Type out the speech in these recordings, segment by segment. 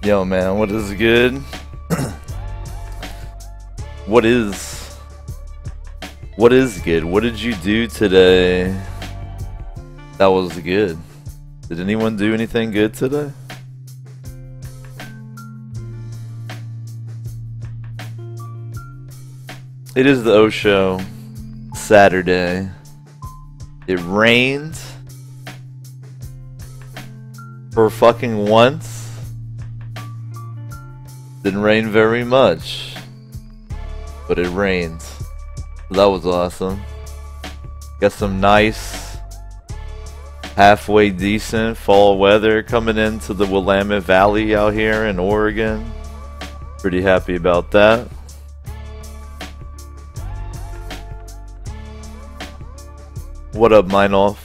Yo, man, what is good? What is good? What did you do today that was good? Did anyone do anything good today? It is the O Show, Saturday. It rained for fucking once. Didn't rain very much, but it rained. That was awesome. Got some nice, halfway decent fall weather coming into the Willamette Valley out here in Oregon. Pretty happy about that. What up, Minoff?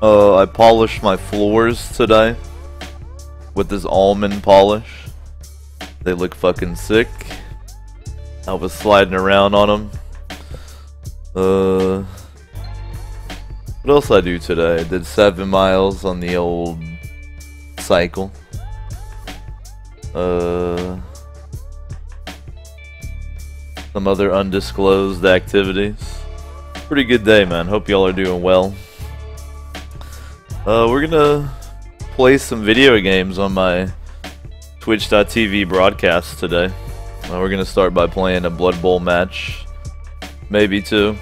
I polished my floors today with this almond polish. They look fucking sick. I was sliding around on them. What else I do today? I did 7 miles on the old cycle. Some other undisclosed activities. Pretty good day, man. Hope y'all are doing well. We're gonna play some video games on my Twitch.tv broadcast today. We're gonna start by playing a Blood Bowl match. Maybe 2.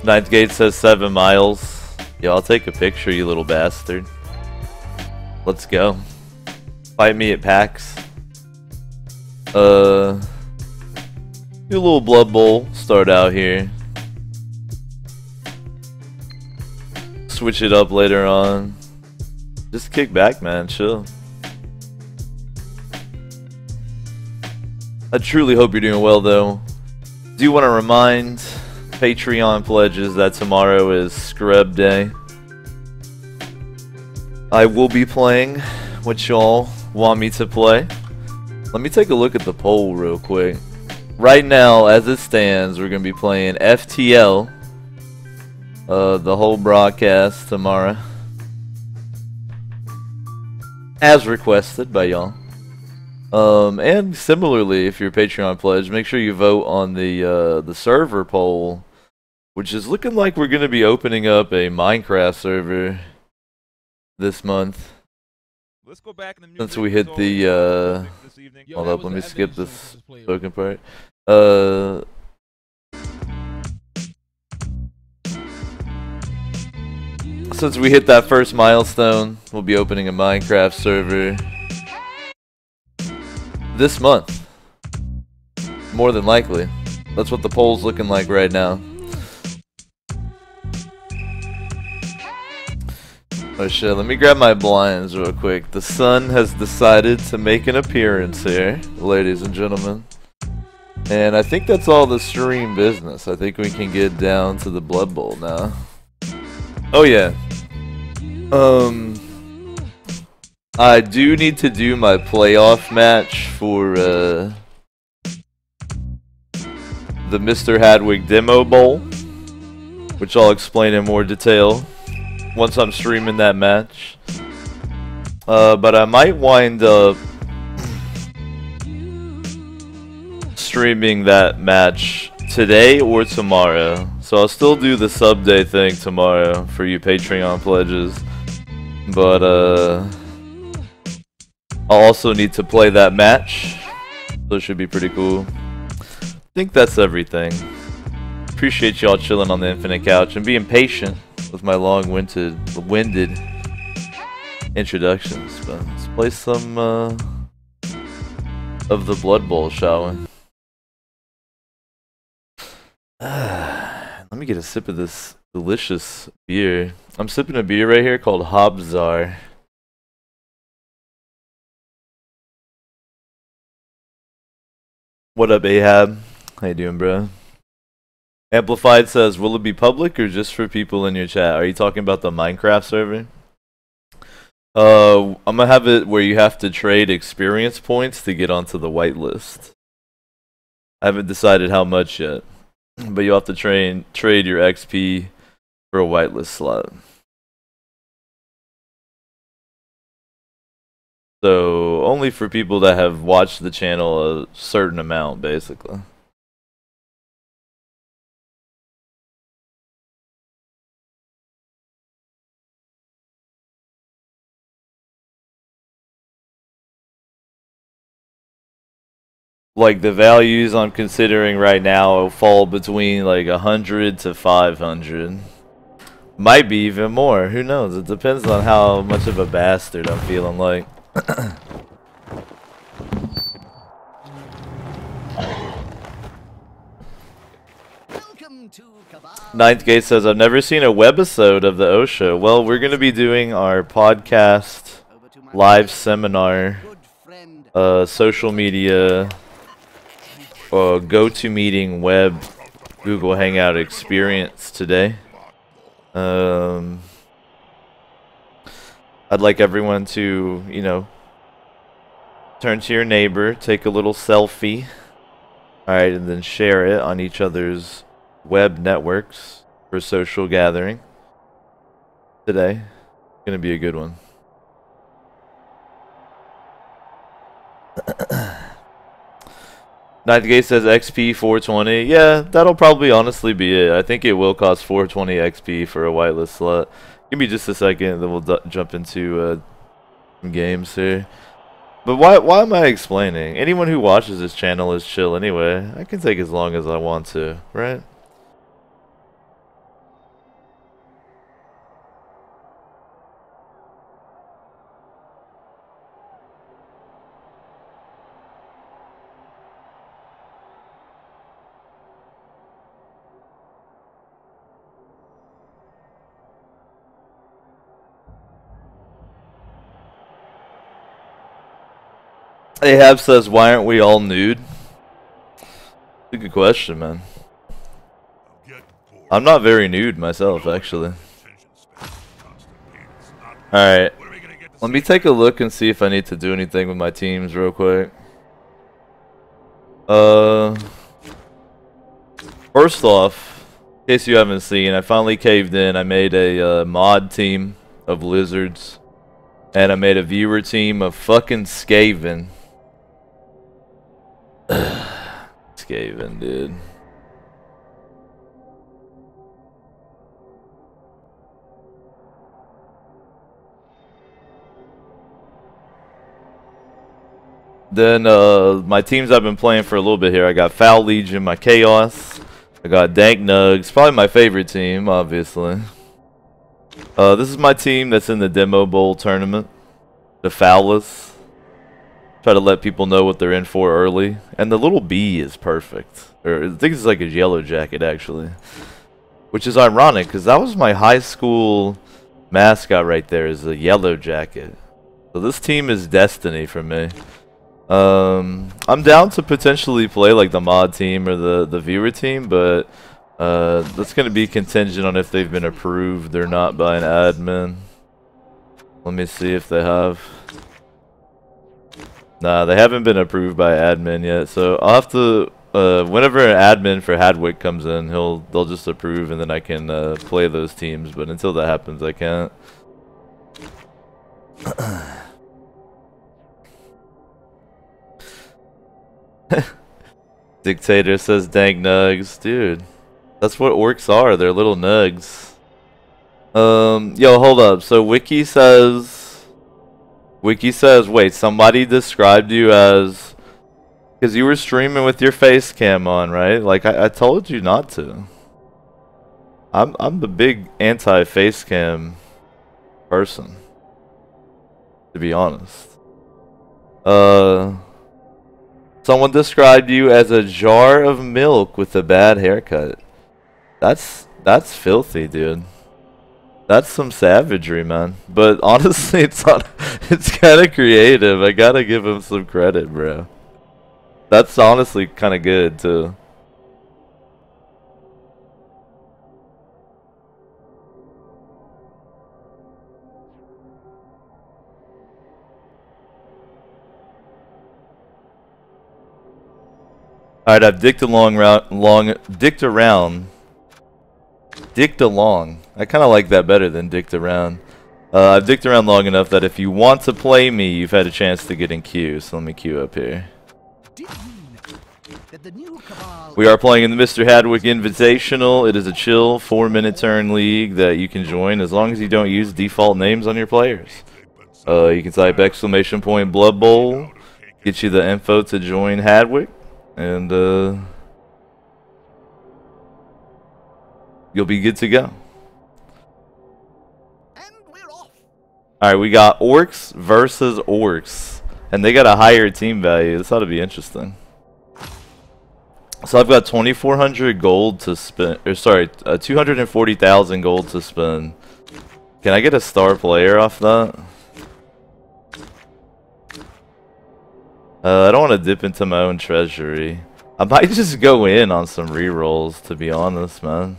Ninth Gate says 7 miles. Yeah, I'll take a picture, you little bastard. Let's go. Fight me at PAX. Do a little Blood Bowl. Start out here. Switch it up later on. Just kick back, man. Chill. I truly hope you're doing well, though. Do want to remind Patreon pledges that tomorrow is Scrub Day. I will be playing what y'all want me to play. Let me take a look at the poll real quick. Right now, as it stands, we're going to be playing FTL. The whole broadcast tomorrow. As requested by y'all. And similarly, if you're a Patreon pledge, make sure you vote on the server poll, which is looking like we're going to be opening up a Minecraft server this month. Let's go back in the music. Since we hit the hold up, let me skip this spoken part. Since we hit that first milestone, we'll be opening a Minecraft server this month. More than likely. That's what the poll's looking like right now. Oh shit, let me grab my blinds real quick. The sun has decided to make an appearance here, ladies and gentlemen. And I think that's all the stream business. I think we can get down to the Blood Bowl now. Oh yeah. I do need to do my playoff match for the Mr. Hadwig Demo Bowl, which I'll explain in more detail once I'm streaming that match. But I might wind up streaming that match today or tomorrow. So I'll still do the sub day thing tomorrow for you Patreon pledges. But I'll also need to play that match. So it should be pretty cool. I think that's everything. Appreciate y'all chilling on the infinite couch and being patient with my long-winded introductions. But let's play some of the Blood Bowl, shall we? Let me get a sip of this delicious beer. I'm sipping a beer right here called Hobzar. What up, Ahab? How you doing, bro? Amplified says, will it be public or just for people in your chat? Are you talking about the Minecraft server? I'm gonna have it where you have to trade experience points to get onto the whitelist. I haven't decided how much yet, but you'll have to trade your XP for a whitelist slot. So only for people that have watched the channel a certain amount, basically. Like the values I'm considering right now fall between like 100 to 500. Might be even more. Who knows? It depends on how much of a bastard I'm feeling like. Ninth Gate says, I've never seen a webisode of the OSHA. Well, we're going to be doing our podcast, live seminar, social media, GoToMeeting web, Google Hangout experience today. I'd like everyone to, you know, turn to your neighbor, take a little selfie, alright, and then share it on each other's web networks for social gathering today. Gonna be a good one. Ninth Gate says XP 420. Yeah, that'll probably honestly be it. I think it will cost 420 XP for a whitelist slot. Give me just a second, then we'll jump into some games here. But why am I explaining? Anyone who watches this channel is chill anyway. I can take as long as I want to, right? Ahab says, why aren't we all nude? That's a good question, man. I'm not very nude myself, actually. Alright. Let me take a look and see if I need to do anything with my teams real quick. First off, in case you haven't seen, I finally caved in. I made a mod team of lizards. And I made a viewer team of fucking Skaven. Skaven, dude. Then my teams I've been playing for a little bit here. I got Foul Legion, my Chaos. I got Dank Nugs, probably my favorite team, obviously. This is my team that's in the Demo Bowl tournament. The Foulers. Try to let people know what they're in for early. And the little bee is perfect. Or I think it's like a yellow jacket, actually. Which is ironic, because that was my high school mascot right there, is a yellow jacket. So this team is destiny for me. I'm down to potentially play like the mod team or the viewer team, but that's going to be contingent on if they've been approved or not by an admin. Let me see if they have. Nah, they haven't been approved by admin yet, so I'll have to, whenever an admin for Hadwick comes in, they'll just approve and then I can play those teams, but until that happens I can't. Dictator says dank nugs. Dude, that's what orcs are, they're little nugs. Yo, hold up, so Wiki says, wait, somebody described you as, because you were streaming with your face cam on, right? Like, I told you not to. I'm the big anti-face cam person, to be honest. Someone described you as a jar of milk with a bad haircut. That's filthy, dude. That's some savagery, man. But honestly, it's kind of creative. I gotta give him some credit, bro. That's honestly kind of good, too. Alright, I've dicked along. I kind of like that better than dicked around. I've dicked around long enough that if you want to play me, you've had a chance to get in queue. So let me queue up here. We are playing in the Mr. Hadwick Invitational. It is a chill 4-minute turn league that you can join as long as you don't use default names on your players. You can type !_ Blood Bowl, get you the info to join Hadwick, and you'll be good to go. Alright, we got Orcs versus Orcs, and they got a higher team value. This ought to be interesting. So I've got 2,400 gold to spend, or sorry, 240,000 gold to spend. Can I get a star player off that? I don't want to dip into my own treasury. I might just go in on some rerolls, to be honest, man.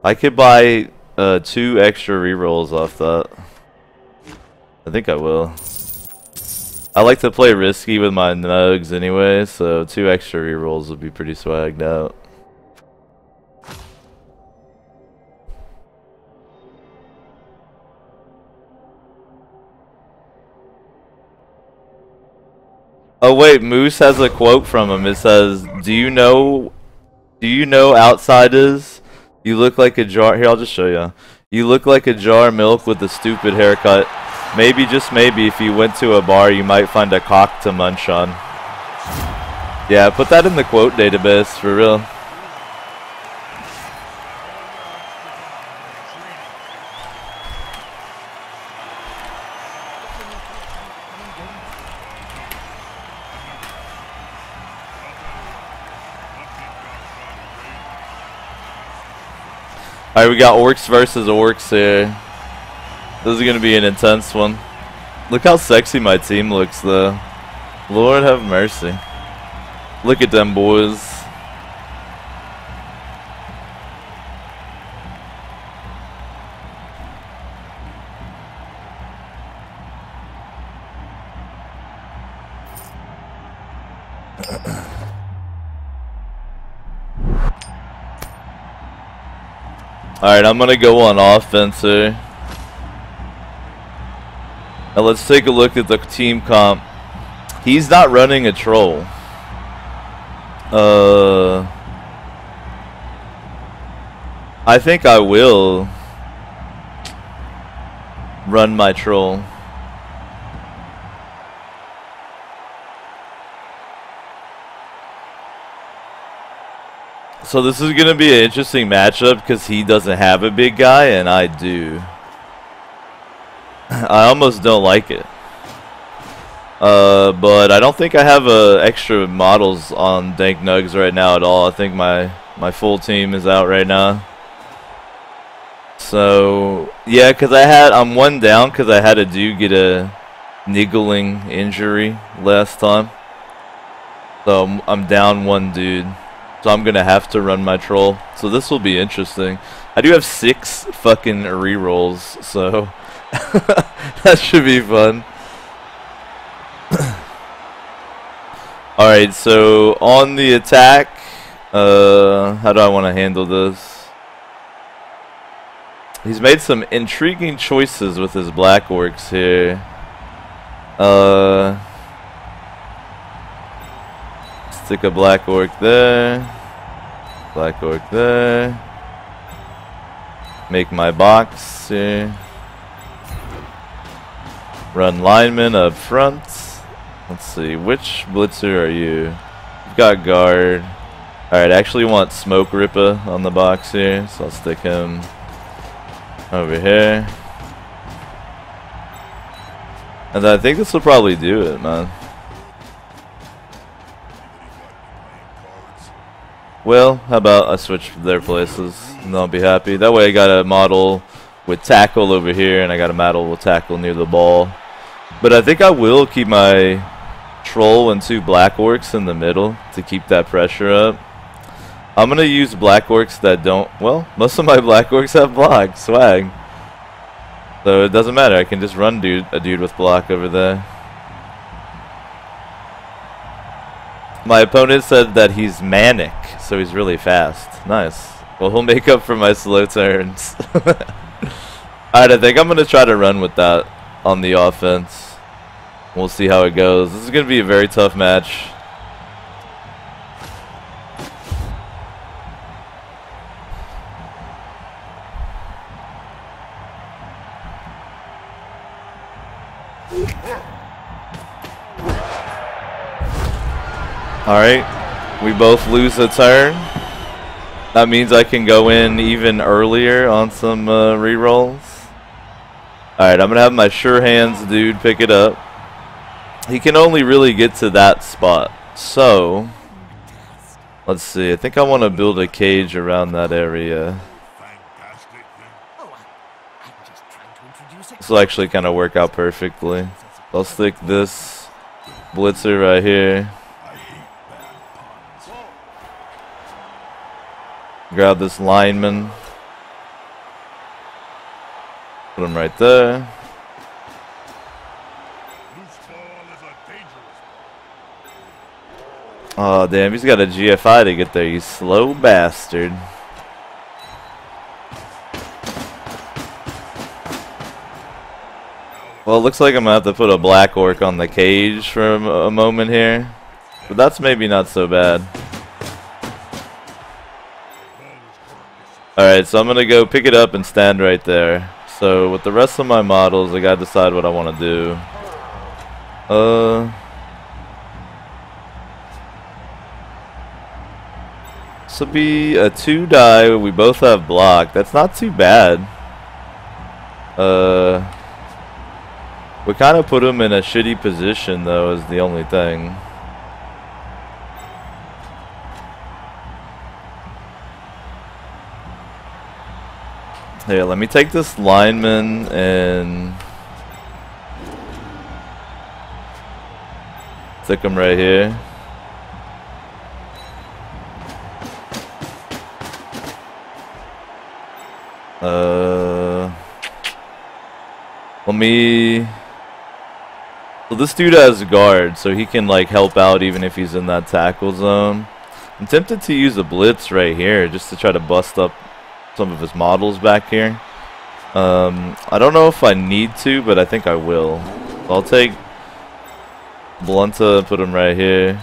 I could buy 2 extra rerolls off that. I think I will. I like to play risky with my nugs anyway, so 2 extra rerolls would be pretty swagged out. Oh wait, Moose has a quote from him. It says, do you know outsiders? You look like a jar. Here, I'll just show you. You look like a jar of milk with a stupid haircut. Maybe, just maybe, if you went to a bar, you might find a cock to munch on. Yeah, put that in the quote database, for real. Alright, we got Orcs versus Orcs here. This is going to be an intense one. Look how sexy my team looks, though. Lord have mercy. Look at them boys. Alright, I'm going to go on offense here. Now let's take a look at the team comp. He's not running a troll. I think I will run my troll. So this is going to be an interesting matchup because he doesn't have a big guy and I do. I almost don't like it. But I don't think I have extra models on Dank Nugs right now at all. I think my full team is out right now. So yeah, because I'm 1 down because I had a dude get a niggling injury last time. So I'm down 1 dude. So I'm gonna have to run my troll. So this will be interesting. I do have 6 fucking rerolls, so that should be fun. Alright, so on the attack, how do I want to handle this? He's made some intriguing choices with his black orcs here. Stick a black orc there. Black orc there. Make my box here. Run lineman up front. Let's see, which blitzer are you? You've got guard. Alright, I actually want Smoke Ripper on the box here, so I'll stick him over here. And I think this will probably do it, man. Well, how about I switch their places and I'll be happy. That way I got a model with tackle over here and I got a model with tackle near the ball. But I think I will keep my troll and 2 black orcs in the middle to keep that pressure up. I'm going to use black orcs that don't, well, most of my black orcs have block, swag. So it doesn't matter, I can just run a dude with block over there. My opponent said that he's manic, so he's really fast. Nice. Well, he'll make up for my slow turns. Alright, I think I'm going to try to run with that on the offense. We'll see how it goes. This is going to be a very tough match. Alright, we both lose a turn. That means I can go in even earlier on some rerolls. Alright, I'm going to have my sure hands dude pick it up. He can only really get to that spot. So, let's see. I think I want to build a cage around that area. This will actually kind of work out perfectly. I'll stick this blitzer right here. Grab this lineman. Put him right there. Oh damn, he's got a GFI to get there, you slow bastard. Well, it looks like I'm gonna have to put a black orc on the cage for a moment here. But that's maybe not so bad. Alright, so I'm gonna go pick it up and stand right there. So with the rest of my models, I gotta decide what I wanna do. This will be a 2-die. We both have block. That's not too bad. We kind of put him in a shitty position, though, is the only thing. Here, let me take this lineman and stick him right here. Let me. So this dude has guard, so he can like help out even if he's in that tackle zone. I'm tempted to use a blitz right here just to try to bust up some of his models back here. I don't know if I need to, but I think I will. So I'll take Blunta and put him right here.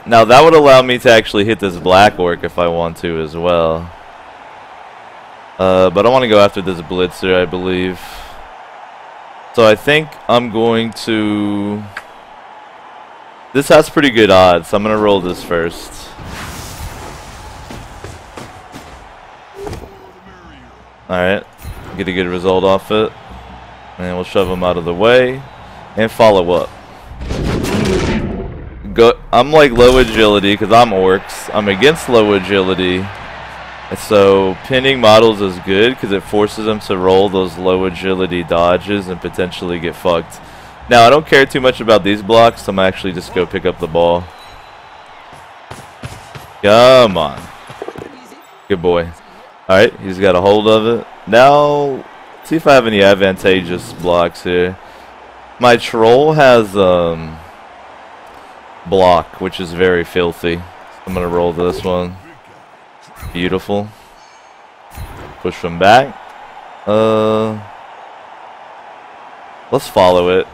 Now that would allow me to actually hit this black orc if I want to as well. But I want to go after this blitzer, I believe. So I think I'm going to. This has pretty good odds, so I'm going to roll this first. Alright, get a good result off it. And we'll shove him out of the way. And follow up. I'm like low agility because I'm orcs. I'm against low agility. So pinning models is good because it forces them to roll those low agility dodges and potentially get fucked. Now I don't care too much about these blocks, so I'm actually just go pick up the ball. Come on. Good boy. Alright, he's got a hold of it. Now, see if I have any advantageous blocks here. My troll has block, which is very filthy. I'm gonna roll this one. Beautiful. Push him back. Let's follow it.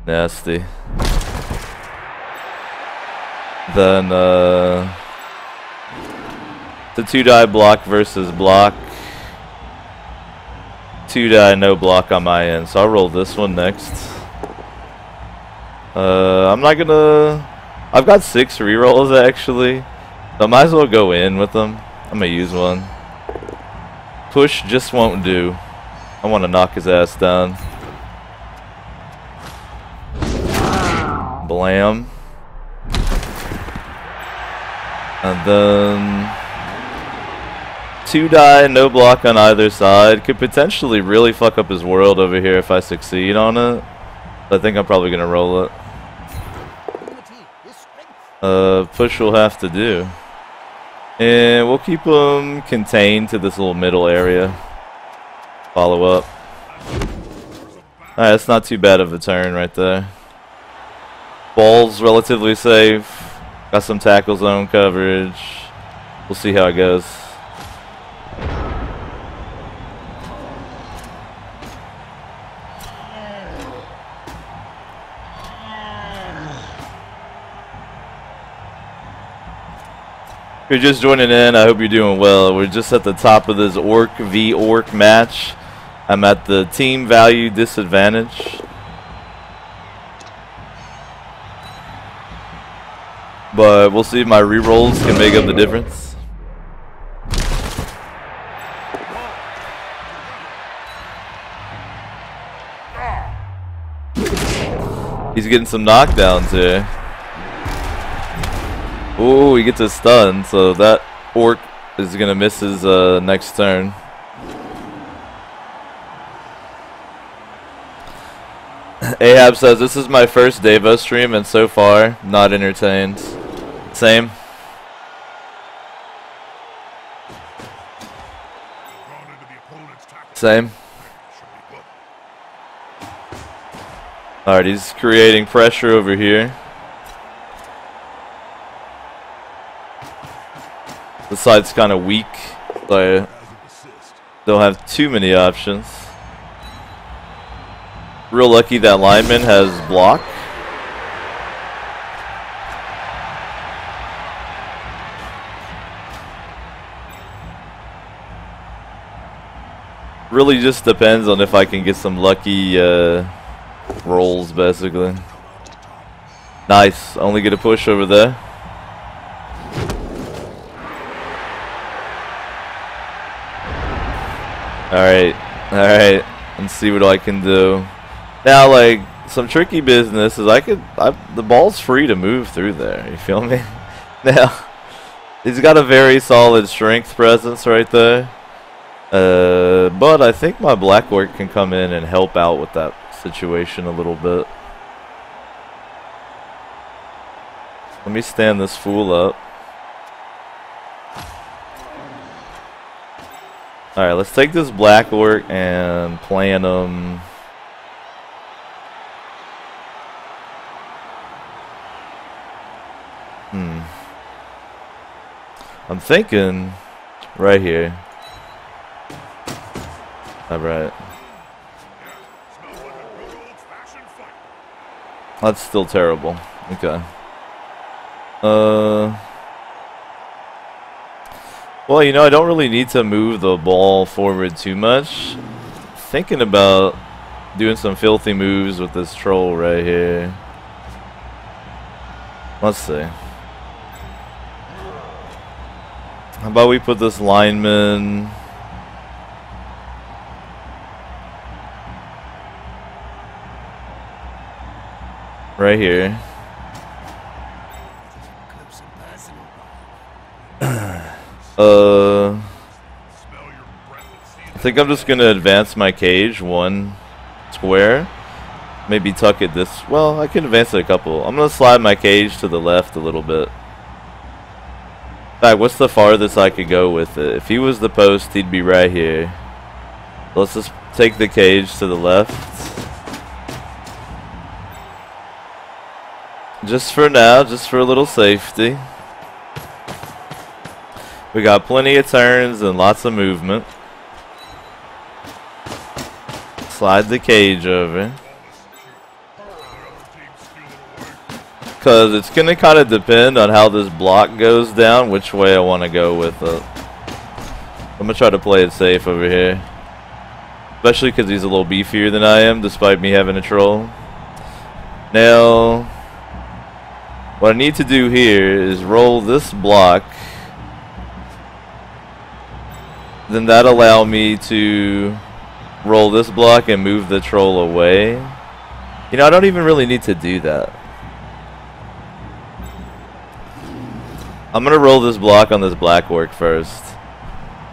Nasty. Then the 2-die block versus block. 2-die, no block on my end. So I'll roll this one next. I'm not gonna. I've got 6 rerolls actually. So I might as well go in with them. I'm gonna use one. Push just won't do. I want to knock his ass down. Blam. And then 2-die, no block on either side. Could potentially really fuck up his world over here if I succeed on it. I think I'm probably gonna roll it. Push will have to do. And we'll keep him contained to this little middle area. Follow up. Alright, that's not too bad of a turn right there. Ball's relatively safe. Got some tackle zone coverage. We'll see how it goes. If you're just joining in, I hope you're doing well. We're just at the top of this Orc v Orc match. I'm at the team value disadvantage. But we'll see if my rerolls can make up the difference. He's getting some knockdowns here. Ooh, he gets a stun, so that Orc is going to miss his next turn. Ahab says, this is my first Devo stream and so far, not entertained. Same. Same. Alright, he's creating pressure over here. The side's kind of weak, so I don't have too many options. Real lucky that lineman has block. Really just depends on if I can get some lucky rolls, basically. Nice, only get a push over there. Alright, let's see what I can do. Now, like, some tricky business is the ball's free to move through there, you feel me? Now, he's got a very solid strength presence right there. But I think my Black Orc can come in and help out with that situation a little bit. Let me stand this fool up. Alright, let's take this Black Orc and plan him. I'm thinking right here. Alright. That's still terrible. Okay. Well, you know, I don't really need to move the ball forward too much. Thinking about doing some filthy moves with this troll right here. Let's see. How about we put this lineman right here. I think I'm just gonna advance my cage one square. Maybe tuck it this. Well, I can advance it a couple. I'm gonna slide my cage to the left a little bit. In fact, what's the farthest I could go with it? If he was the post, he'd be right here. Let's just take the cage to the left. Just for now, just for a little safety. We got plenty of turns and lots of movement. Slide the cage over. Because it's going to kind of depend on how this block goes down, which way I want to go with it. I'm going to try to play it safe over here. Especially because he's a little beefier than I am, despite me having a troll. Now, what I need to do here is roll this block. Then that'll allow me to roll this block and move the troll away. You know, I don't even really need to do that. I'm going to roll this block on this Black Orc first.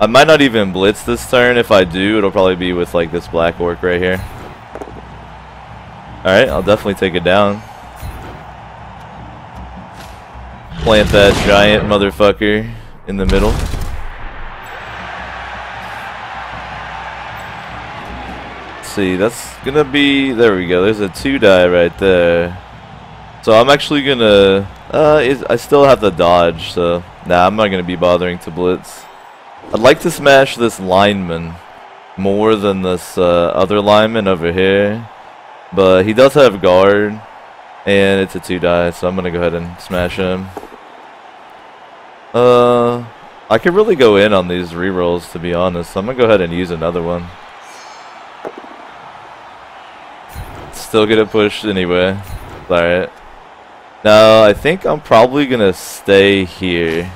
I might not even blitz this turn. If I do, it'll probably be with like this Black Orc right here. Alright, I'll definitely take it down. Plant that giant motherfucker in the middle. See, that's gonna be, there we go, there's a 2-die right there. So I'm actually gonna I still have to dodge, so nah, I'm not gonna be bothering to blitz. I'd like to smash this lineman more than this other lineman over here, but he does have guard and it's a 2-die, so I'm gonna go ahead and smash him. I could really go in on these rerolls, to be honest. I'm gonna go ahead and use another one. Still get it pushed anyway. Alright. No, I think I'm probably gonna stay here.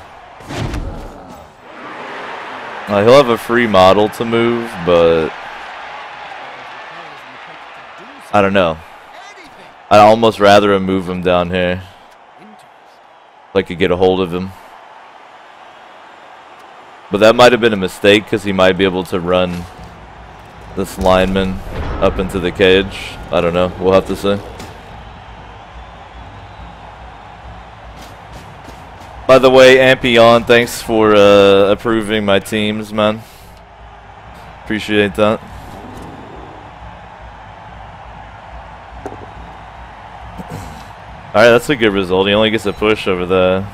He'll have a free model to move, but I don't know. I'd almost rather him move him down here. If I could get a hold of him. But that might have been a mistake because he might be able to run this lineman up into the cage. I don't know. We'll have to see. By the way, Ampion, thanks for approving my teams, man. Appreciate that. Alright, that's a good result. He only gets a push over there.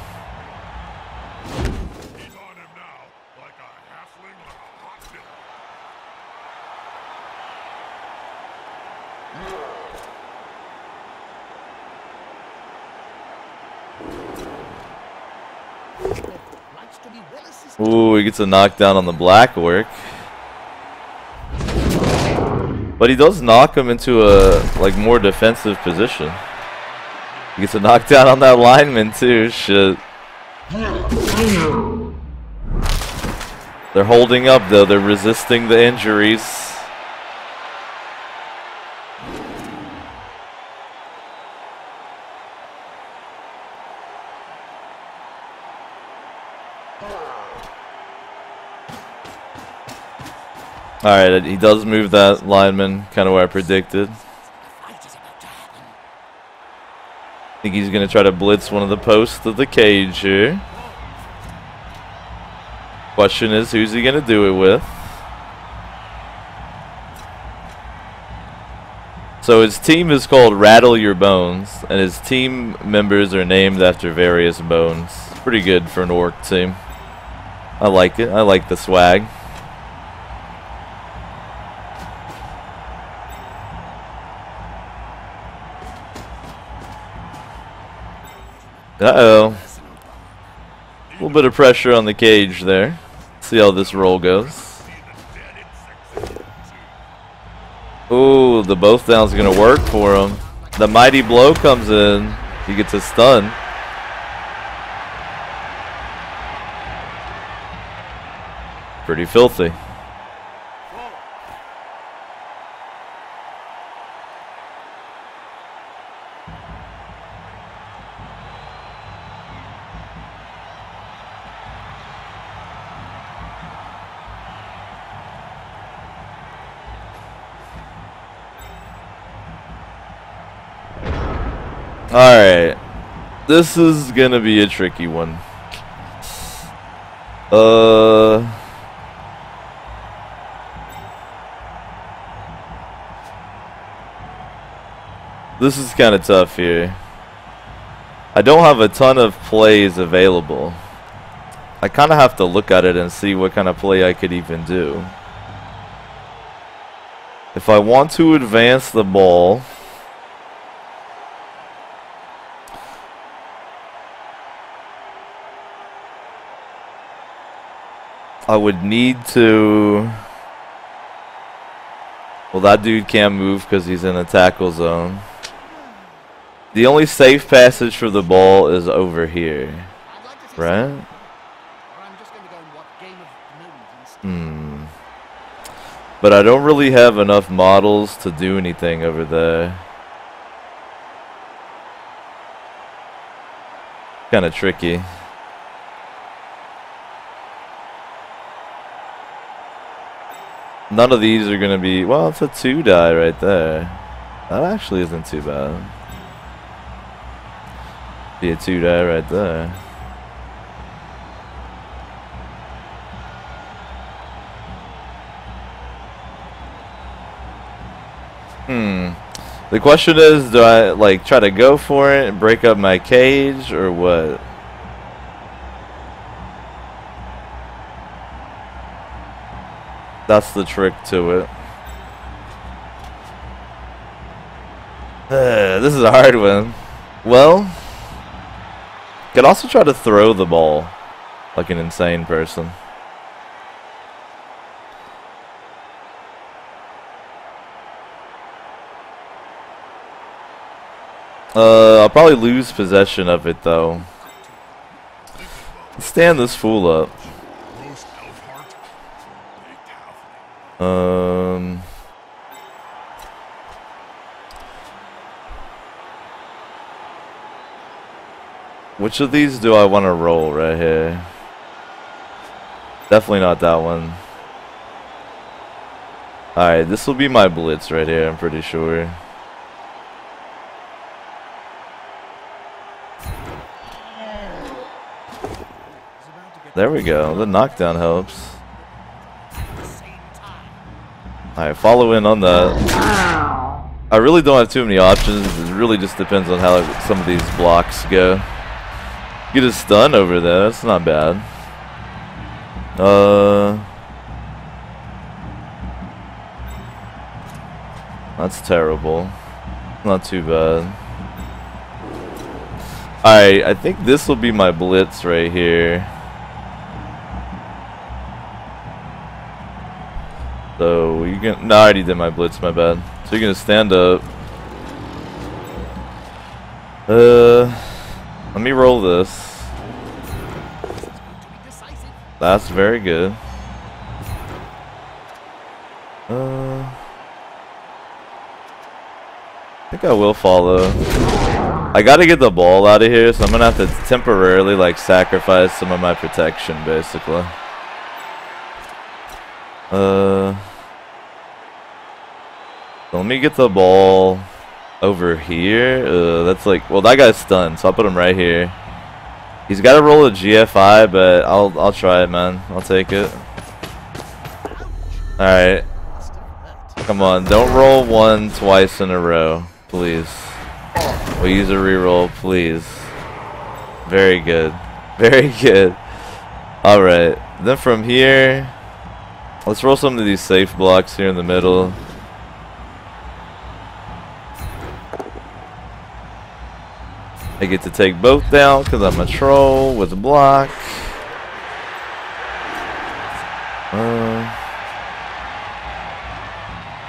Ooh, he gets a knockdown on the black work. But he does knock him into a more defensive position. He gets a knockdown on that lineman too. Shit. They're holding up though. They're resisting the injuries. Alright, he does move that lineman, kind of where I predicted. I think he's going to try to blitz one of the posts of the cage here. Question is, who's he going to do it with? So his team is called Rattle Your Bones, and his team members are named after various bones. Pretty good for an orc team. I like it. I like the swag. Uh-oh. A little bit of pressure on the cage there. See how this roll goes. Ooh, the both down's going to work for him. The mighty blow comes in. He gets a stun. Pretty filthy. Alright, this is gonna be a tricky one. This is kind of tough here. I don't have a ton of plays available. I kind of have to look at it and see what kind of play I could even do. If I want to advance the ball, I would need to... Well, that dude can't move because he's in a tackle zone. The only safe passage for the ball is over here. Right? But I don't really have enough models to do anything over there. Kind of tricky. None of these are going to be... Well, it's a 2-die right there. That actually isn't too bad. Be a 2-die right there. The question is, do I try to go for it and break up my cage or what? That's the trick to it. This is a hard one. Well, could also try to throw the ball. like an insane person. I'll probably lose possession of it though. Stand this fool up. Which of these do I want to roll right here? Definitely not that one. Alright, this will be my blitz right here, I'm pretty sure. There we go, the knockdown helps. Alright, follow in on that. I really don't have too many options, it really just depends on how some of these blocks go. Get a stun over there, that's not bad. That's terrible. Not too bad. Alright, I think this will be my blitz right here. So you can. No, I already did my blitz, my bad. So you're gonna stand up. Let me roll this. That's very good. I think I will follow. I gotta get the ball out of here, so I'm gonna have to temporarily like sacrifice some of my protection, basically. Let me get the ball over here. That's like, well, that guy's stunned, so I'll put him right here. He's got to roll a GFI, but I'll try it, man. I'll take it. All right, come on, don't roll one twice in a row, please. We'll use a reroll, please. Very good, very good. All right, then from here, let's roll some of these safe blocks here in the middle. I get to take both down because I'm a troll with a block.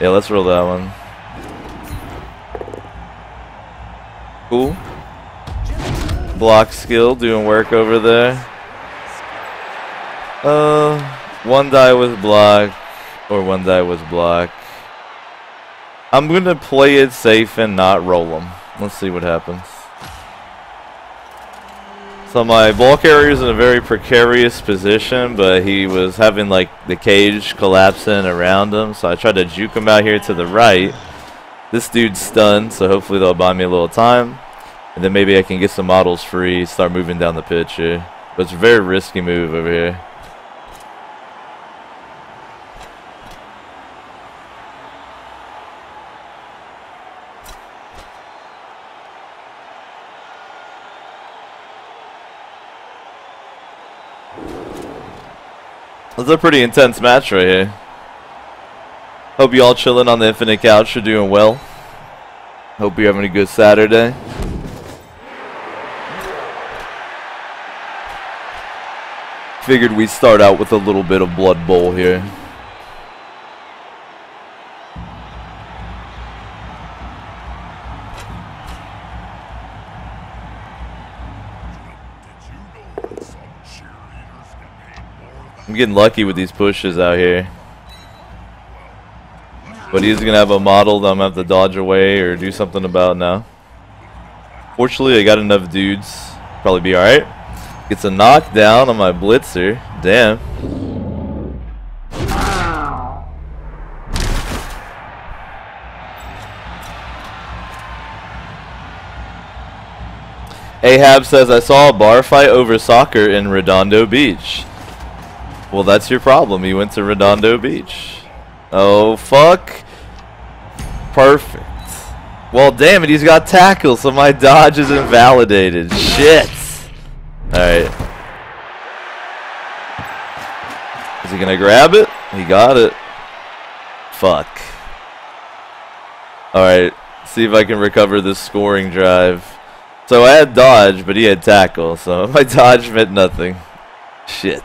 Yeah, let's roll that one. Cool. Block skill doing work over there. One die with block or one die with block. I'm gonna play it safe and not roll them. Let's see what happens. So my ball carrier is in a very precarious position, but he was having like the cage collapsing around him, so I tried to juke him out here to the right. This dude's stunned, so hopefully they'll buy me a little time, and then maybe I can get some models free, start moving down the pitch here. But it's a very risky move over here. This is a pretty intense match right here. Hope you all chilling on the Infinite Couch are doing well. Hope you're having a good Saturday. Figured we'd start out with a little bit of Blood Bowl here. I'm getting lucky with these pushes out here. But he's going to have a model that I'm going to have to dodge away or do something about now. Fortunately, I got enough dudes. Probably be alright. Gets a knockdown on my blitzer. Damn. Ahab says, I saw a bar fight over soccer in Redondo Beach. Well, that's your problem. You went to Redondo Beach. Oh, fuck. Perfect. Well, damn it. He's got tackle, so my dodge is invalidated. Shit. Alright. Is he going to grab it? He got it. Fuck. Alright. See if I can recover this scoring drive. So I had dodge, but he had tackle, so my dodge meant nothing. Shit.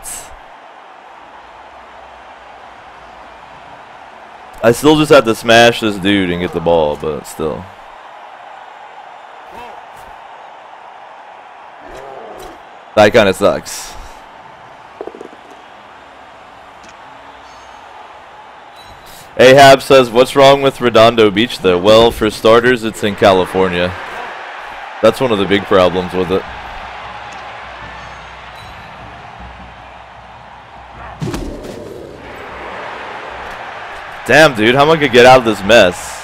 I still just have to smash this dude and get the ball, but still. That kind of sucks. Ahab says, what's wrong with Redondo Beach though? Well, for starters, it's in California. That's one of the big problems with it. Damn, dude, how am I gonna get out of this mess?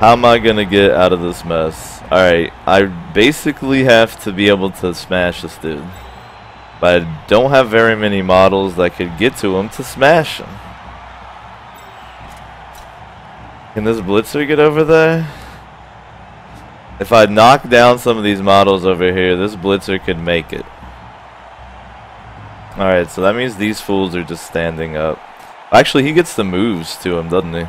How am I gonna get out of this mess? Alright, I basically have to be able to smash this dude. But I don't have very many models that could get to him to smash him. Can this blitzer get over there? If I knock down some of these models over here, this blitzer could make it. Alright, so that means these fools are just standing up. Actually, he gets the moves to him, doesn't he?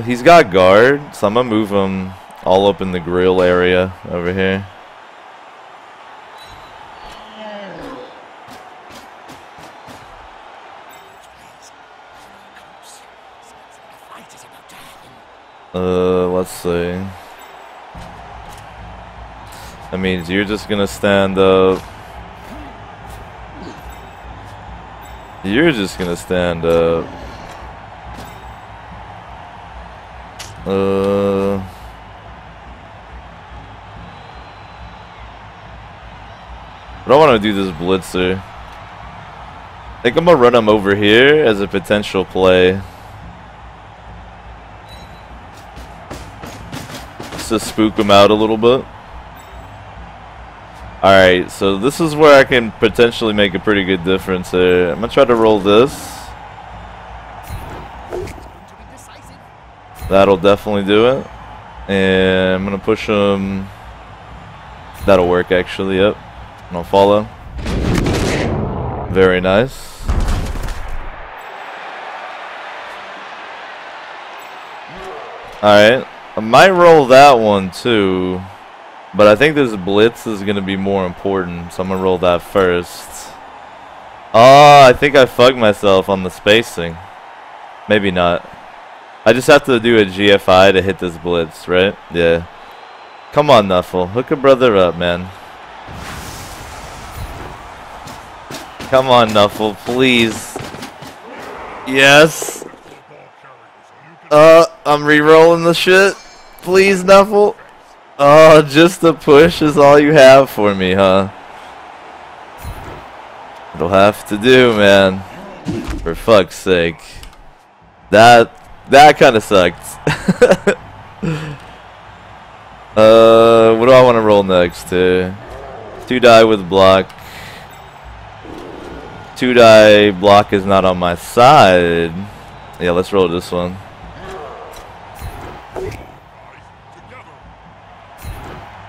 He's got guard, so I'm gonna move him all up in the grill area over here. Let's see. That means you're just gonna stand up. You're just gonna stand up. I don't want to do this blitzer. I think I'm gonna run him over here as a potential play. Just to spook him out a little bit. Alright, so this is where I can potentially make a pretty good difference here. I'm gonna try to roll this. That'll definitely do it. And I'm gonna push him. That'll work actually, yep. And I'll follow. Very nice. Alright. I might roll that one too. But I think this blitz is going to be more important, so I'm going to roll that first. Oh, I think I fucked myself on the spacing. Maybe not. I just have to do a GFI to hit this blitz, right? Yeah. Come on, Nuffle. Hook a brother up, man. Come on, Nuffle, please. Yes. I'm re-rolling the shit. Please, Nuffle. Oh, just the push is all you have for me, huh? It'll have to do, man. For fuck's sake. That kind of sucked. What do I want to roll next here? 2-die with block. 2-die block is not on my side. Yeah, let's roll this one.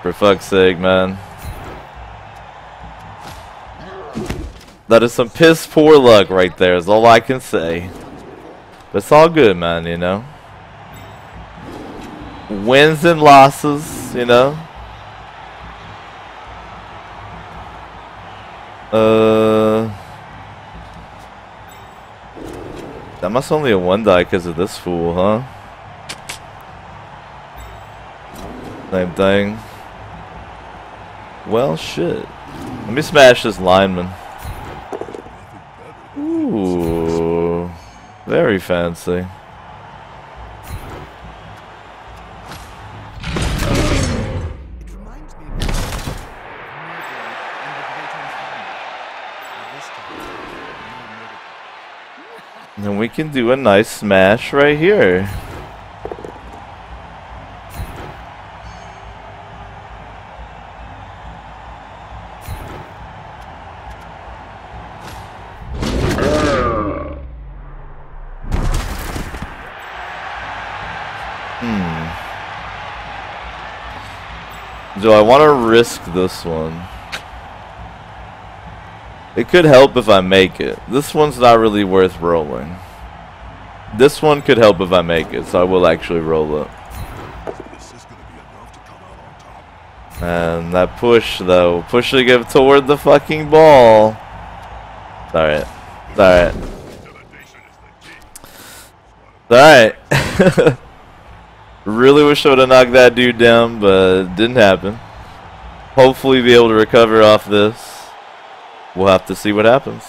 For fuck's sake, man. That is some piss poor luck right there, is all I can say. But it's all good, man, you know. Wins and losses, you know. That must only a 1-die because of this fool, huh? Same thing. Well, shit. Let me smash this lineman. Ooh. Very fancy. And we can do a nice smash right here. Do I want to risk this one? It could help if I make it. This one's not really worth rolling. This one could help if I make it, so I will actually roll it. And that push, though. Pushing him toward the fucking ball. It's alright. It's alright. It's alright. Really wish I would have knocked that dude down, but it didn't happen. Hopefully be able to recover off this. We'll have to see what happens.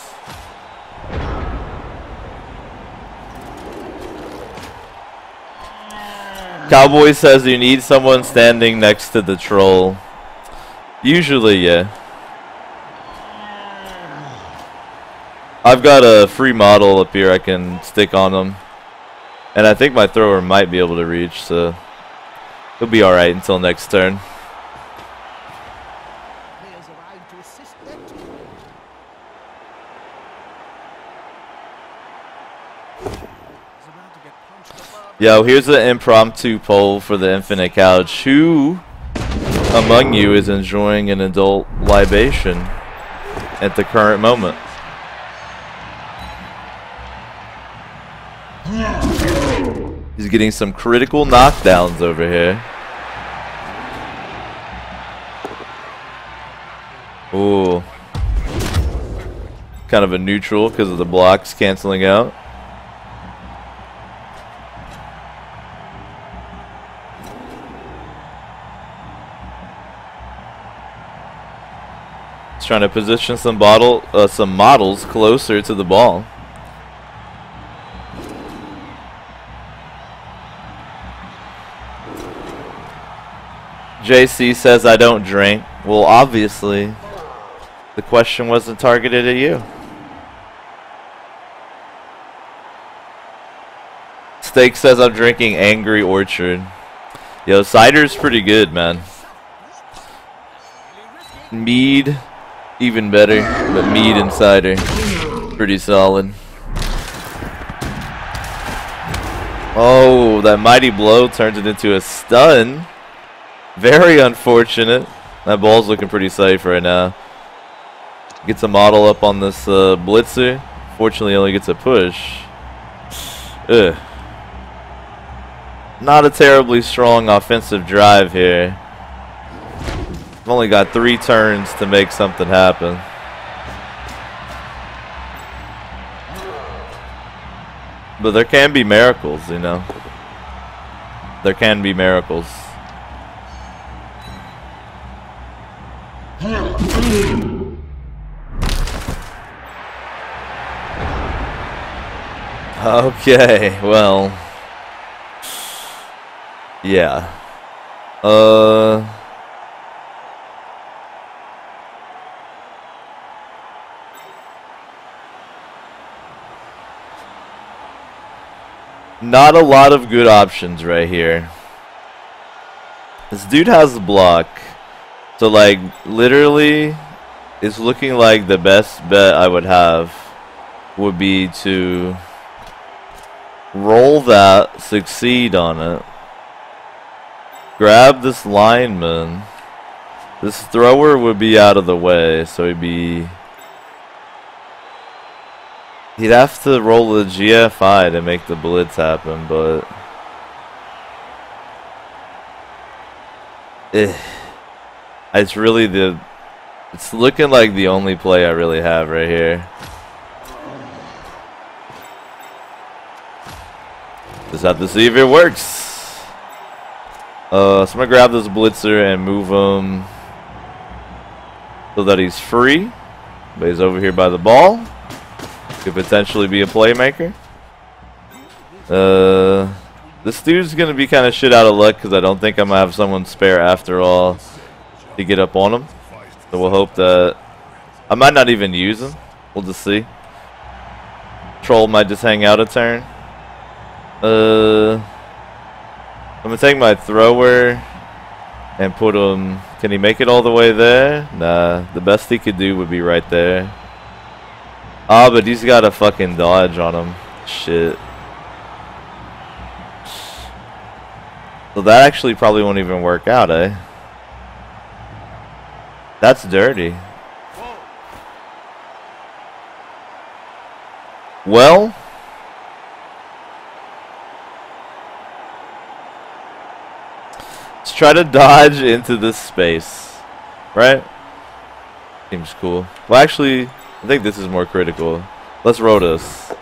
Cowboy says you need someone standing next to the troll. Usually, yeah. I've got a free model up here I can stick on them. And I think my thrower might be able to reach, so he'll be alright until next turn. Yo, here's an impromptu poll for the Infinite Couch. Who among you is enjoying an adult libation at the current moment? He's getting some critical knockdowns over here. Ooh. Kind of a neutral because of the blocks canceling out. He's trying to position some models closer to the ball. JC says I don't drink. Well, obviously, the question wasn't targeted at you. Steak says I'm drinking Angry Orchard. Yo, cider's pretty good, man. Mead, even better, but mead and cider, pretty solid. Oh, that mighty blow turns it into a stun. Very unfortunate. That ball's looking pretty safe right now. Gets a model up on this blitzer. Fortunately, only gets a push. Ugh. Not a terribly strong offensive drive here. I've only got 3 turns to make something happen. But there can be miracles, you know. There can be miracles. Okay, well. Yeah. Not a lot of good options right here. This dude has a block. So, like, literally, it's looking like the best bet I would have would be to roll that, succeed on it, grab this lineman. This thrower would be out of the way, so he'd have to roll the GFI to make the blitz happen, but it's really it's looking like the only play I really have right here. Just have to see if it works. So I'm gonna grab this blitzer and move him so that he's free, but he's over here by the ball. Could potentially be a playmaker. This dude's gonna be kind of shit out of luck because I don't think I'm gonna have someone spare after all to get up on him. So we'll hope that I might not even use him. We'll just see. Troll might just hang out a turn. I'm gonna take my thrower and put him. Can he make it all the way there? Nah. The best he could do would be right there. Ah, but he's got a fucking dodge on him. Shit. So that actually probably won't even work out, eh? That's dirty. Well, let's try to dodge into this space. Right? Seems cool. Well, actually, I think this is more critical. Let's roll this.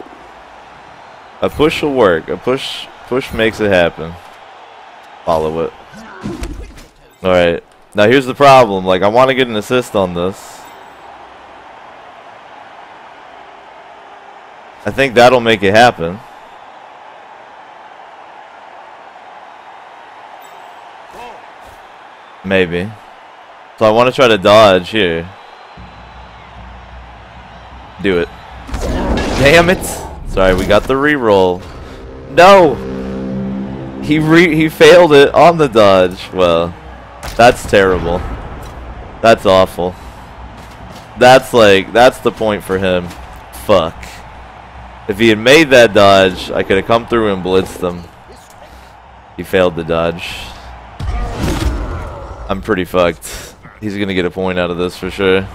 A push will work. A push makes it happen. Follow it. Alright. Now here's the problem. Like, I want to get an assist on this. I think that'll make it happen. Maybe. So I want to try to dodge here. Do it. Damn it! Sorry, we got the reroll. No! He failed it on the dodge. Well, that's terrible. That's awful. That's the point for him. Fuck. If he had made that dodge, I could have come through and blitzed him. He failed the dodge. I'm pretty fucked. He's gonna get a point out of this for sure.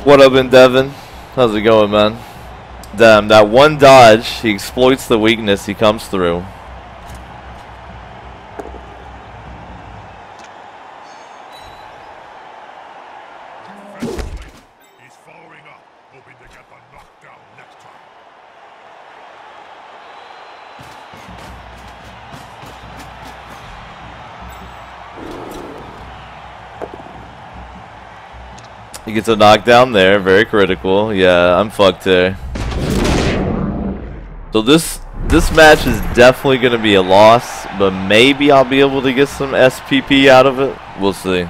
What up, Devin? How's it going, man? Damn, that one dodge, he exploits the weakness, he comes through. He's following up, hoping to get the knockdown next time. He gets a knockdown there, very critical. Yeah, I'm fucked here. So this match is definitely going to be a loss, but maybe I'll be able to get some SPP out of it. We'll see.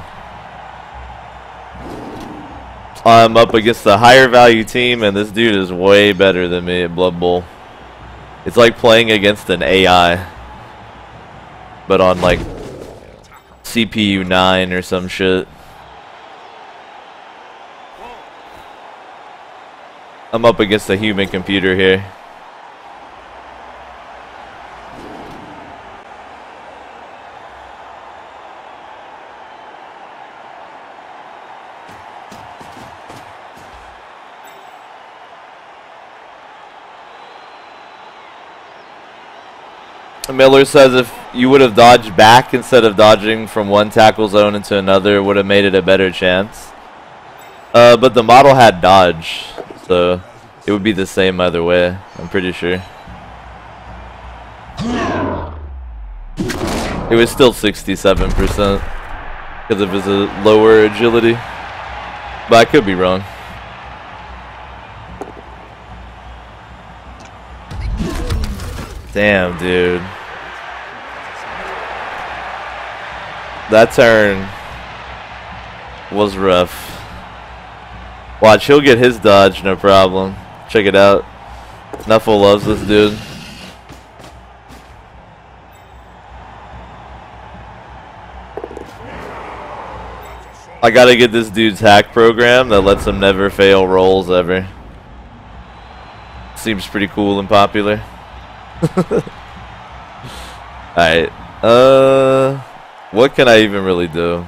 I'm up against a higher value team, and this dude is way better than me at Blood Bowl. It's like playing against an AI, but on like CPU 9 or some shit. I'm up against a human computer here. Miller says if you would have dodged back instead of dodging from one tackle zone into another, it would have made it a better chance. But the model had dodge, so it would be the same either way, I'm pretty sure. It was still 67% because of his lower agility, but I could be wrong. Damn, dude. That turn was rough. Watch, he'll get his dodge, no problem. Check it out. Nuffle loves this dude. I gotta get this dude's hack program that lets him never fail rolls ever. Seems pretty cool and popular. Alright. What can I even really do?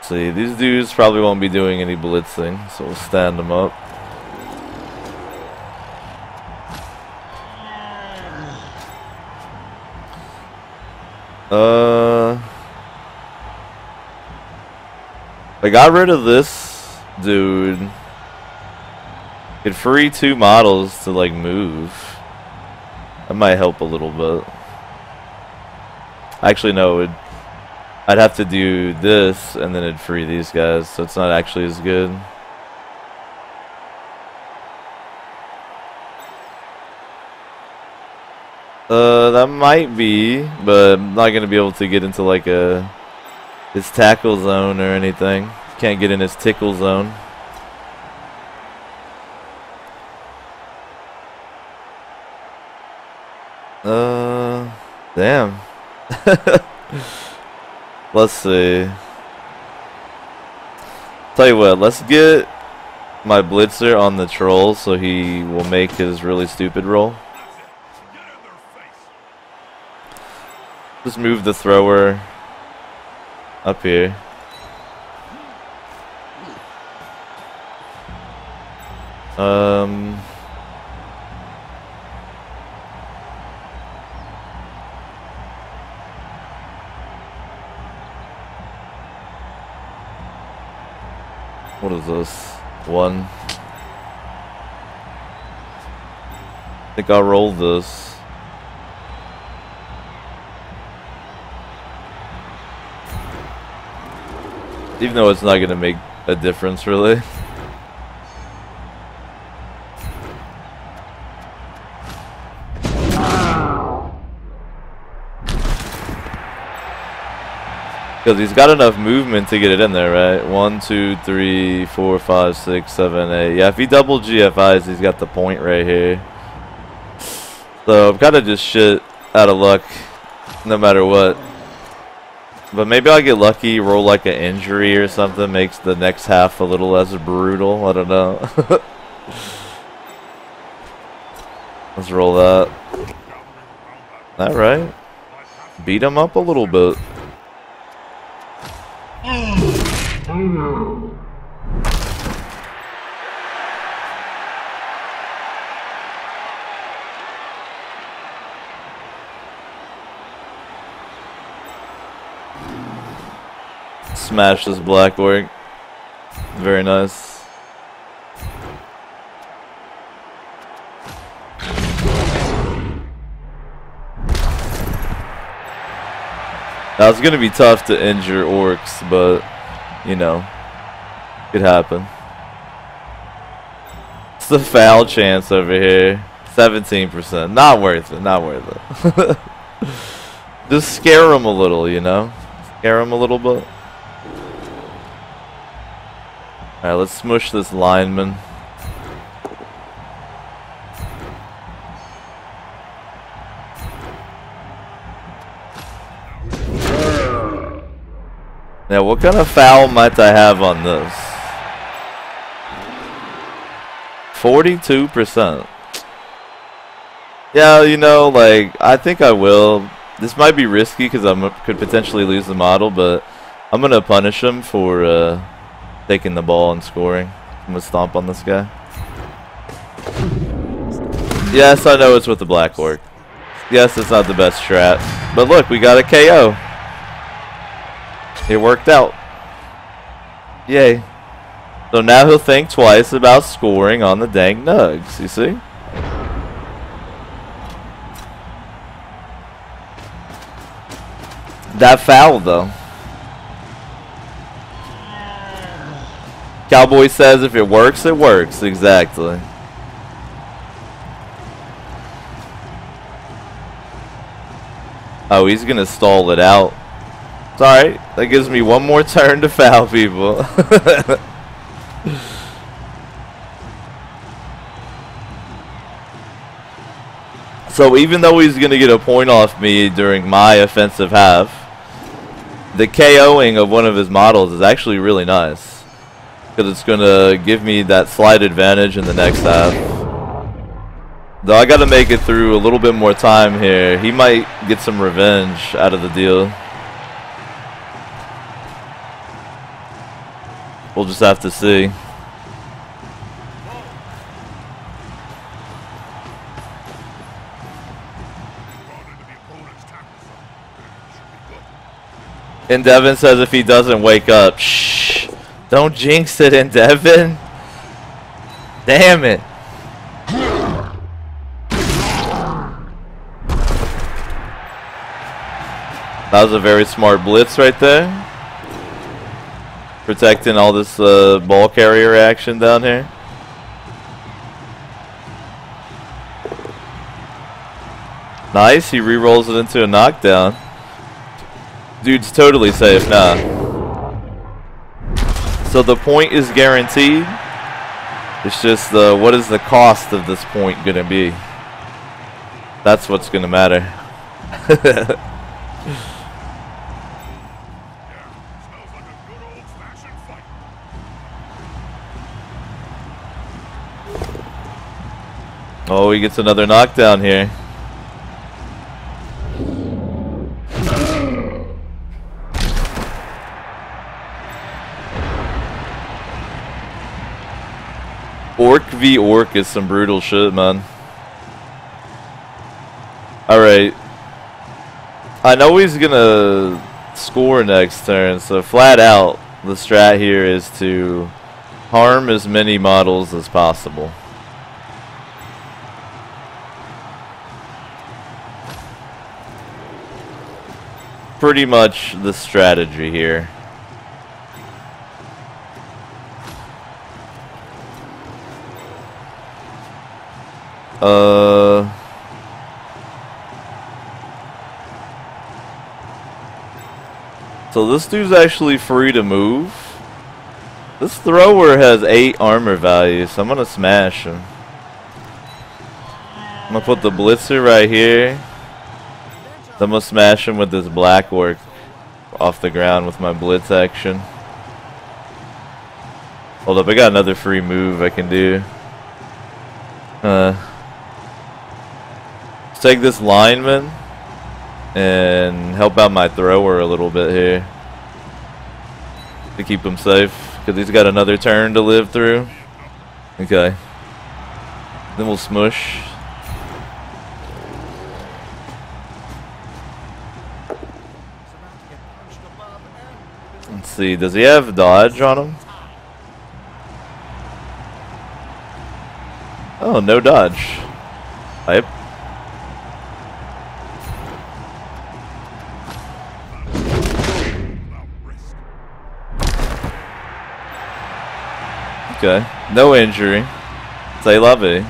See, these dudes probably won't be doing any blitzing, so we'll stand them up. I got rid of this dude. Could free 2 models to like move. That might help a little bit. Actually, no, I'd have to do this and then it'd free these guys, so it's not actually as good. That might be, but I'm not gonna be able to get into like his tackle zone or anything. Can't get in his tickle zone. Damn. Let's see. Tell you what, let's get my blitzer on the troll so he will make his really stupid roll. Just move the thrower up here. What is this? 1. I think I'll roll this. Even though it's not going to make a difference, really. Because he's got enough movement to get it in there, right? 1, 2, 3, 4, 5, 6, 7, 8. Yeah, if he double GFIs, he's got the point right here. So I'm kind of just shit out of luck, no matter what. But maybe I'll get lucky, roll like an injury or something, makes the next half a little less brutal. I don't know. Let's roll that. Alright. Beat him up a little bit. Smash this black orc. Very nice. Now it's gonna be tough to injure orcs, but you know, could happen. It's the foul chance over here. 17%. Not worth it. Not worth it. Just scare them a little, you know? Scare them a little bit. Alright, let's smush this lineman. Now, what kind of foul might I have on this? 42%. Yeah, you know, like, I think I will. This might be risky because I could potentially lose the model, but I'm going to punish him for taking the ball and scoring. I'm going to stomp on this guy. Yes, I know it's with the Black Orc. Yes, it's not the best strat. But look, we got a KO. It worked out. Yay. So now he'll think twice about scoring on the dang nugs, you see? That foul, though. Cowboy says if it works, it works. Exactly. Oh, he's going to stall it out. It's alright. That gives me one more turn to foul people. So even though he's going to get a point off me during my offensive half, the KOing of one of his models is actually really nice. Because it's going to give me that slight advantage in the next half. Though I got to make it through a little bit more time here. He might get some revenge out of the deal. We'll just have to see. And Devin says if he doesn't wake up, shh, don't jinx it, in Devin. Damn it. That was a very smart blitz right there. Protecting all this ball carrier action down here. Nice, he re-rolls it into a knockdown. Dude's totally safe now. So the point is guaranteed. It's just what is the cost of this point gonna be? That's what's gonna matter. Oh, he gets another knockdown here. Orc v Orc is some brutal shit, man. Alright. I know he's gonna score next turn, so flat out, the strat here is to harm as many models as possible. Pretty much the strategy here. So this dude's actually free to move. This thrower has 8 armor value, so I'm gonna smash him. I'm gonna put the blitzer right here. Then I'm gonna smash him with this black orc off the ground with my blitz action. Hold up, I got another free move I can do. Let's take this lineman and help out my thrower a little bit here to keep him safe, because he's got another turn to live through. Okay. Then we'll smush. Let's see, does he have dodge on him? Oh, no dodge. Yep. Okay, no injury. C'est la vie.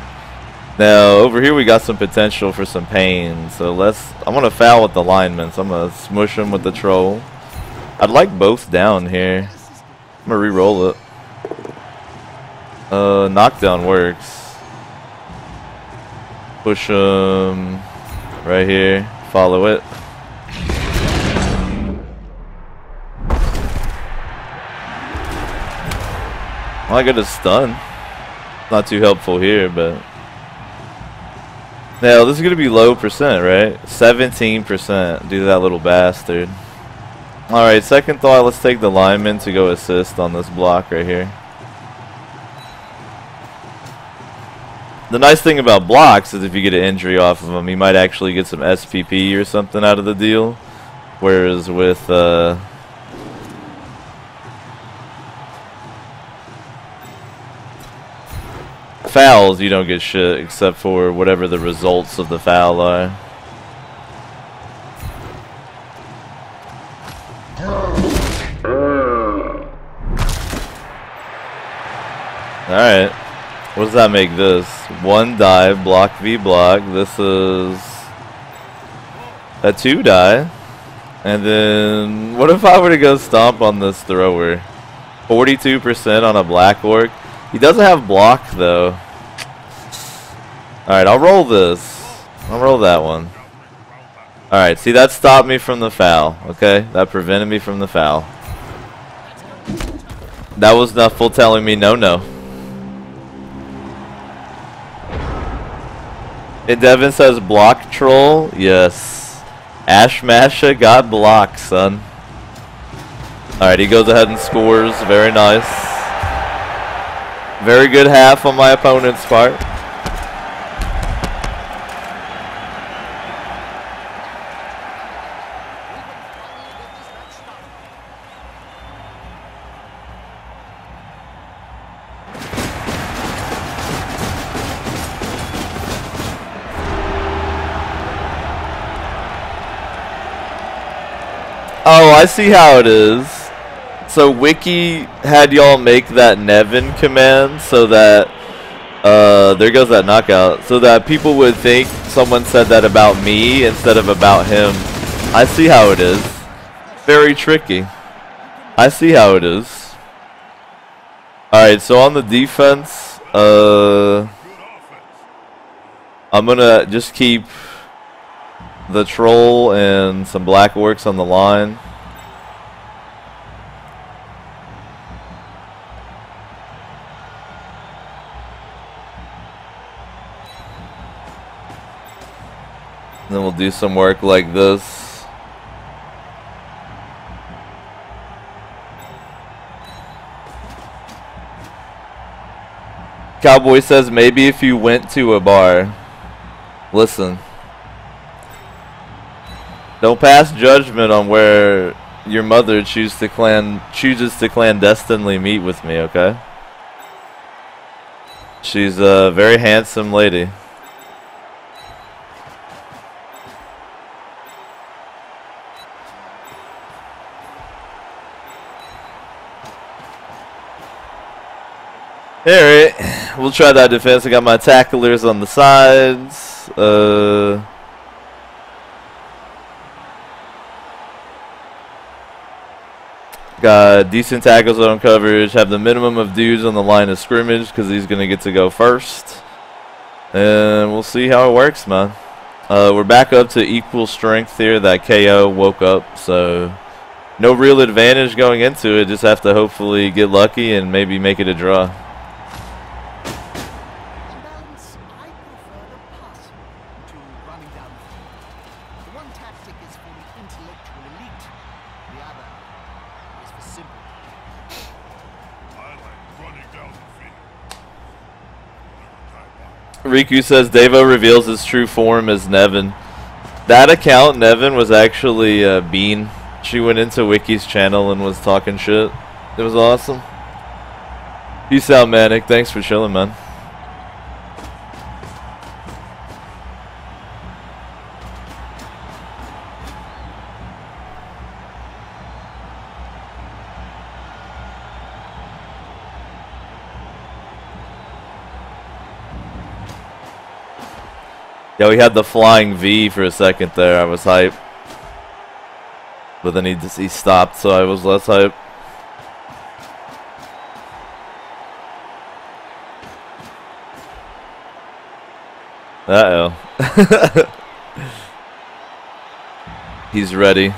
Now over here we got some potential for some pain. So I'm gonna foul with the lineman. So I'm gonna smush him with the troll. I'd like both down here. I'm gonna re-roll it. Knockdown works. Push him right here. Follow it. Well, I got a stun. Not too helpful here, but now this is gonna be low percent, right? 17%. Do that little bastard. All right, second thought. Let's take the lineman to go assist on this block right here. The nice thing about blocks is if you get an injury off of them, you might actually get some SPP or something out of the deal. Whereas with fouls, you don't get shit except for whatever the results of the foul are. Alright. What does that make this? 1 die, block v block. This is a 2 die. And then, what if I were to go stomp on this thrower? 42% on a black orc. He doesn't have block though. Alright, I'll roll this. I'll roll that one. Alright, see, that stopped me from the foul. Okay, that prevented me from the foul. That was Nuffle telling me no. And Devin says block troll. Yes. Ashmasha got blocked, son. Alright, he goes ahead and scores. Very nice. Very good half on my opponent's part. Oh, I see how it is. So Wiki had y'all make that Nevin command so that there goes that knockout, so that people would think someone said that about me instead of about him. I see how it is. Very tricky. I see how it is. Alright, so on the defense, I'm gonna just keep the troll and some black orcs on the line. Then we'll do some work like this. Cowboy says maybe if you went to a bar. Listen. Don't pass judgment on where your mother chooses to clandestinely meet with me, okay? She's a very handsome lady. Alright, we'll try that defense. I got my tacklers on the sides. Got decent tackles on coverage. Have the minimum of dudes on the line of scrimmage because he's going to get to go first. And we'll see how it works, man. We're back up to equal strength here. That KO woke up, so no real advantage going into it. Just have to hopefully get lucky and maybe make it a draw. Riku says Devo reveals his true form as Nevin. That account, Nevin, was actually Bean. She went into Wiki's channel and was talking shit. It was awesome. Peace out, Manic. Thanks for chilling, man. Yeah, we had the flying V for a second there. I was hype. But then he stopped, so I was less hype. Uh-oh. He's ready.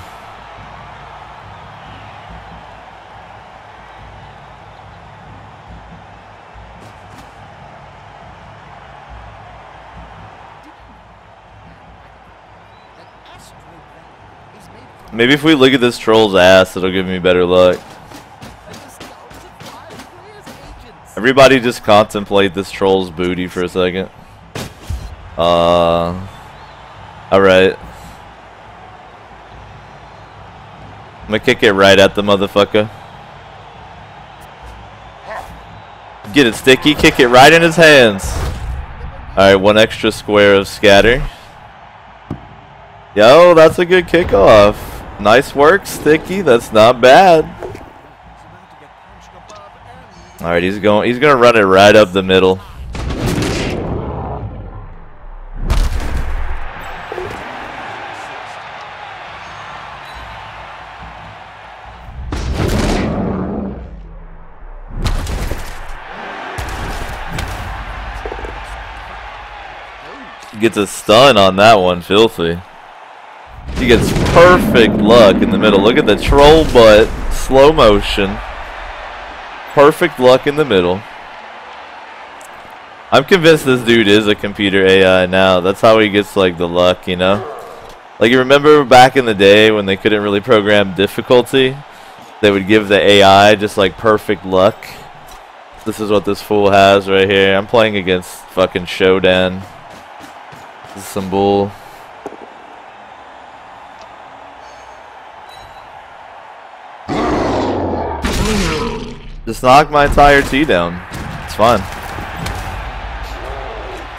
Maybe if we look at this troll's ass, it'll give me better luck. Everybody just contemplate this troll's booty for a second. Alright. I'm gonna kick it right at the motherfucker. Get it, Sticky. Kick it right in his hands. Alright, one extra square of scatter. Yo, that's a good kickoff. Nice work, Sticky. That's not bad. Alright, he's gonna run it right up the middle. Gets a stun on that one, filthy. He gets perfect luck in the middle. Look at the troll butt, slow motion. Perfect luck in the middle. I'm convinced this dude is a computer AI now. That's how he gets like the luck, you know? Like, you remember back in the day when they couldn't really program difficulty? They would give the AI just like perfect luck. This is what this fool has right here. I'm playing against fucking Shodan. This is some bull. Just knock my entire T down. It's fine.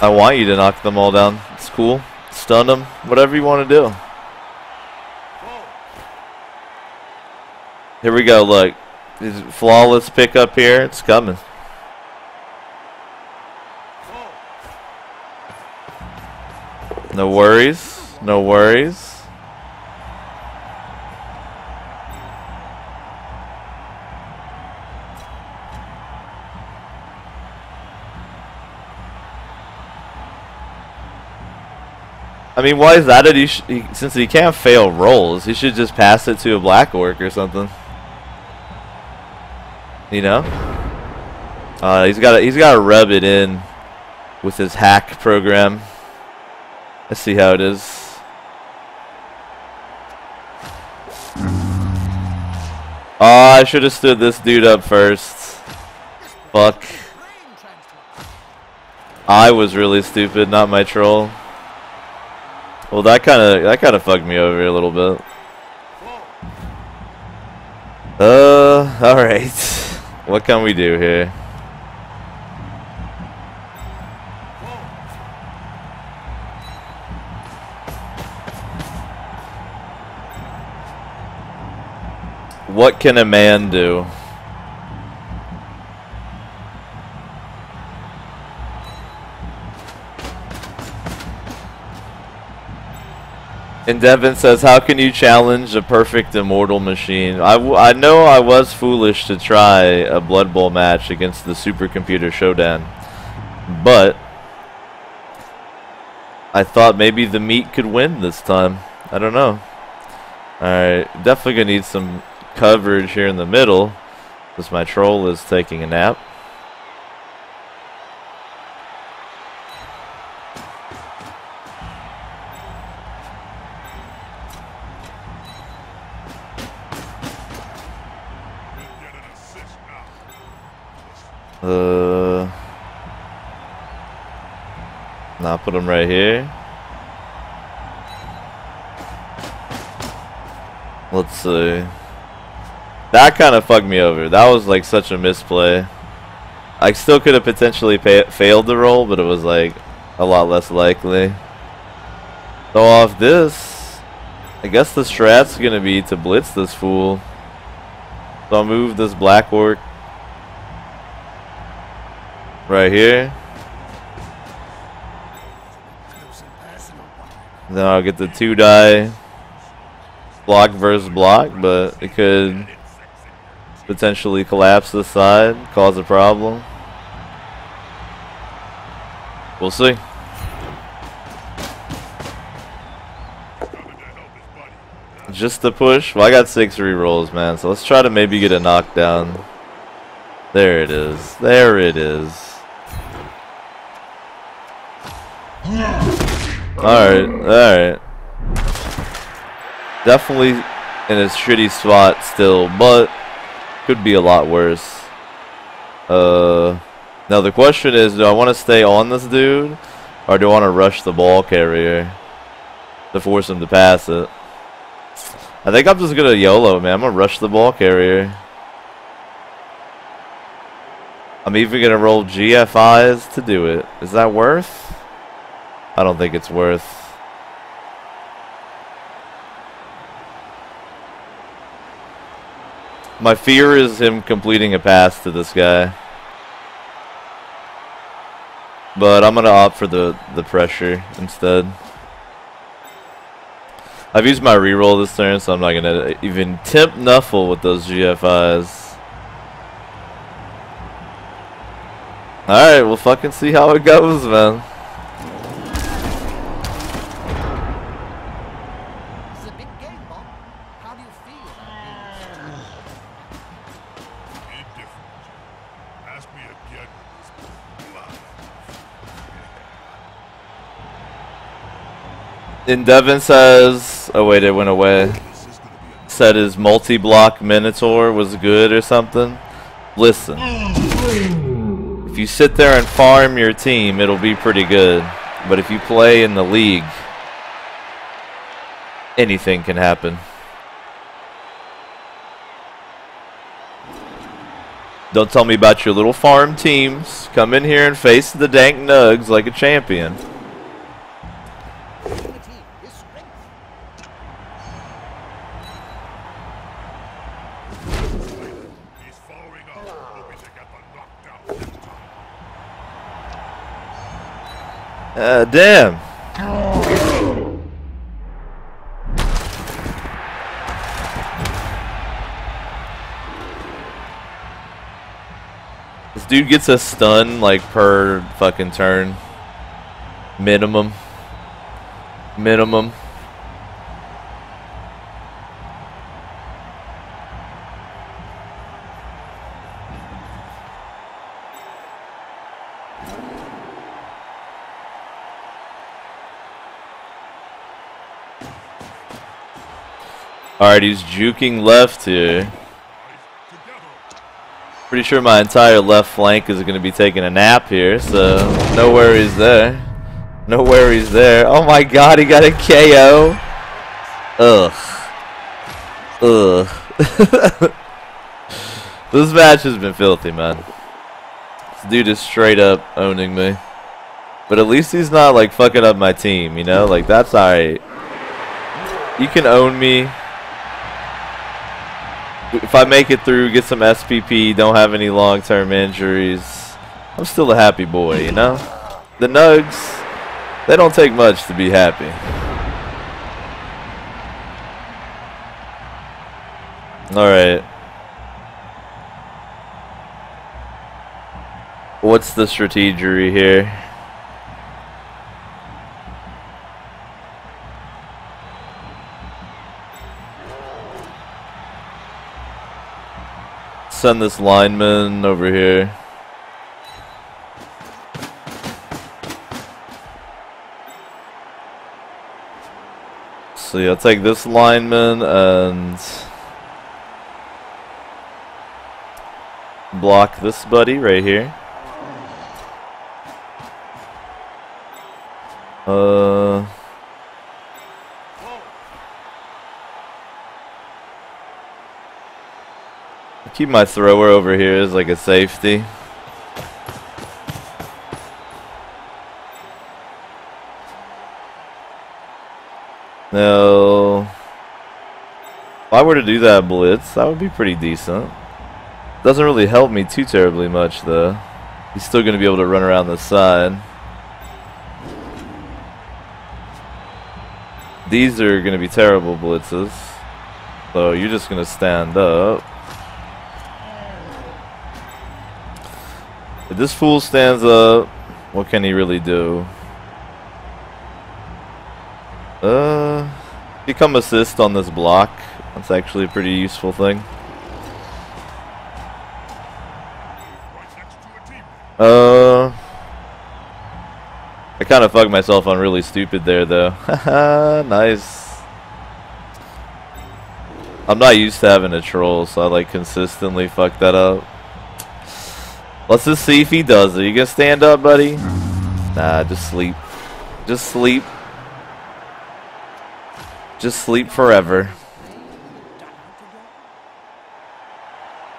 I want you to knock them all down. It's cool. Stun them. Whatever you want to do. Here we go. Look. Flawless pick up here. It's coming. No worries. No worries. I mean, why is that? Since he can't fail rolls, he should just pass it to a black orc or something. You know? He's got to rub it in with his hack program. Let's see how it is. Oh, I should have stood this dude up first. Fuck. I was really stupid, not my troll. Well, that kind of fucked me over a little bit. All right. What can we do here? What can a man do? And Devin says, how can you challenge a perfect immortal machine? I know I was foolish to try a Blood Bowl match against the supercomputer Shodan, but I thought maybe the meat could win this time. I don't know. Alright, definitely gonna need some coverage here in the middle, because my troll is taking a nap. Now put him right here. Let's see. That kind of fucked me over. That was like such a misplay. I still could have potentially failed the roll, but it was like a lot less likely. So off this, I guess the strat's gonna be to blitz this fool. So I'll move this black orc right here. Then I'll get the 2-die block versus block, but it could potentially collapse this side, cause a problem. We'll see. Just the push. Well, I got 6 rerolls, man, so let's try to maybe get a knockdown. There it is. There it is. Alright, alright. Definitely in a shitty spot still, but could be a lot worse. Now the question is, do I want to stay on this dude, or do I want to rush the ball carrier to force him to pass it? I think I'm just gonna YOLO, man. I'm gonna rush the ball carrier. I'm even gonna roll GFIs to do it. Is that worth? I don't think it's worth. My fear is him completing a pass to this guy. But I'm gonna opt for the pressure instead. I've used my reroll this turn, so I'm not gonna even tempt Nuffle with those GFIs. Alright, we'll fucking see how it goes, man. And Devin says, oh wait, it went away. Said his multi-block Minotaur was good or something. Listen, if you sit there and farm your team, it'll be pretty good. But if you play in the league, anything can happen. Don't tell me about your little farm teams. Come in here and face the dank nugs like a champion. Damn. This dude gets a stun like per fucking turn. Minimum. Minimum. Alright, he's juking left here. Pretty sure my entire left flank is going to be taking a nap here, so no worries there. No worries there. Oh my god, he got a KO. Ugh. Ugh. This match has been filthy, man. This dude is straight up owning me. But at least he's not like fucking up my team, you know? Like, that's alright. You can own me. If I make it through, get some SPP, don't have any long-term injuries, I'm still a happy boy, you know? The Nugs, they don't take much to be happy. Alright. What's the strategy here? Send this lineman over here. So yeah, I'll take this lineman and block this buddy right here. Keep my thrower over here as like a safety. Now, if I were to do that blitz, that would be pretty decent. Doesn't really help me too terribly much though. He's still going to be able to run around the side. These are going to be terrible blitzes. So you're just going to stand up. If this fool stands up, what can he really do? Become assist on this block. That's actually a pretty useful thing. I kind of fucked myself on really stupid there though. Haha, nice. I'm not used to having a troll, so I like consistently fuck that up. Let's just see if he does it. You gonna stand up, buddy? Nah, just sleep. Just sleep. Just sleep forever.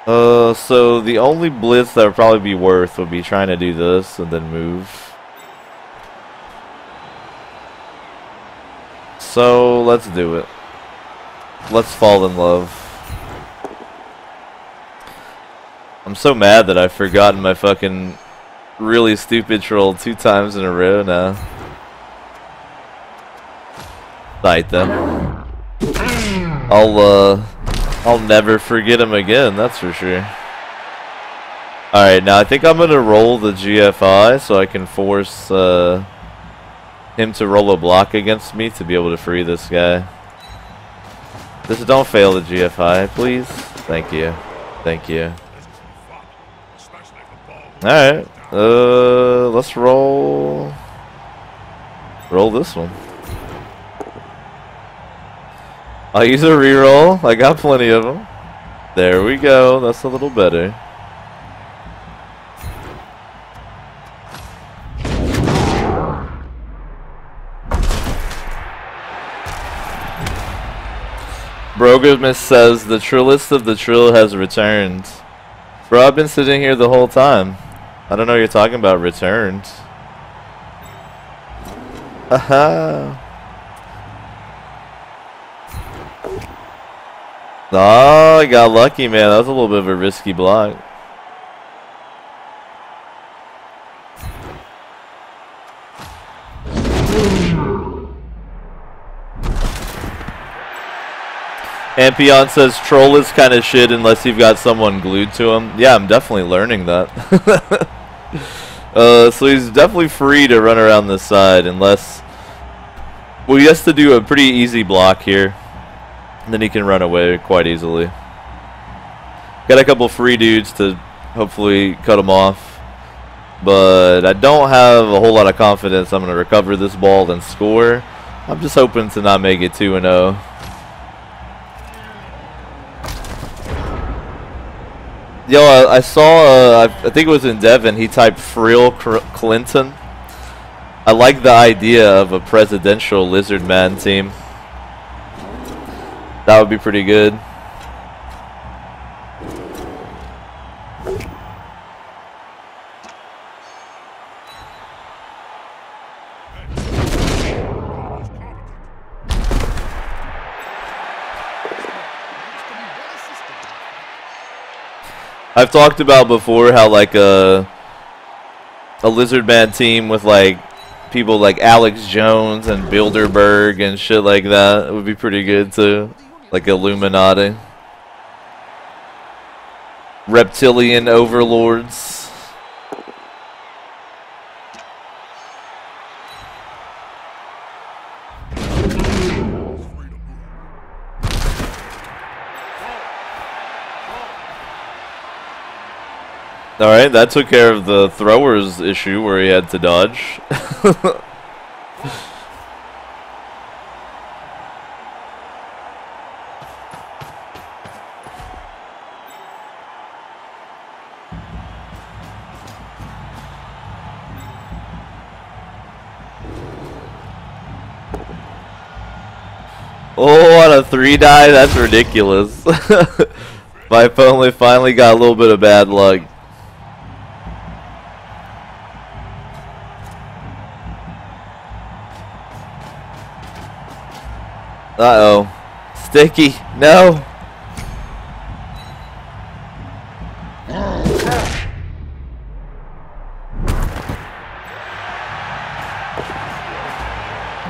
So the only blitz that would probably be worth would be trying to do this and then move. So let's do it. Let's fall in love. I'm so mad that I've forgotten my fucking really stupid troll 2 times in a row now. Right then. I'll never forget him again, that's for sure. Alright, now I think I'm gonna roll the GFI so I can force him to roll a block against me to be able to free this guy. Just don't fail the GFI, please. Thank you. Thank you. Alright. Let's roll this one. I'll use a reroll. I got plenty of them. There we go. That's a little better. Brogamus says the Trillist of the Trill has returned. Bro, I've been sitting here the whole time. I don't know what you're talking about returned. Haha. Oh, I got lucky, man. That was a little bit of a risky block. Ampion says troll is kind of shit unless you've got someone glued to him. Yeah, I'm definitely learning that. So he's definitely free to run around the side unless... Well, he has to do a pretty easy block here. And then he can run away quite easily. Got a couple free dudes to hopefully cut him off. But I don't have a whole lot of confidence I'm going to recover this ball and score. I'm just hoping to not make it 2-0. Yo, I saw, I think it was in Devon, he typed Frill Clinton. I like the idea of a presidential lizard man team. That would be pretty good. I've talked about before how like a lizard man team with like people like Alex Jones and Bilderberg and shit like that would be pretty good too. Like Illuminati. Reptilian overlords. Alright, that took care of the thrower's issue where he had to dodge. Oh, on a 3-die? That's ridiculous. My opponent finally got a little bit of bad luck. Uh-oh. Sticky. No.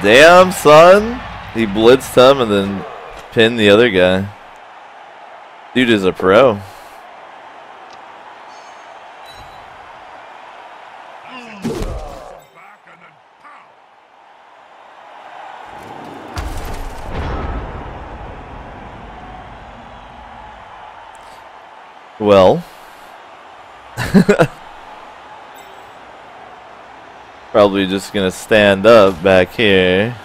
Damn, son. He blitzed him and then pinned the other guy. Dude is a pro. Well, probably just gonna stand up back here.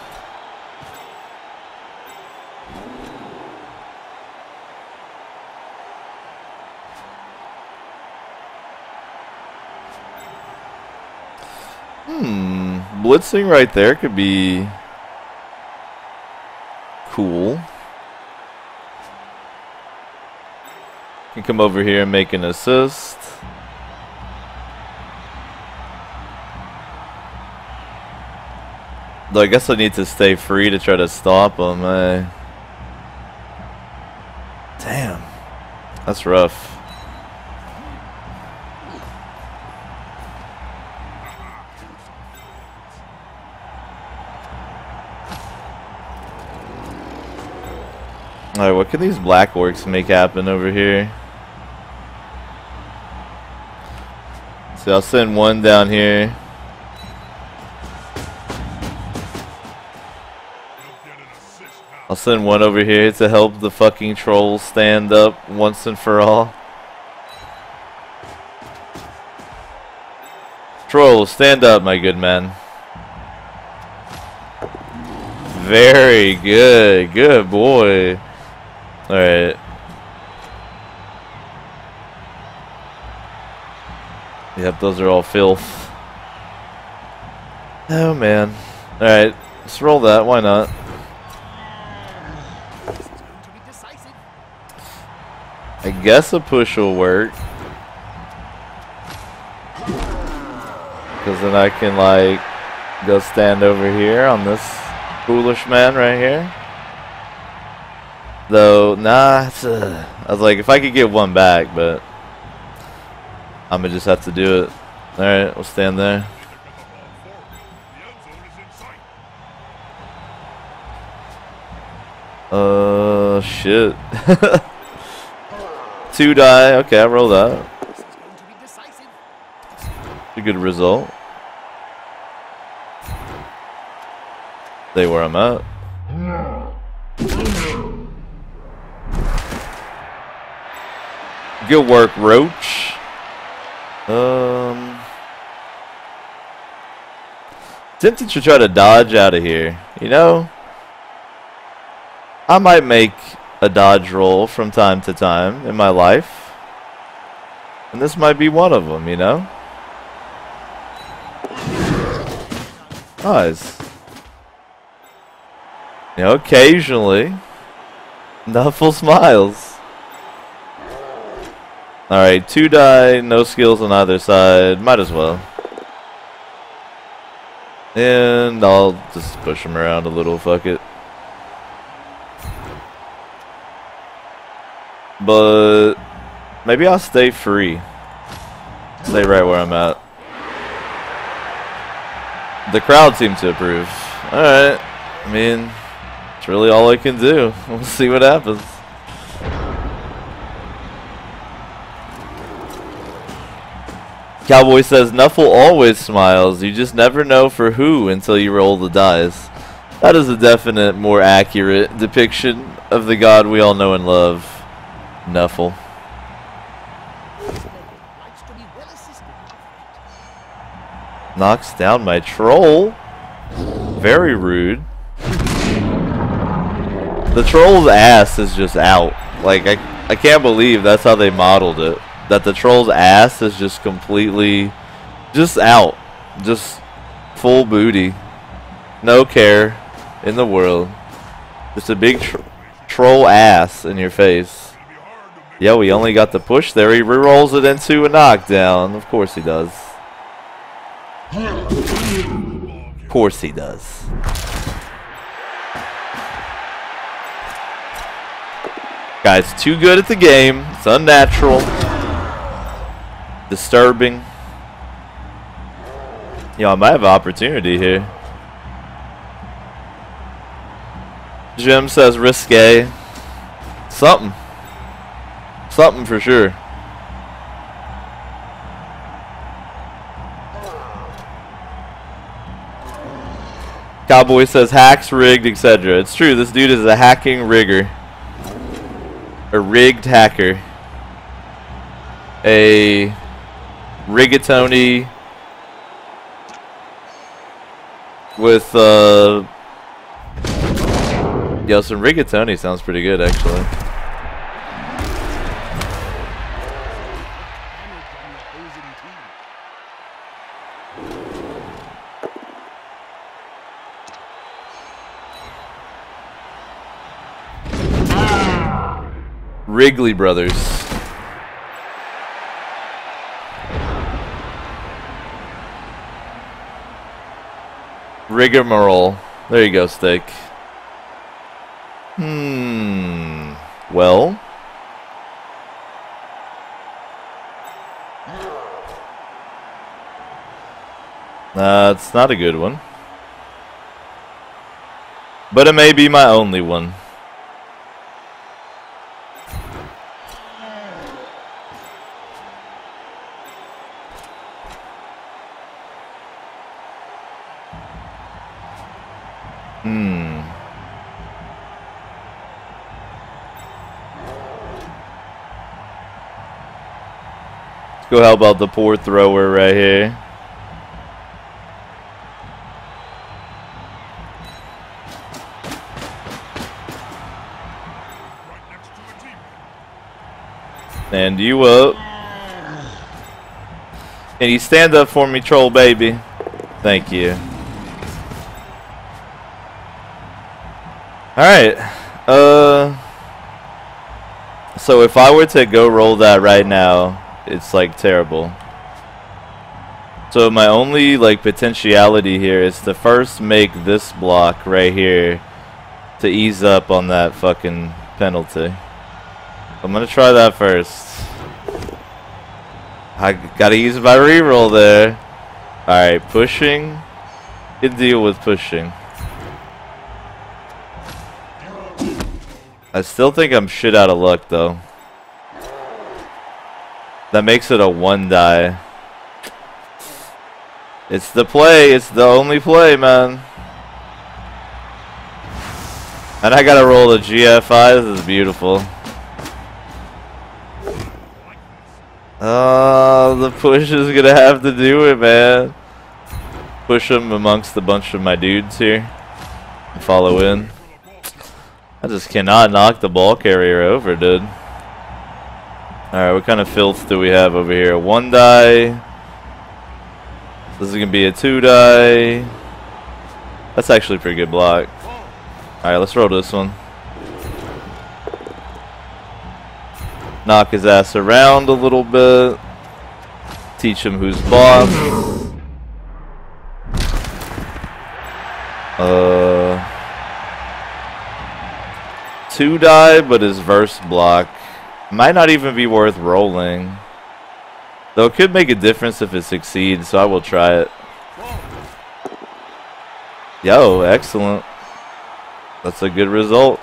Blitzing right there could be cool. Can come over here and make an assist. Though I guess I need to stay free to try to stop him. Damn. That's rough. Alright, what can these black orcs make happen over here? So I'll send one down here. I'll send one over here to help the fucking trolls stand up once and for all. Trolls, stand up, my good man. Very good. Good boy. Alright. Yep, those are all filth. Oh, man. Alright, let's roll that. Why not? I guess a push will work. Because then I can, like, go stand over here on this foolish man right here. Though, nah, I was like, if I could get one back, but I'm gonna just have to do it. Alright, we'll stand there. Shit. 2 die. Okay, I roll that. A good result. Stay where I'm at. Good work, Roach. Tempted to try to dodge out of here. You know, I might make a dodge roll from time to time in my life. And this might be one of them, you know? Nice. You know, occasionally, Nuffle smiles. Alright, 2 die, no skills on either side. Might as well. And I'll just push him around a little, fuck it. But maybe I'll stay free. Stay right where I'm at. The crowd seems to approve. Alright. I mean, it's really all I can do. We'll see what happens. Cowboy says, Nuffle always smiles. You just never know for who until you roll the dice. That is a definite, more accurate depiction of the god we all know and love, Nuffle. Knocks down my troll. Very rude. The troll's ass is just out. Like, I can't believe that's how they modeled it. That the troll's ass is just completely just out. Just full booty. No care in the world. Just a big troll ass in your face. Yeah, we only got the push there. He rerolls it into a knockdown. Of course he does. Of course he does. Guy's too good at the game. It's unnatural. Disturbing. Yo, I might have an opportunity here. Jim says risque. Something. Something for sure. Cowboy says hacks, rigged, etc. It's true, this dude is a hacking rigger. A rigged hacker. A rigatoni with yo, some rigatoni sounds pretty good actually. Wrigley Brothers. Rigmarole. There you go, Steak. Well. It's not a good one. But it may be my only one. Let's go help out the poor thrower right here. Stand you up. Can you stand up for me, troll baby? Thank you. Alright. So if I were to go roll that right now, it's like terrible. So my only like potentiality here is to first make this block right here to ease up on that fucking penalty. I'm gonna try that first. I gotta use my reroll there. Alright, pushing. Can deal with pushing. I still think I'm shit out of luck though. That makes it a 1 die. It's the play. It's the only play, man. And I gotta roll the GFI. This is beautiful. The push is gonna have to do it, man. Push him amongst a bunch of my dudes here. And follow in. I just cannot knock the ball carrier over, dude. Alright, what kind of filth do we have over here? 1 die. This is going to be a 2 die. That's actually a pretty good block. Alright, let's roll this one. Knock his ass around a little bit. Teach him who's boss. 2 die, but his verse block might not even be worth rolling. Though it could make a difference if it succeeds, so I will try it. Yo, excellent. That's a good result.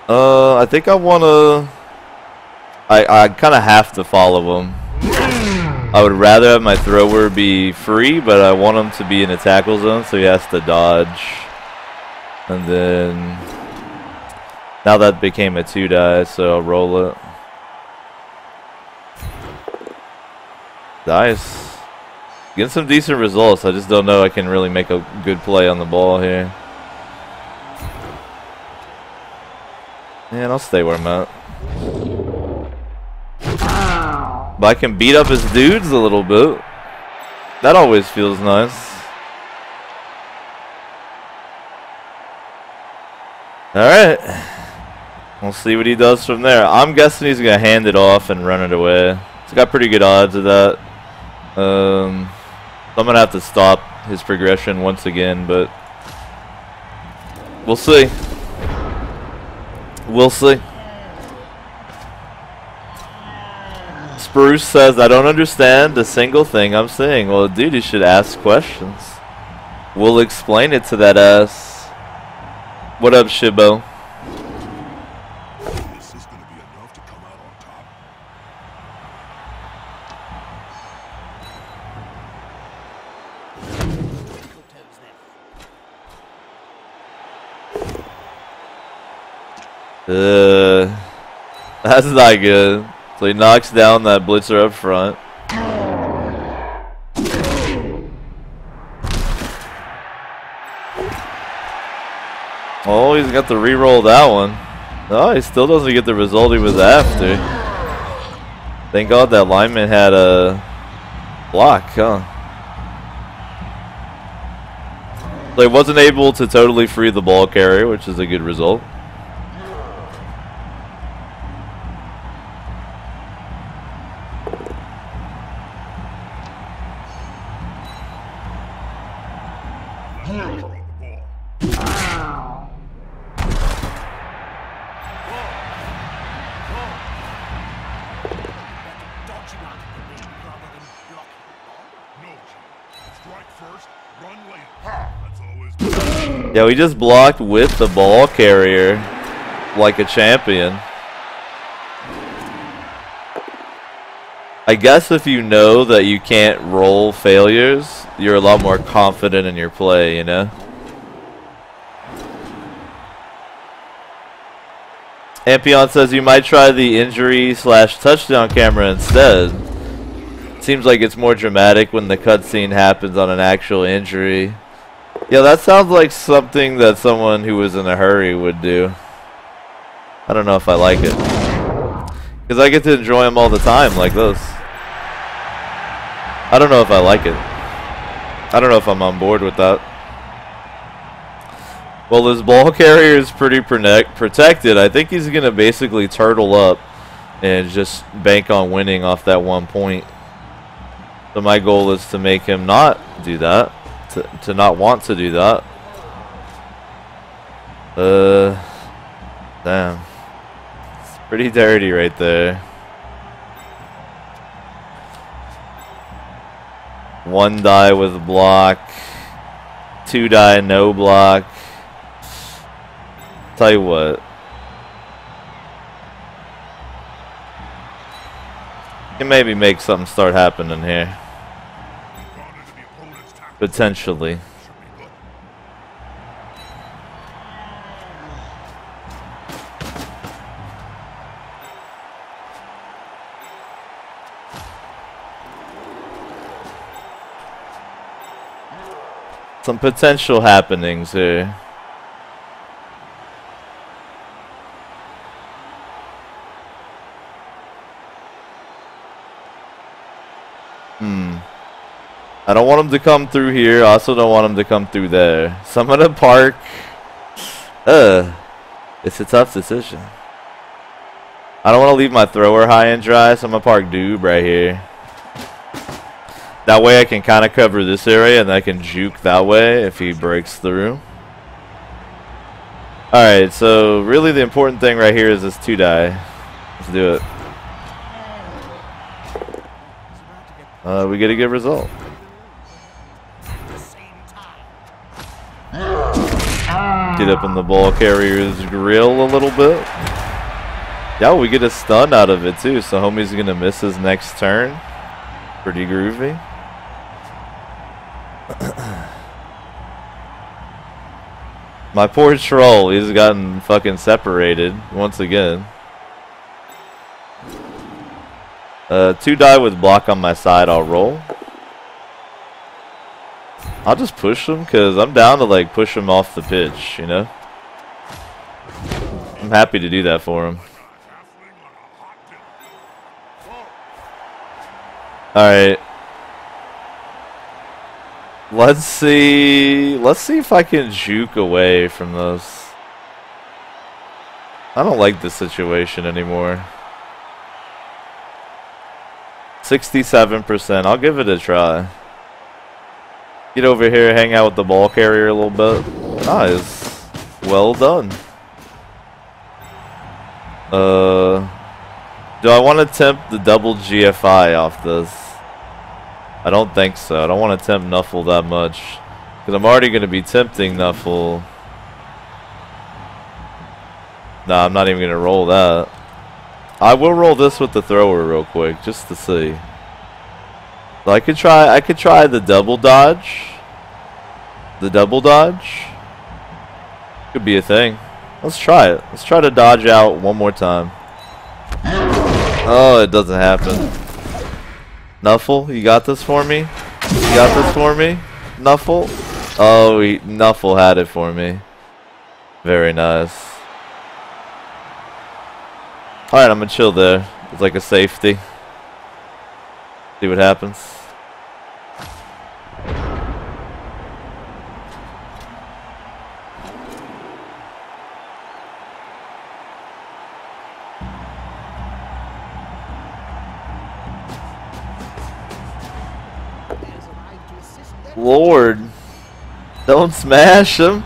I think I want to... I kind of have to follow him. I would rather have my thrower be free, but I want him to be in a tackle zone, so he has to dodge. And then... Now that became a 2 die, so I'll roll it. Nice. Getting some decent results. I just don't know I can really make a good play on the ball here. Man, I'll stay where I'm at. But I can beat up his dudes a little bit. That always feels nice. Alright. We'll see what he does from there. I'm guessing he's going to hand it off and run it away. He's got pretty good odds of that. I'm going to have to stop his progression once again, but we'll see. We'll see. Spruce says, I don't understand a single thing I'm saying. Well, dude, you should ask questions. We'll explain it to that ass. What up, Shibo? This is going to be enough to come out on top. That's not good. So he knocks down that blitzer up front. Oh, he's got to re-roll that one. No, he still doesn't get the result he was after. Thank God that lineman had a block, huh? So he wasn't able to totally free the ball carrier, which is a good result. Yeah, we just blocked with the ball carrier like a champion. I guess if you know that you can't roll failures, you're a lot more confident in your play, you know? Ampion says you might try the injury/touchdown camera instead. Seems like it's more dramatic when the cutscene happens on an actual injury. Yeah, that sounds like something that someone who was in a hurry would do. I don't know if I like it. Because I get to enjoy them all the time like this. I don't know if I like it. I don't know if I'm on board with that. Well, this ball carrier is pretty protected. I think he's going to basically turtle up and just bank on winning off that 1 point. So my goal is to make him not do that. To not want to do that. Damn. It's pretty dirty right there. 1 die with block. 2 die no block. Tell you what. Can maybe make something start happening here. Potentially. Some potential happenings here. I don't want him to come through here. I also don't want him to come through there. So I'm gonna park. It's a tough decision. I don't want to leave my thrower high and dry, so I'm gonna park Doob right here. That way I can kind of cover this area and I can juke that way if he breaks through. Alright, so really the important thing right here is this 2-die. Let's do it. We get a good result. Get up in the ball carrier's grill a little bit. Yeah, we get a stun out of it too, so homie's gonna miss his next turn. Pretty groovy. My poor troll, he's gotten fucking separated once again. 2-die with block on my side, I'll roll. I'll just push him because I'm down to like push him off the pitch, you know? I'm happy to do that for him. Alright. Let's see if I can juke away from this. I don't like this situation anymore. 67%. I'll give it a try. Get over here, hang out with the ball carrier a little bit. Nice. Well done. Do I want to tempt the double GFI off this? I don't think so. I don't want to tempt Nuffle that much. Because I'm already going to be tempting Nuffle. Nah, I'm not even going to roll that. I will roll this with the thrower real quick, just to see. So I could try the double dodge. The double dodge. Could be a thing. Let's try it. Let's try to dodge out one more time. Oh, it doesn't happen. Nuffle, you got this for me? You got this for me? Nuffle? Oh, Nuffle had it for me. Very nice. Alright, I'm gonna chill there. It's like a safety. See what happens. Lord, don't smash him.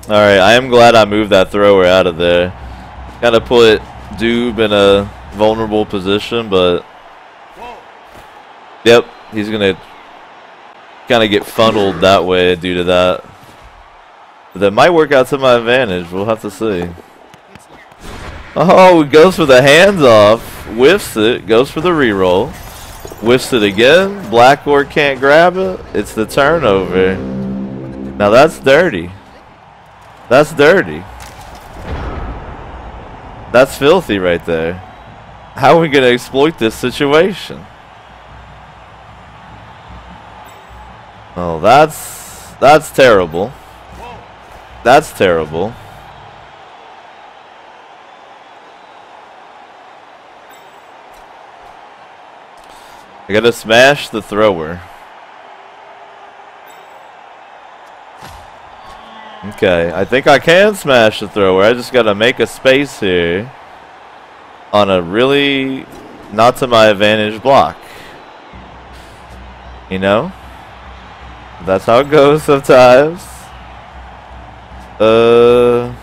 Alright, I am glad I moved that thrower out of there. Kind of put Doob in a vulnerable position, but yep, he's gonna kind of get funneled that way due to that. But that might work out to my advantage. We'll have to see. Oh, he goes for the hands off, whiffs it, goes for the reroll, whiffs it again. Black Orc can't grab it. It's the turnover. Now that's dirty. That's dirty. That's filthy right there. How are we gonna exploit this situation? Oh, that's terrible. That's terrible. I gotta smash the thrower. Okay, I think I can smash the thrower. I just gotta make a space here on a really not to my advantage block. You know? That's how it goes sometimes. Because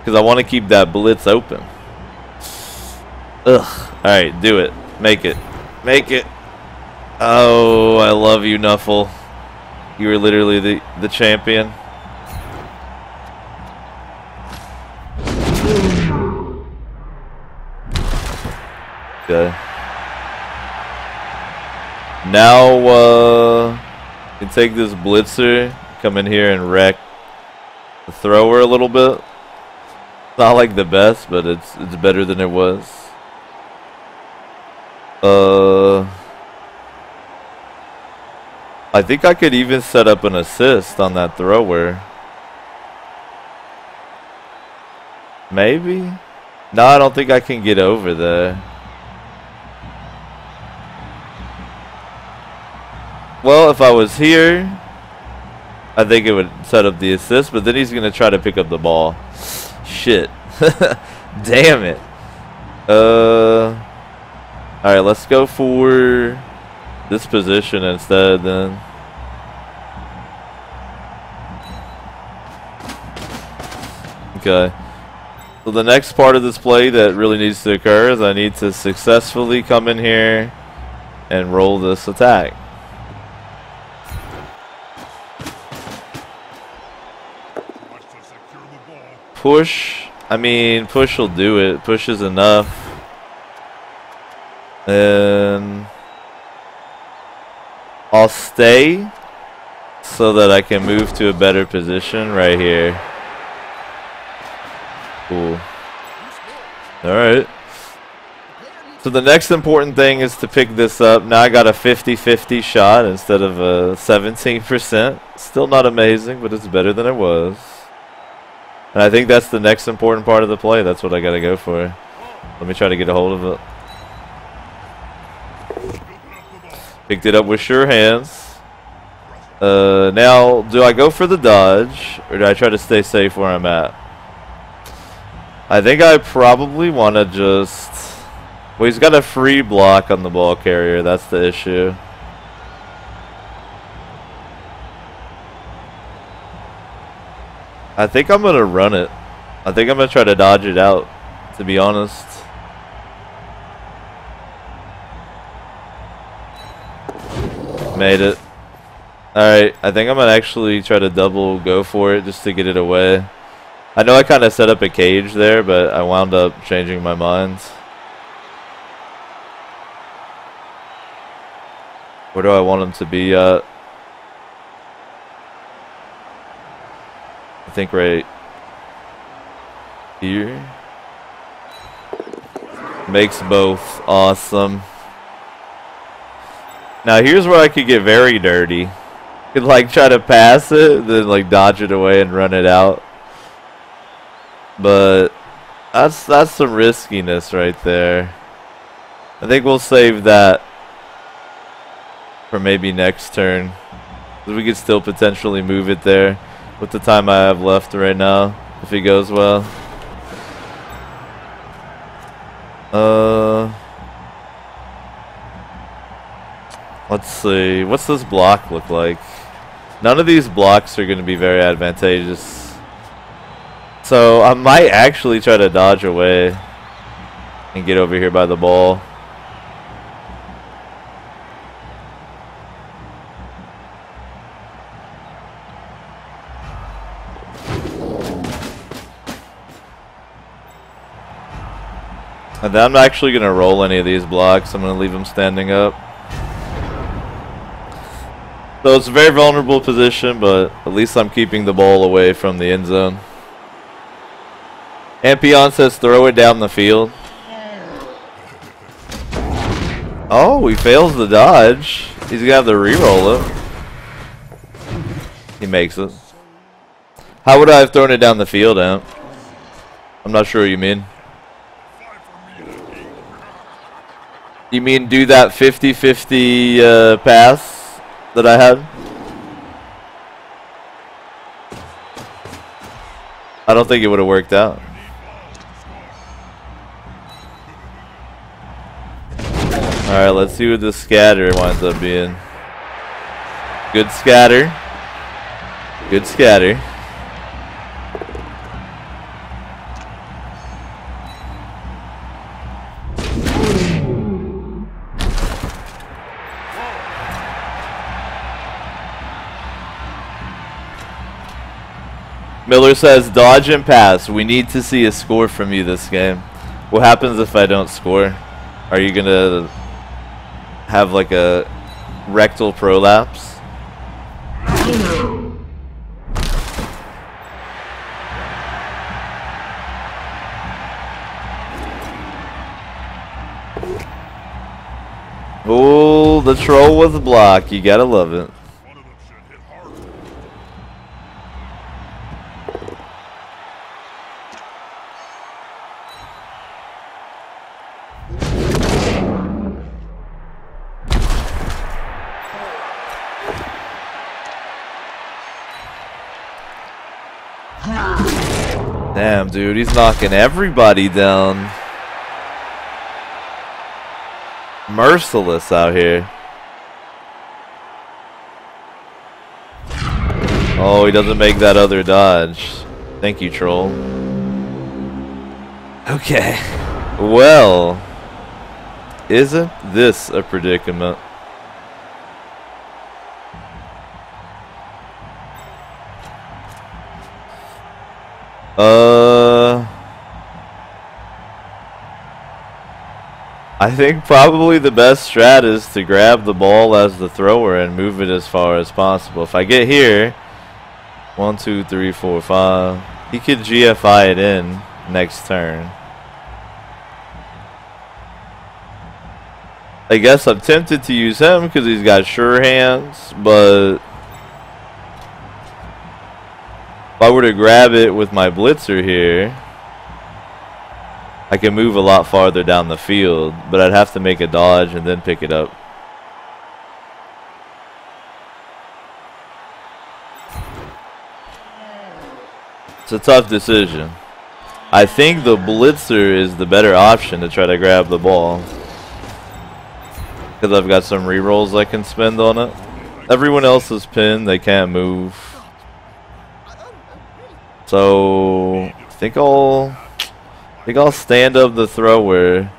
I want to keep that blitz open. Ugh. Alright, do it. Make it. Make it. Oh, I love you, Nuffle. You were literally the champion. Okay. Now, you can take this blitzer, come in here and wreck the thrower a little bit. Not like the best, but it's better than it was. I think I could even set up an assist on that thrower. Maybe? No, I don't think I can get over there. Well, if I was here, I think it would set up the assist, but then he's going to try to pick up the ball. Shit. Damn it. Alright, let's go for this position instead then. Okay. So the next part of this play that really needs to occur is I need to successfully come in here and roll this attack. Push. I mean, push will do it. Push is enough. And I'll stay so that I can move to a better position right here. Cool. Alright. So the next important thing is to pick this up. Now I got a 50-50 shot instead of a 17%. Still not amazing, but it's better than it was. And I think that's the next important part of the play. That's what I got to go for. Let me try to get a hold of it. Picked it up with sure hands. Now, do I go for the dodge, or do I try to stay safe where I'm at? I think I probably want to just... Well, he's got a free block on the ball carrier. That's the issue. I think I'm going to run it. I think I'm going to try to dodge it out, to be honest. Made it. Alright, I think I'm going to actually try to double go for it just to get it away. I know I kind of set up a cage there, but I wound up changing my mind. Where do I want him to be at? I think right here. Makes both. Awesome. Now here's where I could get very dirty. Could like try to pass it, then like dodge it away and run it out. But that's some riskiness right there. I think we'll save that for maybe next turn. We could still potentially move it there with the time I have left right now, if it goes well. Let's see. What's this block look like? None of these blocks are going to be very advantageous. So I might actually try to dodge away and get over here by the ball. And then I'm not actually going to roll any of these blocks. I'm going to leave them standing up. So it's a very vulnerable position, but at least I'm keeping the ball away from the end zone. Ampion says throw it down the field. Oh, he fails the dodge. He's going to have to re-roll it. He makes it. How would I have thrown it down the field, Amp? I'm not sure what you mean. You mean do that 50-50 pass that I had? I don't think it would have worked out. Alright, let's see what the scatter winds up being. Good scatter. Good scatter. Miller says, dodge and pass. We need to see a score from you this game. What happens if I don't score? Are you going to have like a rectal prolapse? Oh, the troll was blocked. You gotta love it. One of them should hit hard. Damn, dude, he's knocking everybody down. Merciless out here. Oh, he doesn't make that other dodge. Thank you, troll. Okay. Well, isn't this a predicament? I think probably the best strat is to grab the ball as the thrower and move it as far as possible. If I get here, 1, 2, 3, 4, 5, he could GFI it in next turn. I guess I'm tempted to use him because he's got sure hands, but if I were to grab it with my blitzer here, I can move a lot farther down the field, but I'd have to make a dodge and then pick it up. It's a tough decision. I think the blitzer is the better option to try to grab the ball, because I've got some rerolls I can spend on it. Everyone else is pinned, they can't move. So I think I'll stand up the thrower,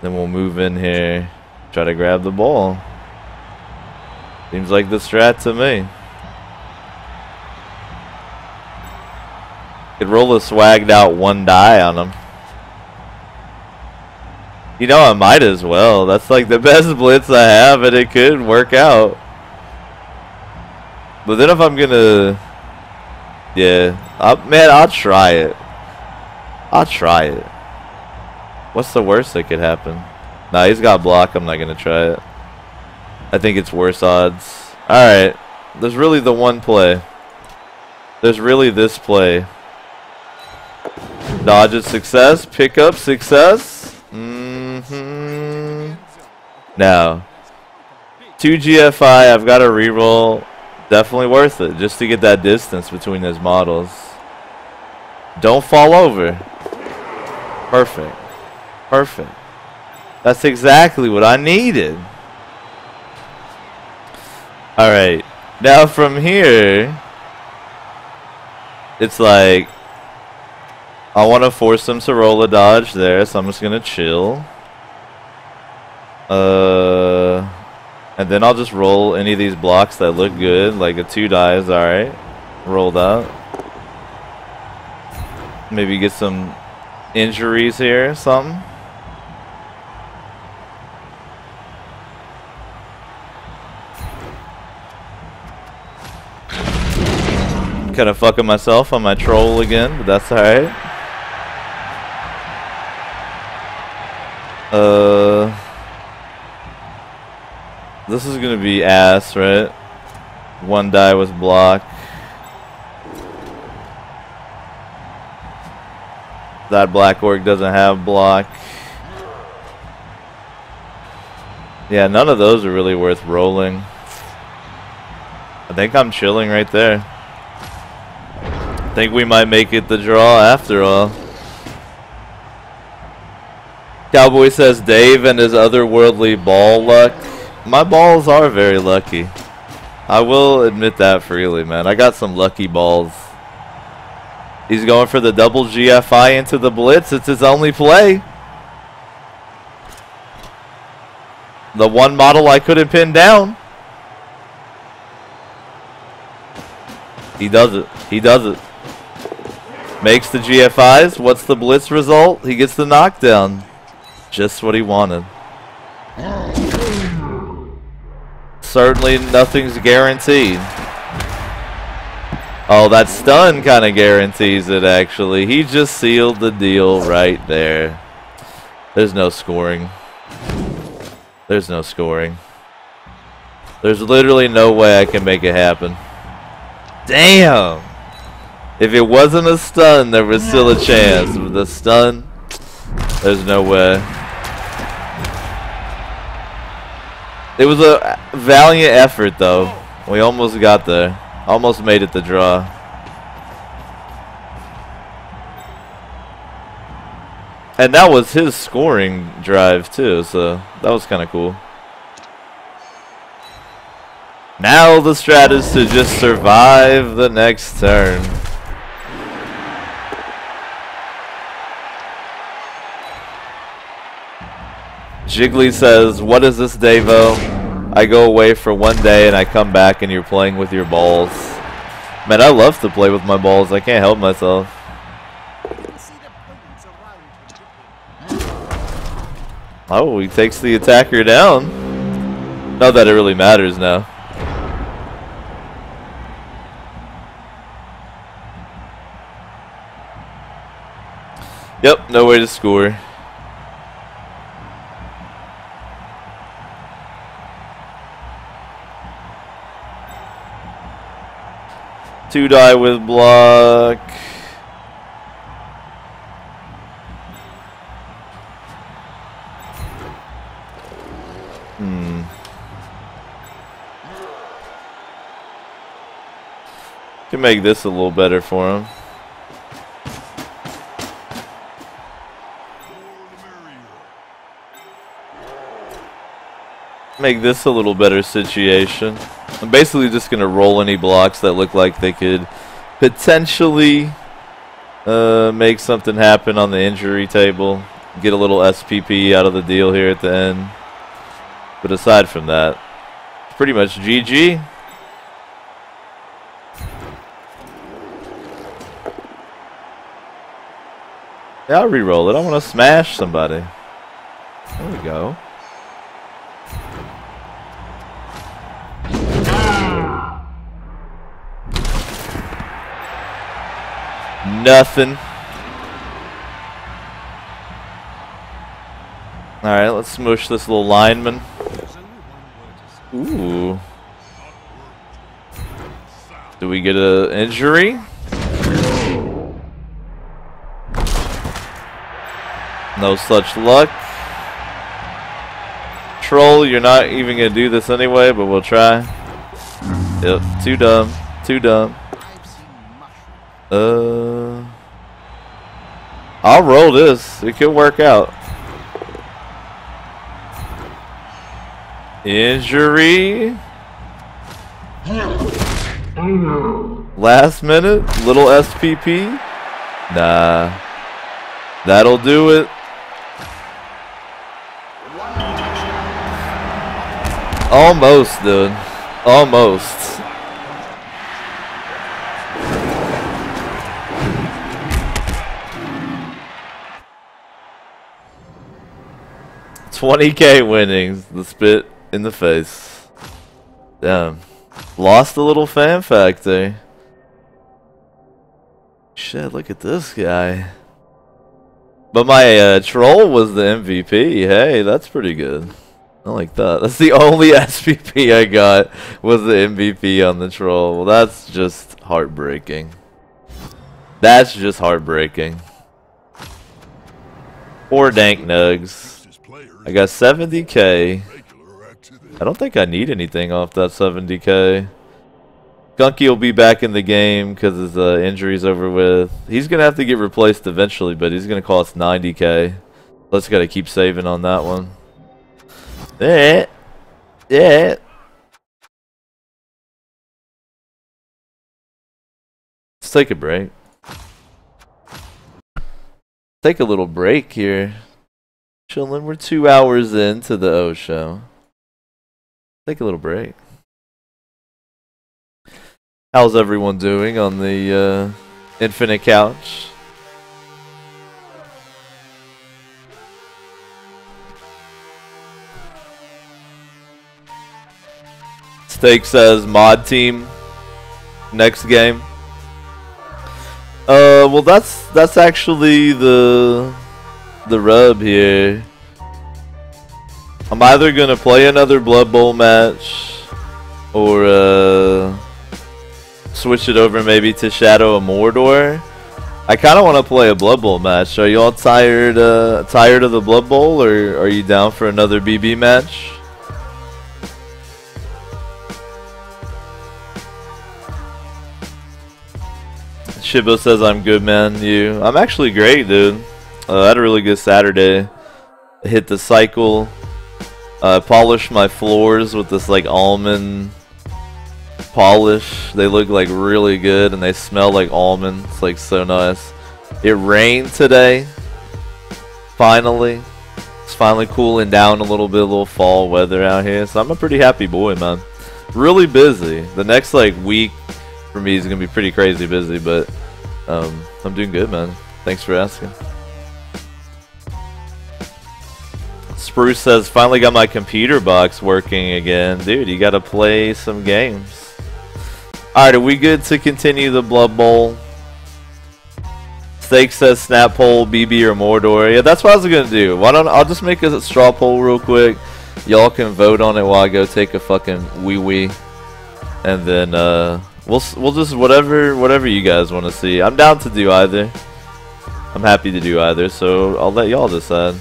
then we'll move in here, try to grab the ball. Seems like the strat to me. Could roll a swagged out 1 die on him. You know, I might as well. That's like the best blitz I have, and it could work out. But then if I'm gonna, yeah, man, I'll try it. I'll try it. What's the worst that could happen? Nah, he's got block. I'm not going to try it. I think it's worse odds. Alright. There's really the one play. There's really this play. Dodge is success. Pick up success. Now, 2 GFI. I've got a reroll. Definitely worth it. Just to get that distance between his models. Don't fall over. Perfect. Perfect. That's exactly what I needed. Alright. Now from here, it's like, I want to force him to roll a dodge there, so I'm just going to chill. And then I'll just roll any of these blocks that look good, like a 2 die is alright. Roll that. Maybe get some injuries here or something. Kind of fucking myself on my troll again, but that's alright. This is gonna be ass, right? 1 die with block. That black orc doesn't have block. Yeah, none of those are really worth rolling. I think I'm chilling right there. I think we might make it the draw after all. Cowboy says Dave and his otherworldly ball luck. My balls are very lucky. I will admit that freely, man. I got some lucky balls. He's going for the double GFI into the blitz. It's his only play. The one model I couldn't pin down. He does it. He does it. Makes the GFIs. What's the blitz result? He gets the knockdown. Just what he wanted. Certainly nothing's guaranteed. Oh, that stun kind of guarantees it, actually. He just sealed the deal right there. There's no scoring. There's no scoring. There's literally no way I can make it happen. Damn! If it wasn't a stun, there was still a chance. With the stun, there's no way. It was a valiant effort, though. We almost got there. Almost made it the draw. And that was his scoring drive, too, so that was kind of cool. Now the strat is to just survive the next turn. Jiggly says, "What is this, Davo? I go away for one day and I come back and you're playing with your balls." Man, I love to play with my balls. I can't help myself. Oh, he takes the attacker down. Not that it really matters now. Yep, no way to score. Two die with block. Can make this a little better for him. Make this a little better situation. I'm basically just going to roll any blocks that look like they could potentially make something happen on the injury table. Get a little SPP out of the deal here at the end. But aside from that, pretty much GG. Yeah, I'll re-roll it. I want to smash somebody. There we go. Nothing. Alright, let's smush this little lineman. Ooh. Do we get an injury? No such luck. Troll, you're not even going to do this anyway, but we'll try. Yep, too dumb. Too dumb. I'll roll this. It could work out. Injury. Last minute. Little SPP. Nah. That'll do it. Almost, dude. Almost. $20K winnings. The spit in the face. Damn. Lost a little fan factor. Shit, look at this guy. But my troll was the MVP. Hey, that's pretty good. I like that. That's the only SPP I got was the MVP on the troll. Well, that's just heartbreaking. That's just heartbreaking. Poor Dank Nugs. I got 70K. I don't think I need anything off that 70K. Gunky will be back in the game because his injury's over with. He's going to have to get replaced eventually, but he's going to cost 90K. Let's got to keep saving on that one. Yeah. Yeah. Let's take a break. Take a little break here. Chilling. We're 2 hours into the O show. Take a little break. How's everyone doing on the infinite couch? Steak says mod team next game. Well that's actually the rub here. I'm either gonna play another Blood Bowl match or switch it over maybe to Shadow of Mordor. I kind of want to play a Blood Bowl match. Are y'all tired of the Blood Bowl, or are you down for another BB match? Shibo says I'm good, man. I'm actually great, dude. I had a really good Saturday. I hit the cycle. Polished my floors with this like almond polish. They look like really good and they smell like almond. It's like so nice. It rained today. Finally. It's finally cooling down a little bit, a little fall weather out here. So I'm a pretty happy boy, man. Really busy. The next like week for me is gonna be pretty crazy busy, but I'm doing good, man. Thanks for asking. Spruce says, finally got my computer box working again. Dude, you gotta play some games. Alright, are we good to continue the Blood Bowl? Steak says snap poll, BB or Mordor. Yeah, that's what I was gonna do. I'll just make a straw poll real quick. Y'all can vote on it while I go take a fucking wee-wee. And then we'll just whatever you guys want to see. I'm down to do either. I'm happy to do either, so I'll let y'all decide.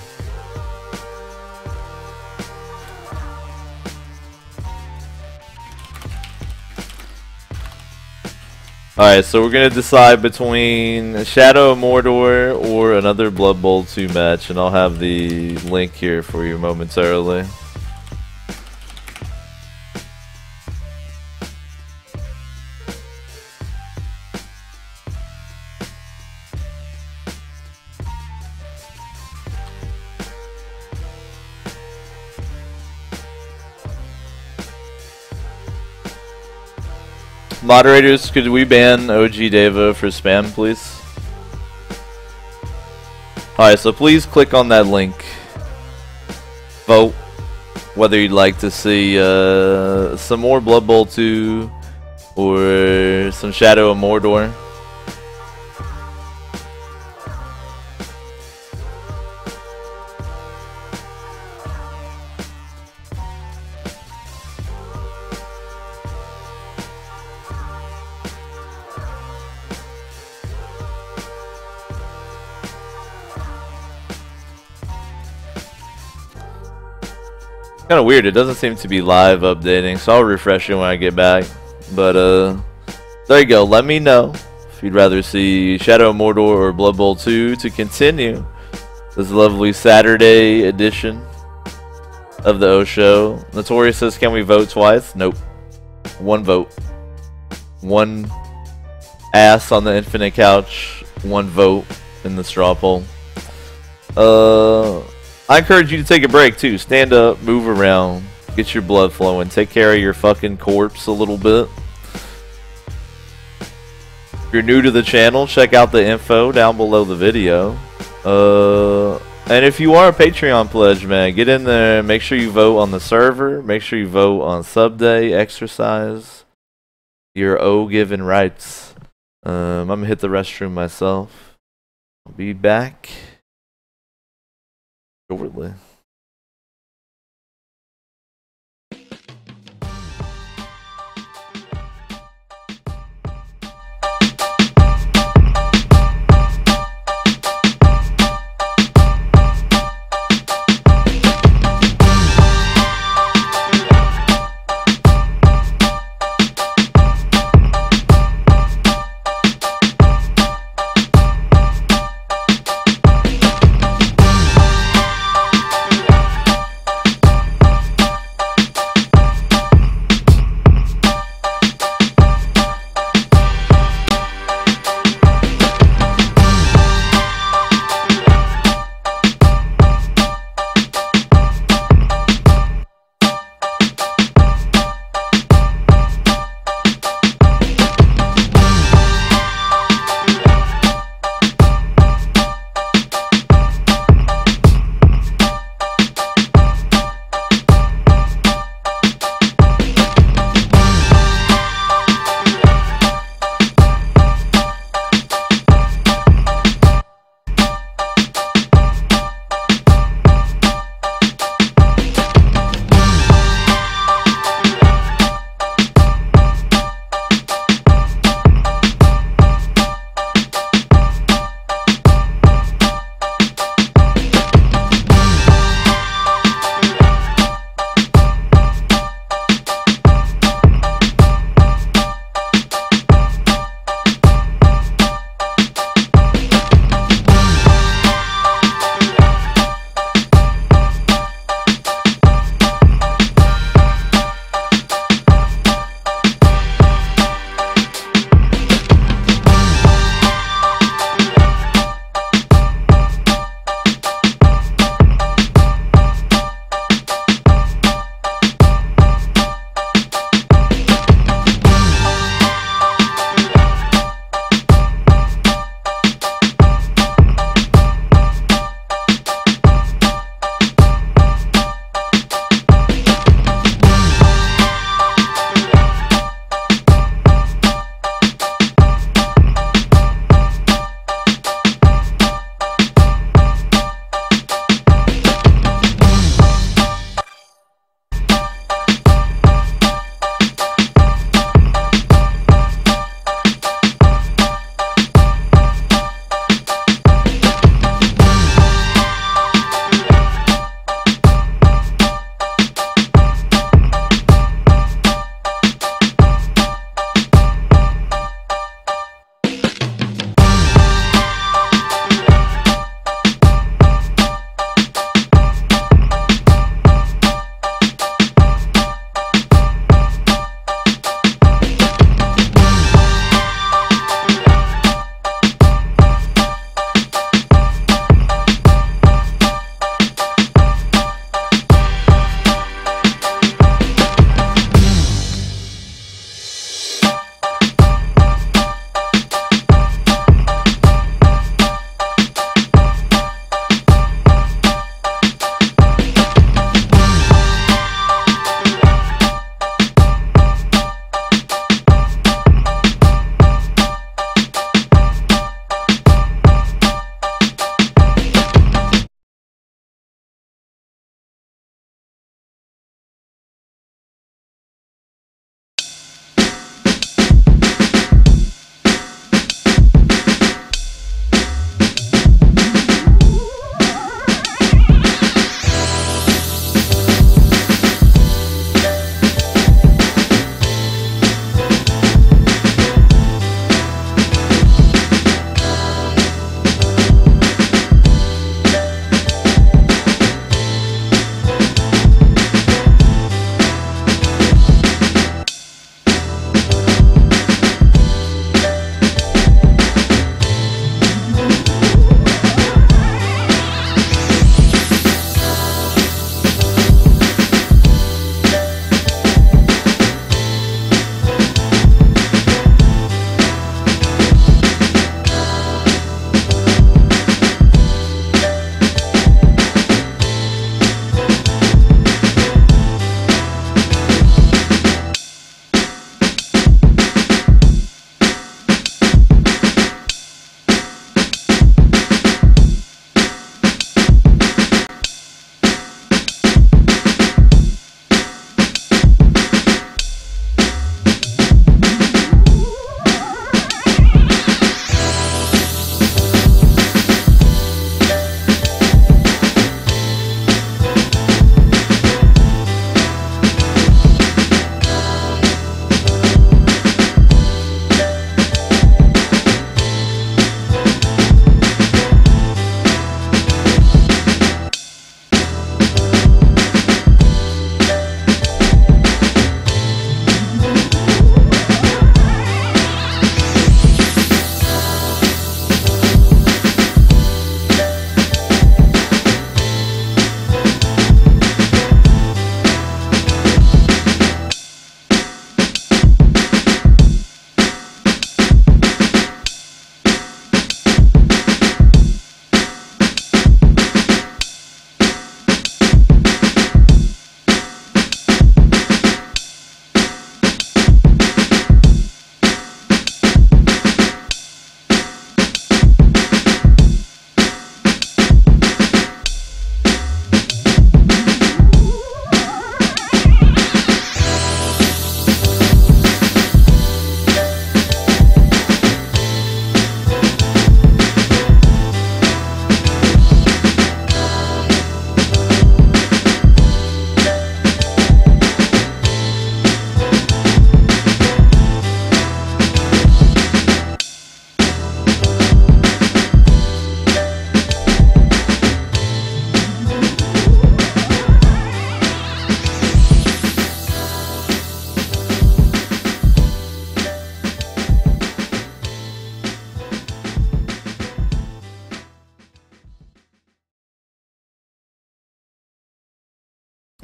Alright, so we're going to decide between Shadow of Mordor or another Blood Bowl 2 match, and I'll have the link here for you momentarily. Moderators, could we ban OG Devo for spam, please? Alright, so please click on that link. Vote whether you'd like to see some more Blood Bowl 2 or some Shadow of Mordor. Kind of weird, it doesn't seem to be live updating, so I'll refresh it when I get back. But there you go. Let me know if you'd rather see Shadow of Mordor or Blood Bowl 2 to continue this lovely Saturday edition of the O Show. Notorious says, can we vote twice? Nope. One vote. One ass on the infinite couch. One vote in the straw poll. I encourage you to take a break too. Stand up, move around, get your blood flowing, take care of your fucking corpse a little bit. If you're new to the channel, check out the info down below the video. And if you are a Patreon pledge, man, get in there, make sure you vote on the server, make sure you vote on sub day, exercise your given rights. I'm gonna hit the restroom myself. I'll be back shortly.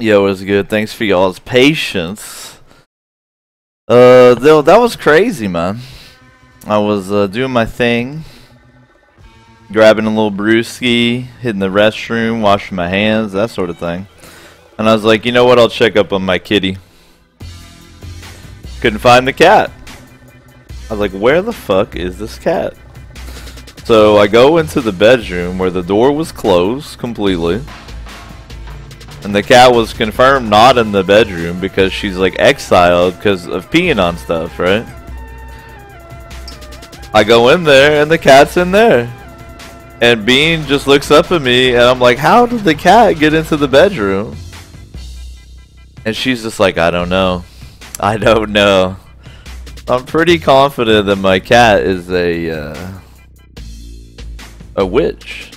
Yo, it was good. Thanks for y'all's patience. That was crazy, man. I was doing my thing, grabbing a little brewski, hitting the restroom, washing my hands, that sort of thing. And I was like, you know what? I'll check up on my kitty. Couldn't find the cat. I was like, where the fuck is this cat? So I go into the bedroom where the door was closed completely. And the cat was confirmed not in the bedroom because she's like exiled because of peeing on stuff, right? I go in there and the cat's in there. And Bean just looks up at me and I'm like, how did the cat get into the bedroom? And she's just like, I don't know. I don't know. I'm pretty confident that my cat is a witch.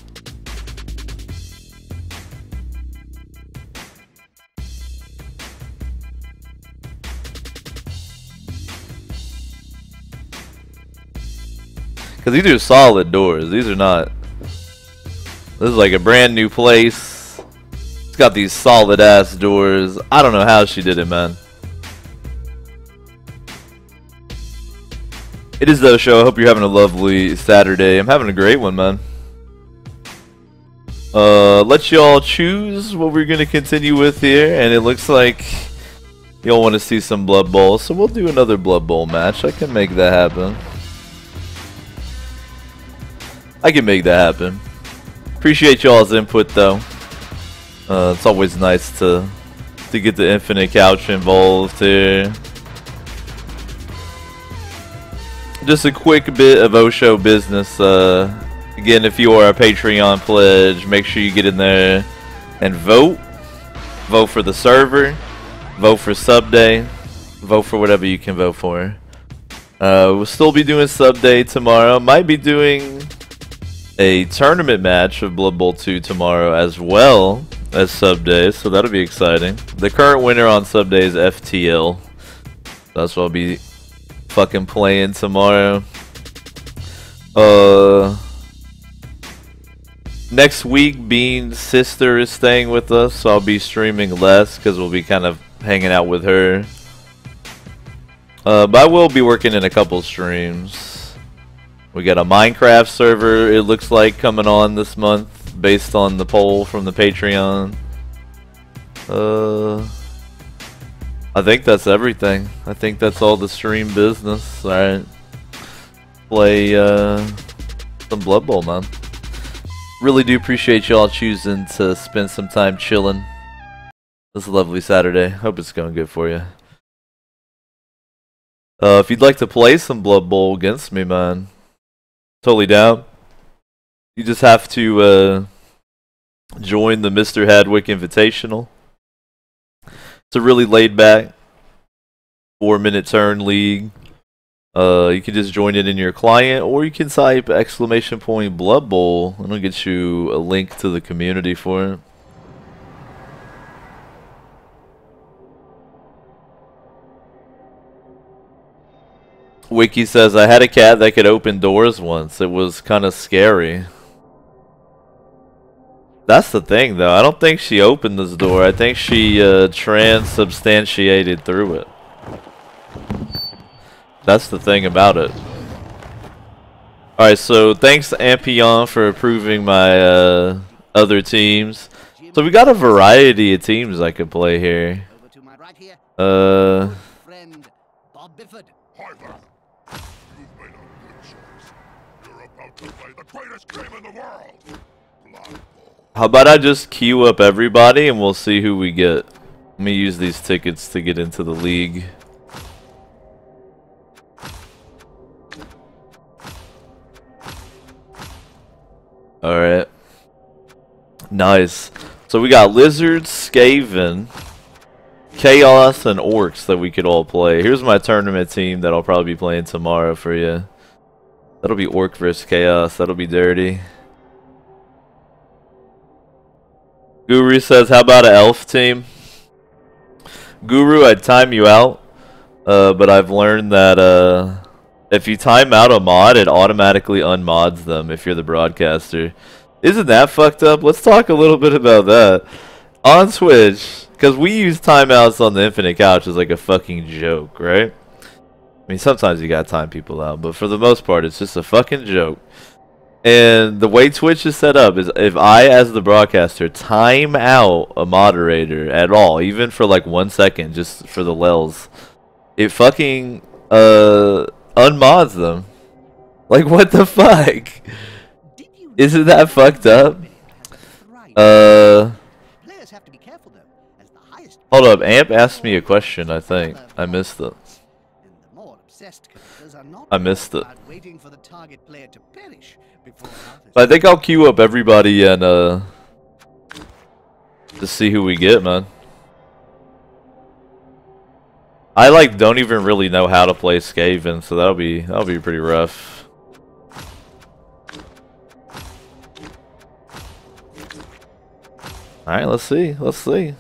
Because these are solid doors. These are not... This is like a brand new place. It's got these solid ass doors. I don't know how she did it, man. It is though, show. I hope you're having a lovely Saturday. I'm having a great one, man. Let y'all choose what we're going to continue with here. And it looks like y'all want to see some Blood Bowl. So we'll do another Blood Bowl match. I can make that happen. I can make that happen. Appreciate y'all's input though. It's always nice to get the Infinite Couch involved here. Just a quick bit of Osho business. Again, if you are a Patreon pledge, make sure you get in there and vote. Vote for the server. Vote for sub day. Vote for whatever you can vote for. We'll still be doing sub day tomorrow. Might be doing a tournament match of Blood Bowl 2 tomorrow as well as sub day, so that'll be exciting. The current winner on sub day is FTL. That's what I'll be fucking playing tomorrow. Next week, Bean's sister is staying with us, so I'll be streaming less because we'll be kind of hanging out with her. But I will be working in a couple streams. We got a Minecraft server, it looks like, coming on this month based on the poll from the Patreon. I think that's everything. I think that's all the stream business. Alright. Play some Blood Bowl, man. Really do appreciate y'all choosing to spend some time chilling. This is a lovely Saturday. Hope it's going good for you. If you'd like to play some Blood Bowl against me, man, totally down. You just have to join the Mr. Hadwick Invitational. It's a really laid back 4-minute turn league. You can just join it in your client, or you can type !Blood Bowl and it'll get you a link to the community for it. Wiki says, I had a cat that could open doors once. It was kind of scary. That's the thing, though. I don't think she opened this door. I think she transubstantiated through it. That's the thing about it. Alright, so thanks to Ampion for approving my other teams. So we got a variety of teams I could play here. How about I just queue up everybody and we'll see who we get. Let me use these tickets to get into the league. Alright. Nice. So we got Lizards, Skaven, Chaos, and Orcs that we could all play. Here's my tournament team that I'll probably be playing tomorrow for you. That'll be Orc vs Chaos. That'll be dirty. Guru says, how about an elf team? Guru, I'd time you out. But I've learned that if you time out a mod, it automatically unmods them if you're the broadcaster. Isn't that fucked up? Let's talk a little bit about that. On Twitch, because we use timeouts on the Infinite Couch as like a fucking joke, right? I mean, sometimes you gotta time people out, but for the most part, it's just a fucking joke. And the way Twitch is set up is if I, as the broadcaster, time out a moderator at all, even for like 1 second, just for the lulz, it fucking unmods them. Like, what the fuck? Isn't that fucked up? Hold up, Amp asked me a question, I think. I missed it. I missed it. I think I'll queue up everybody and to see who we get, man. I like don't even really know how to play Skaven, so that'll be pretty rough. All right, let's see. Let's see.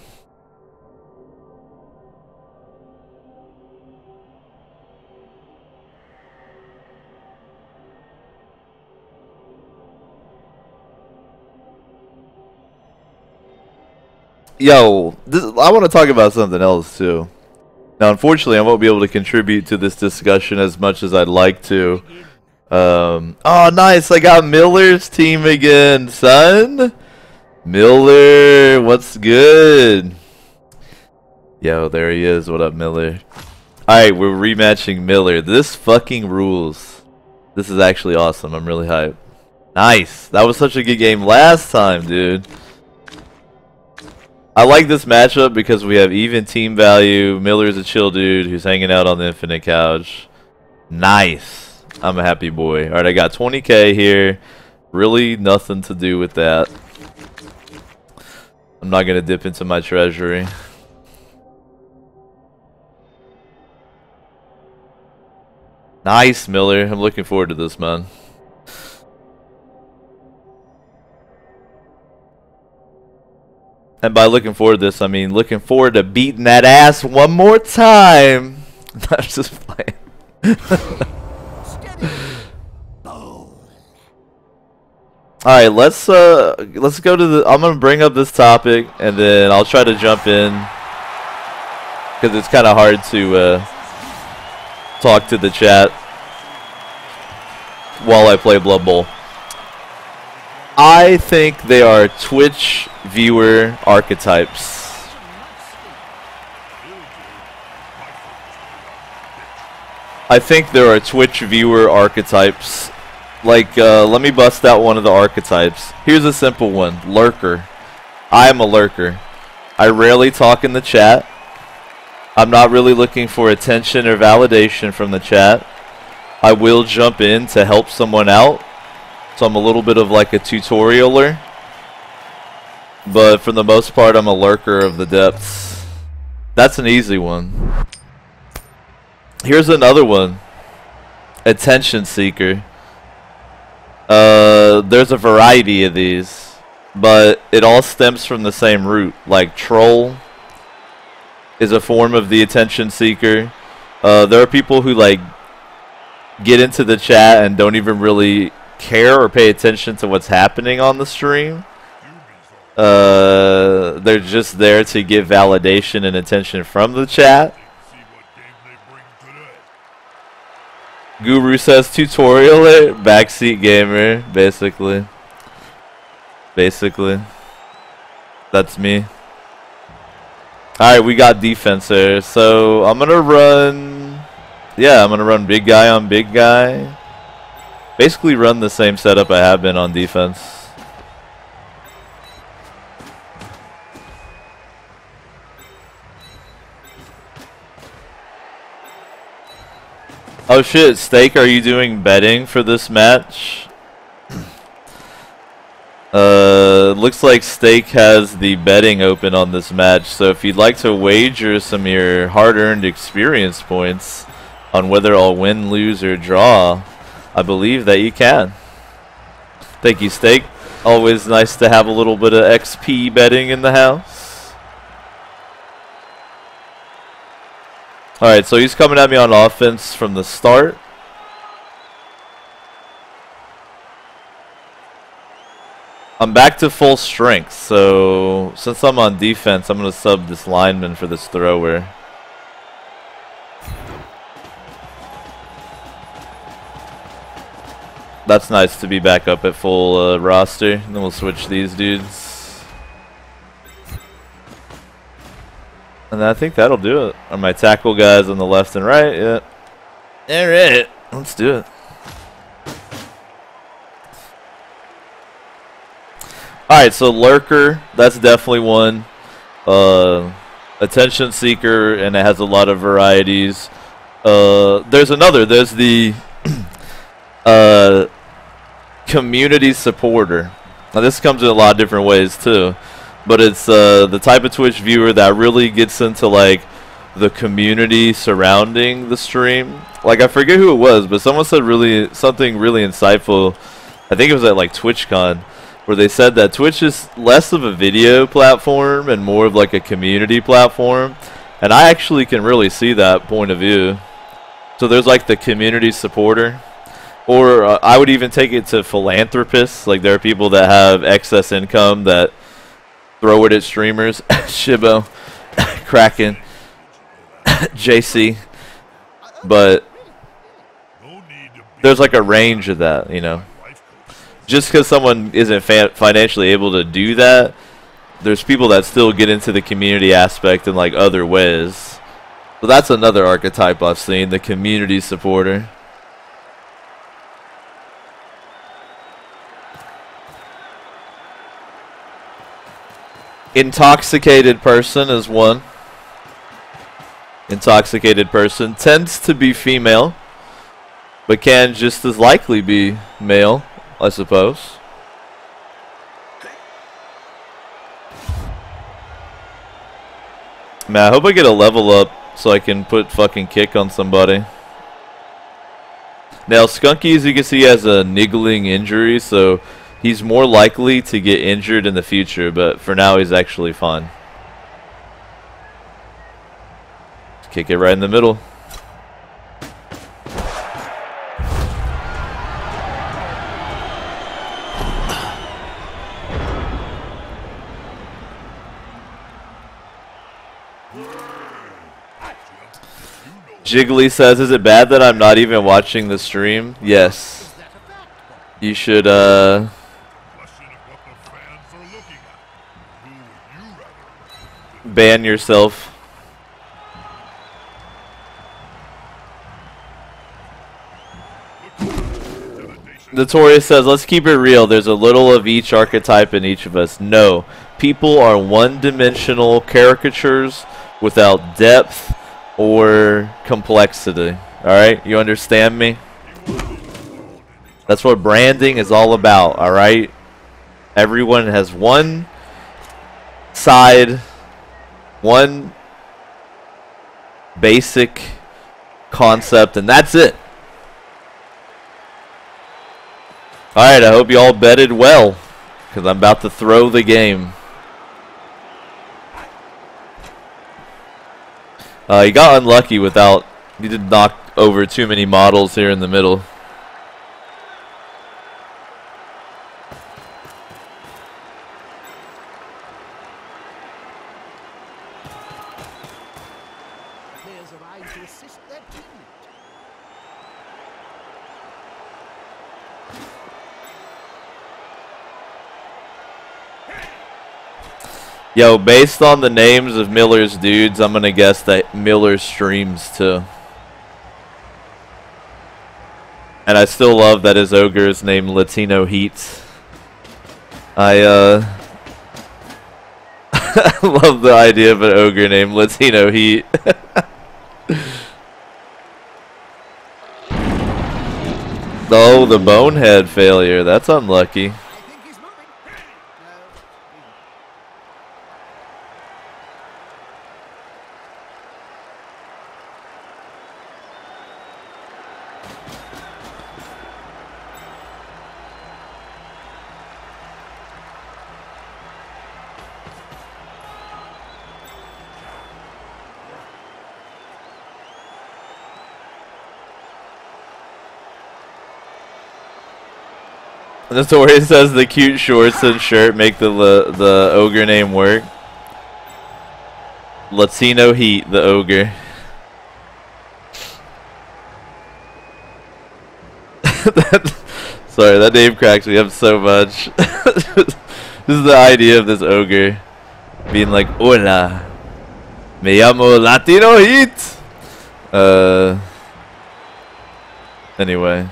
Yo, I want to talk about something else too. Now, unfortunately, I won't be able to contribute to this discussion as much as I'd like to. Oh, nice! I got Miller's team again, son. Miller, what's good? Yo, there he is. What up, Miller? All right, we're rematching Miller. This fucking rules. This is actually awesome. I'm really hyped. Nice. That was such a good game last time, dude. I like this matchup because we have even team value. Miller's a chill dude who's hanging out on the Infinite Couch. Nice. I'm a happy boy. Alright, I got 20k here. Really nothing to do with that. I'm not going to dip into my treasury. Nice, Miller. I'm looking forward to this, man. And by looking forward to this, I mean looking forward to beating that ass one more time. I'm just playing. Alright, let's go to the... I'm gonna bring up this topic and then I'll try to jump in. Because it's kind of hard to talk to the chat while I play Blood Bowl. I think they are Twitch viewer archetypes. I think there are Twitch viewer archetypes. Like, let me bust out one of the archetypes. Here's a simple one. Lurker. I am a lurker. I rarely talk in the chat. I'm not really looking for attention or validation from the chat. I will jump in to help someone out. So I'm a little bit of like a tutorialer. But for the most part, I'm a lurker of the depths. That's an easy one. Here's another one. Attention seeker. There's a variety of these. But it all stems from the same root. Like troll is a form of the attention seeker. There are people who like get into the chat and don't even really care or pay attention to what's happening on the stream. They're just there to get validation and attention from the chat. Guru says tutorial it. Backseat gamer, basically. That's me. Alright, we got defense there. So I'm gonna run... Yeah, I'm gonna run big guy on big guy. Basically run the same setup I have been on defense. Oh shit, Steak, are you doing betting for this match? Looks like Steak has the betting open on this match, so if you'd like to wager some of your hard-earned experience points on whether I'll win, lose, or draw, I believe that you can. Thank you, Steak. Always nice to have a little bit of XP betting in the house. Alright, so he's coming at me on offense from the start. I'm back to full strength, so since I'm on defense, I'm going to sub this lineman for this thrower. That's nice to be back up at full roster. And then we'll switch these dudes. And I think that'll do it. Are my tackle guys on the left and right? Yeah. Alright, let's do it. Alright, so Lurker, that's definitely one. Attention Seeker, and it has a lot of varieties. There's another. There's the community supporter. Now this comes in a lot of different ways too, but it's the type of Twitch viewer that really gets into like the community surrounding the stream. Like I forget who it was, but someone said something really insightful. I think it was at like TwitchCon, where they said that Twitch is less of a video platform and more of like a community platform, and I actually can really see that point of view. So there's like the community supporter. Or I would even take it to philanthropists. Like there are people that have excess income that throw it at streamers. Shibo, Kraken, JC. But there's like a range of that, you know. Just because someone isn't financially able to do that, there's people that still get into the community aspect in like other ways. So that's another archetype I've seen, the community supporter. Intoxicated person is one. Intoxicated person tends to be female, but can just as likely be male, I suppose. Man, I hope I get a level up so I can put fucking kick on somebody. Now, Skunky, as you can see, has a niggling injury, so he's more likely to get injured in the future, but for now he's actually fine. Kick it right in the middle. Jiggly says, is it bad that I'm not even watching the stream? Yes. You should, ban yourself. Notorious says, let's keep it real. There's a little of each archetype in each of us. No. People are one-dimensional caricatures without depth or complexity. Alright? You understand me? That's what branding is all about. Alright? Everyone has one side, one basic concept, and that's it. Alright, I hope you all betted well, because I'm about to throw the game. He got unlucky without... He did knock over too many models here in the middle. Yo, based on the names of Miller's dudes, I'm gonna guess that Miller streams too. And I still love that his ogre is named Latino Heat. I love the idea of an ogre named Latino Heat. Oh, the bonehead failure. That's unlucky. Notorious says the cute shorts and shirt make the ogre name work. Latino Heat, the ogre. Sorry, that name cracks me up so much. This is the idea of this ogre being like, "Hola, me llamo Latino Heat." Anyway.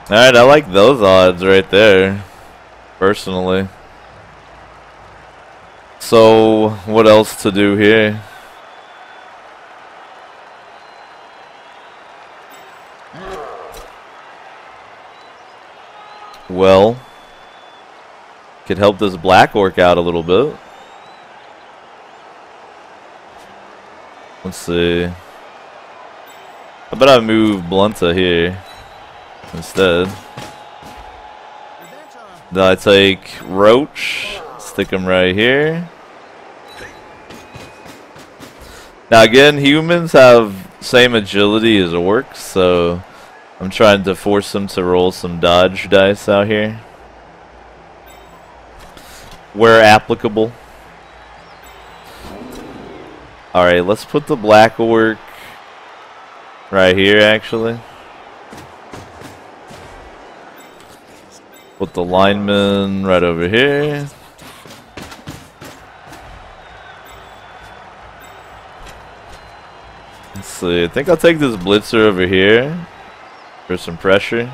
Alright, I like those odds right there, personally. So, what else to do here? Well, could help this black orc out a little bit. Let's see. How about I move Blunta here instead? Then I take Roach, stick him right here. Now again, humans have same agility as orcs, so I'm trying to force them to roll some dodge dice out here where applicable. Alright, let's put the black orc right here actually. Put the lineman right over here. Let's see, I think I'll take this blitzer over here for some pressure.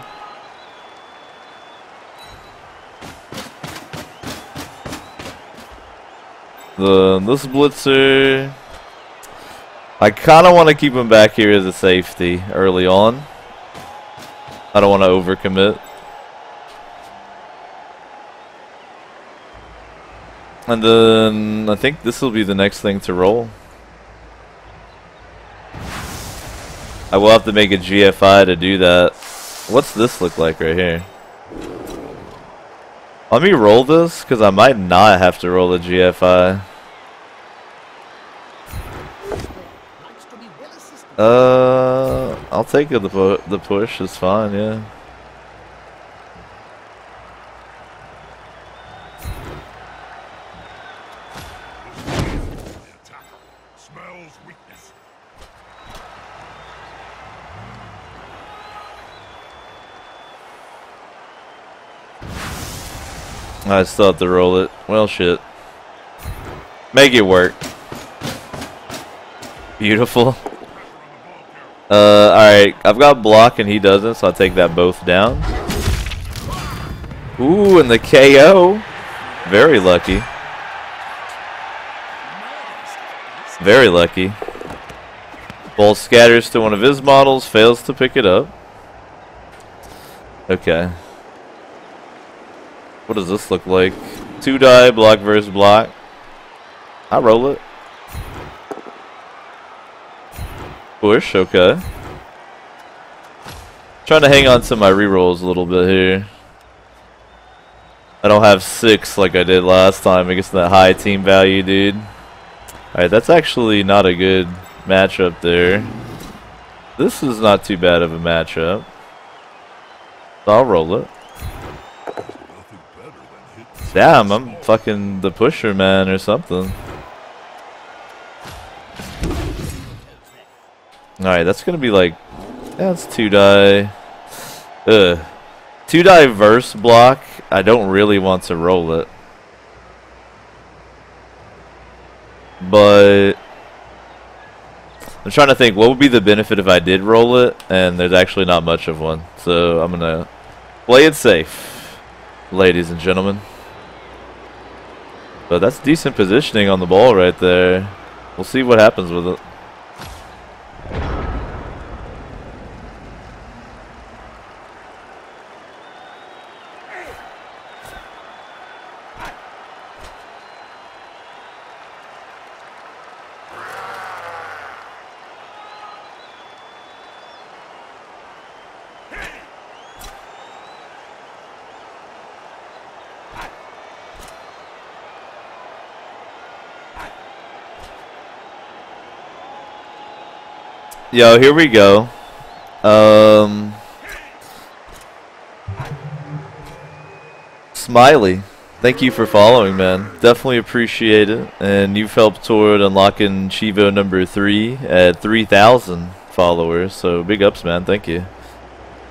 This blitzer, I kind of want to keep him back here as a safety early on. I don't want to overcommit. And then I think this will be the next thing to roll. I will have to make a GFI to do that. What's this look like right here? Let me roll this, because I might not have to roll a GFI. I'll take the push, it's fine, yeah. Smells weakness. I still have to roll it. Well, shit. Make it work. Beautiful. Alright. I've got block and he doesn't, so I'll take that both down. Ooh, and the KO. Very lucky. Very lucky. Ball scatters to one of his models, fails to pick it up. Okay. What does this look like? 2 die, block versus block. I roll it. Push, okay. Trying to hang on to my rerolls a little bit here. I don't have 6 like I did last time against that high team value dude. Alright, that's actually not a good matchup there. This is not too bad of a matchup. So I'll roll it. Damn, I'm fucking the pusher man or something. Alright, that's gonna be like, yeah, it's 2 die. 2 die verse block. I don't really want to roll it. But I'm trying to think what would be the benefit if I did roll it, and there's actually not much of one. So I'm gonna play it safe, ladies and gentlemen. But that's decent positioning on the ball right there. We'll see what happens with it. Yo, here we go. Smiley, thank you for following, man. Definitely appreciate it. And you've helped toward unlocking Chivo number 3 at 3,000 followers. So big ups, man. Thank you.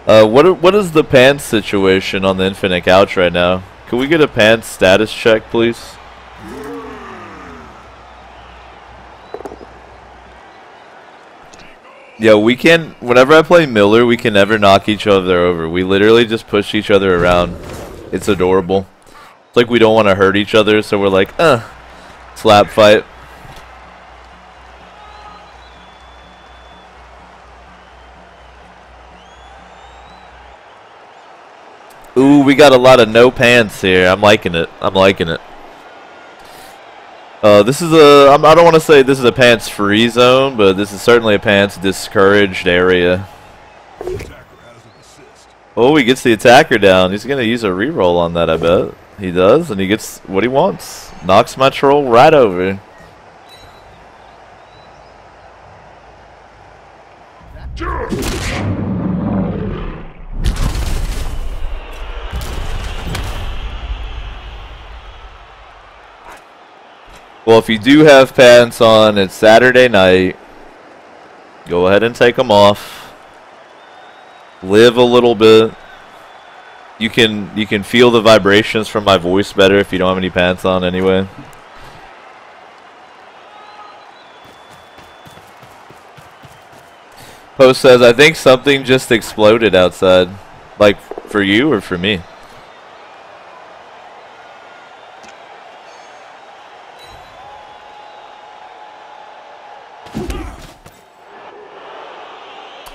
What is the pants situation on the Infinite Couch right now? Can we get a pants status check, please? Yeah, we can. Whenever I play Miller, we can never knock each other over. We literally just push each other around. It's adorable. It's like we don't want to hurt each other, so we're like, slap fight. Ooh, we got a lot of no pants here. I'm liking it. I'm liking it. This is a. I don't want to say this is a pants-free zone, but this is certainly a pants-discouraged area. Oh, he gets the attacker down. He's going to use a reroll on that, I bet. He does, and he gets what he wants. Knocks my troll right over. Well, if you do have pants on, it's Saturday night. Go ahead and take them off. Live a little bit. You can feel the vibrations from my voice better if you don't have any pants on anyway. Post says, I think something just exploded outside. Like, for you or for me?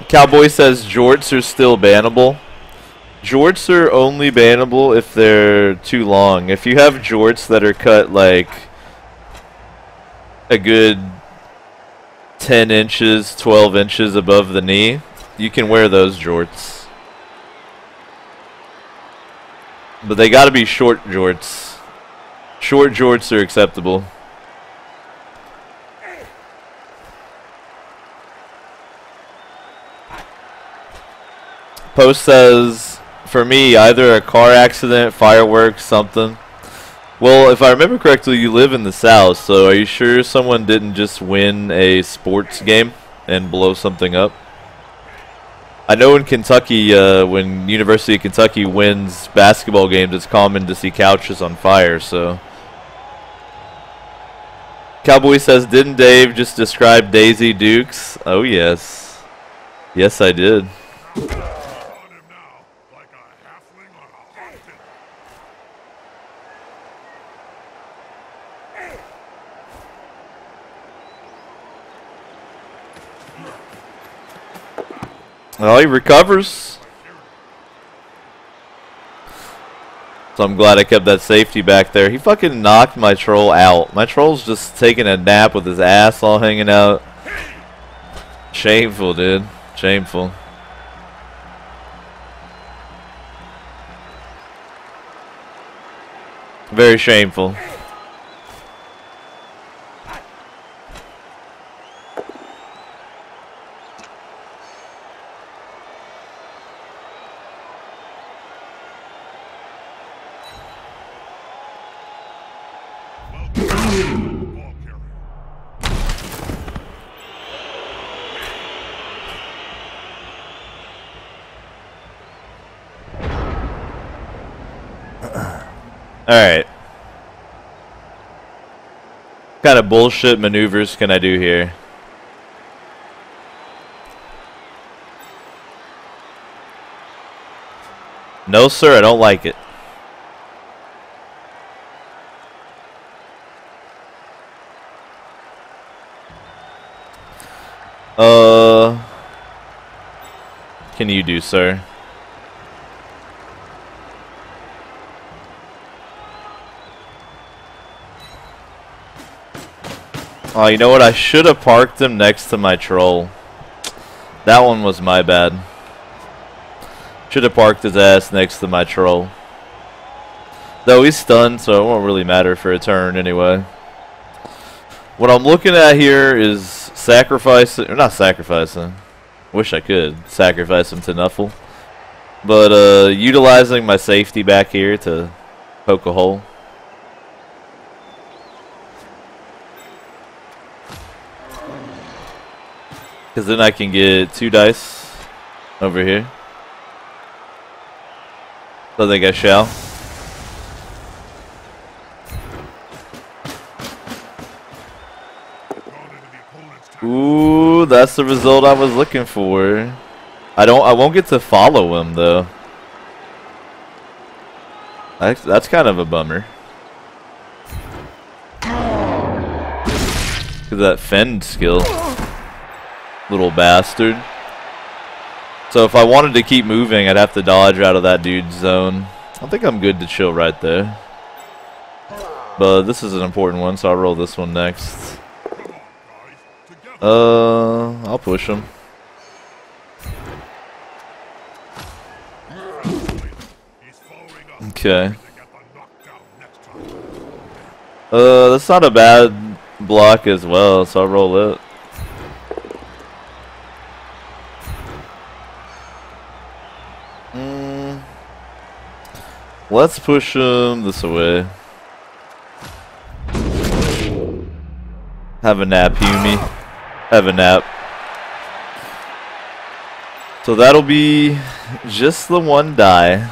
Cowboy says jorts are still bannable. Jorts are only bannable if they're too long. If you have jorts that are cut like a good 10 inches, 12 inches above the knee, you can wear those jorts. But they gotta be short jorts. Short jorts are acceptable. Post says, for me, either a car accident, fireworks, something. Well, if I remember correctly, you live in the South, so are you sure someone didn't just win a sports game and blow something up? I know in Kentucky, when University of Kentucky wins basketball games, it's common to see couches on fire, so. Cowboy says, didn't Dave just describe Daisy Dukes? Oh, yes. Yes, I did. Well, he recovers. So I'm glad I kept that safety back there. He fucking knocked my troll out. My troll's just taking a nap with his ass all hanging out. Shameful, dude. Shameful. Very shameful. Alright. What kind of bullshit maneuvers can I do here? No, sir, I don't like it. Can you do, sir? Oh, you know what? I should have parked him next to my troll. That one was my bad. Should have parked his ass next to my troll. Though he's stunned, so it won't really matter for a turn anyway. What I'm looking at here is sacrificing, or not sacrificing. Wish I could sacrifice him to Nuffle. But utilizing my safety back here to poke a hole. Because then I can get 2 dice over here. So I think I shall. Ooh, that's the result I was looking for. I won't get to follow him though. That's kind of a bummer. Look at that fend skill. Little bastard. So if I wanted to keep moving, I'd have to dodge out of that dude's zone. I think I'm good to chill right there. But this is an important one, so I'll roll this one next. I'll push him. Okay. That's not a bad block as well, so I'll roll it. Let's push him this away. Have a nap, Humi. Have a nap. So that'll be just the 1 die.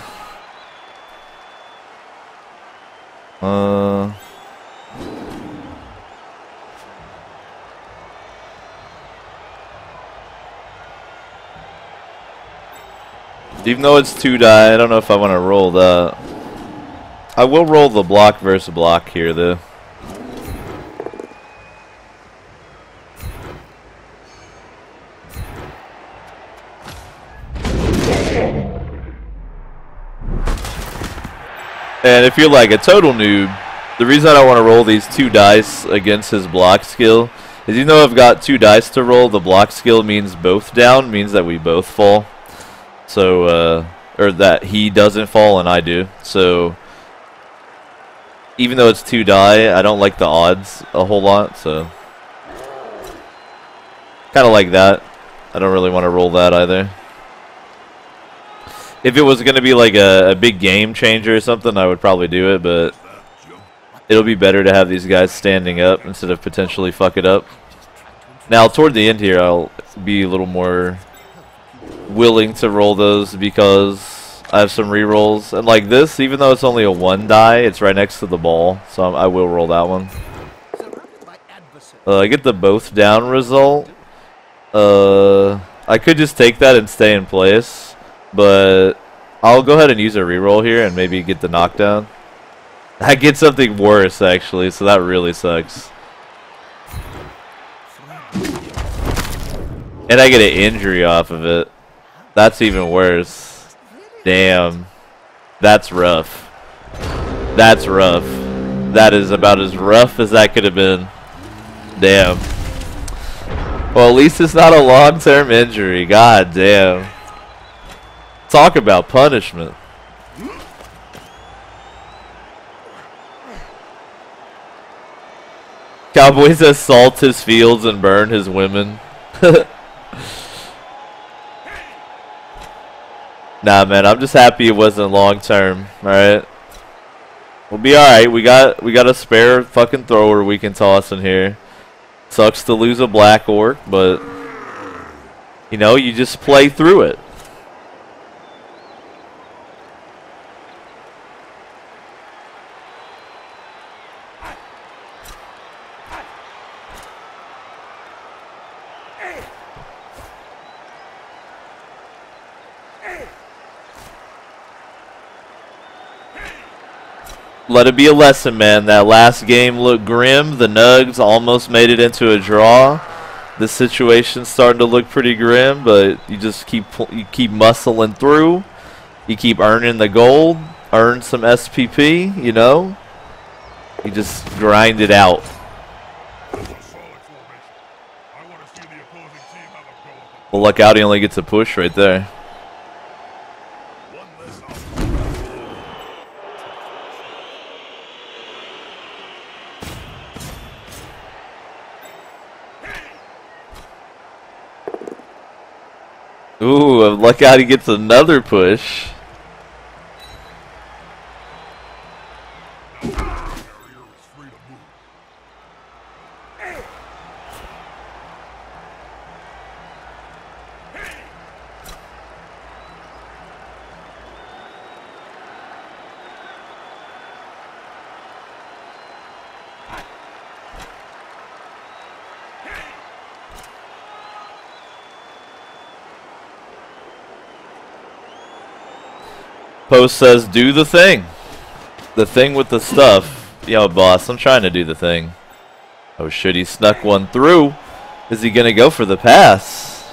Even though it's 2 die, I don't know if I want to roll that. I will roll the block versus block here, though. And if you're like a total noob, the reason I don't want to roll these 2 dice against his block skill is even though I've got 2 dice to roll, the block skill means both down, means that we both fall. So, or that he doesn't fall and I do. So, even though it's 2 die, I don't like the odds a whole lot, so. Kind of like that. I don't really want to roll that either. If it was going to be like a big game changer or something, I would probably do it, but it'll be better to have these guys standing up instead of potentially fuck it up. Now, toward the end here, I'll be a little more willing to roll those because I have some rerolls. And like this, even though it's only a 1 die, it's right next to the ball, so I will roll that one. I get the both down result. I could just take that and stay in place, but I'll go ahead and use a reroll here and maybe get the knockdown. I get something worse actually, so that really sucks. And I get an injury off of it. That's even worse. Damn. That's rough. That's rough. That is about as rough as that could have been. Damn. Well, at least it's not a long-term injury. God damn. Talk about punishment. Cowboys assault his fields and burn his women. Nah, man, I'm just happy it wasn't long term. All right, we'll be all right. We got a spare fucking thrower we can toss in here. Sucks to lose a black orc, but you know, you just play through it. Let it be a lesson, man. That last game looked grim. The Nugs almost made it into a draw. The situation's starting to look pretty grim, but you just keep muscling through. You keep earning the gold, earn some SPP, you know. You just grind it out. Well, look out, he only gets a push right there. Ooh, look out, he gets another push. Post says, do the thing. The thing with the stuff. Yo, boss, I'm trying to do the thing. Oh, shit, he snuck one through. Is he going to go for the pass?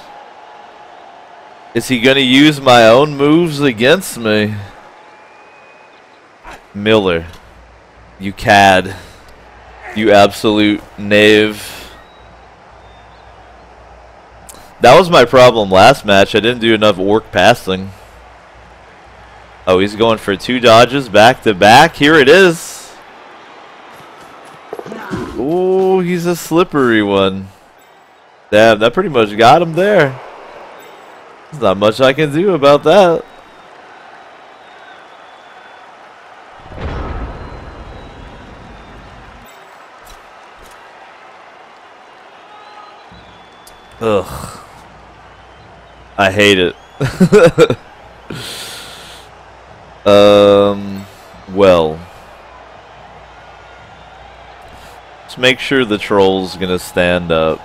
Is he going to use my own moves against me? Miller. You cad. You absolute knave. That was my problem last match. I didn't do enough orc passing. Oh, he's going for 2 dodges back to back. Here it is. Ooh, he's a slippery one. Damn, that pretty much got him there. There's not much I can do about that. Ugh. I hate it. Well. Let's make sure the troll's gonna stand up.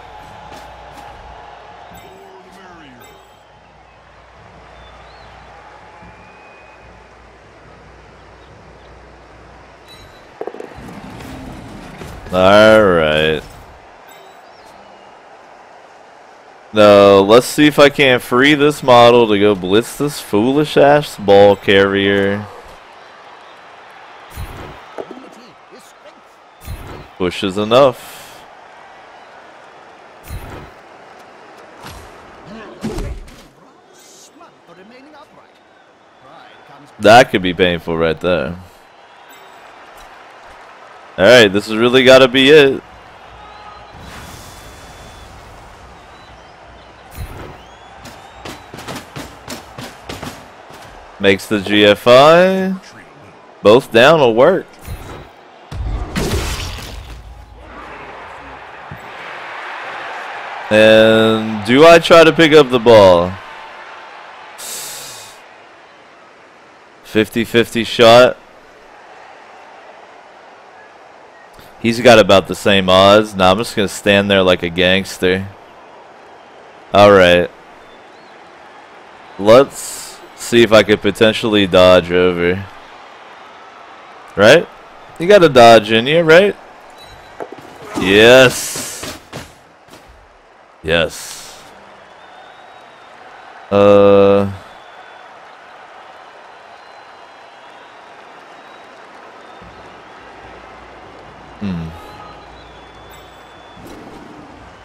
Alright. No, let's see if I can't free this model to go blitz this foolish ass ball carrier. Push is enough. That could be painful right there. Alright, this has really got to be it. Makes the GFI. Both down will work. And do I try to pick up the ball? 50-50 shot. He's got about the same odds. Now I'm just going to stand there like a gangster. Alright. Let's see if I could potentially dodge over. Right? You got a dodge in you, right? Yes. Yes. I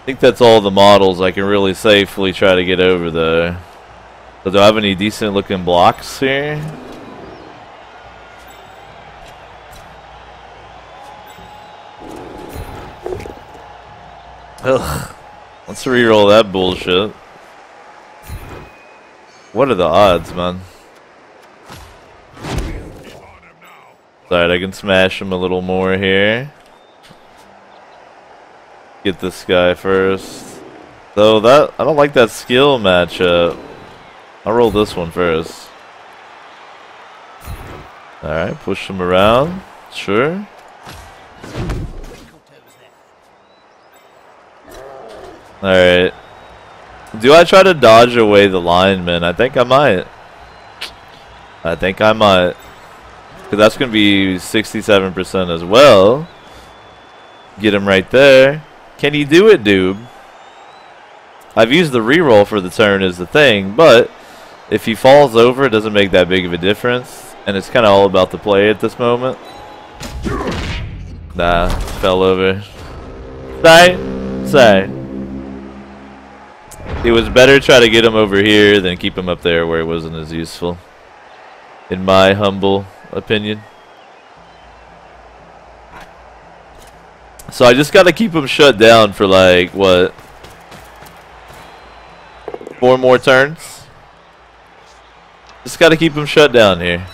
think that's all the models I can really safely try to get over there. So do I have any decent looking blocks here? Ugh. Let's reroll that bullshit. What are the odds, man? Alright, I can smash him a little more here. Get this guy first. Though that I don't like that skill matchup. I'll roll this one first. Alright, push him around. Sure. Alright. Do I try to dodge away the lineman? I think I might. Because that's going to be 67% as well. Get him right there. Can he do it, dude? I've used the reroll for the turn as the thing, but if he falls over, it doesn't make that big of a difference. And it's kind of all about the play at this moment. Nah, fell over. Sorry. It was better try to get him over here than keep him up there where it wasn't as useful. In my humble opinion. So I just gotta keep him shut down for like, what? 4 more turns? Just got to keep him shut down here.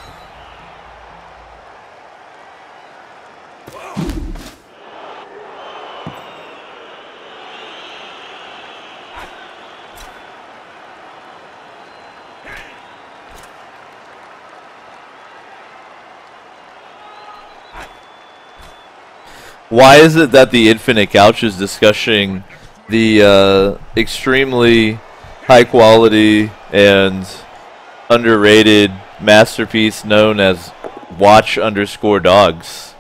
Why is it that the Infinite Couch is discussing the extremely high quality and underrated masterpiece known as Watch_Dogs?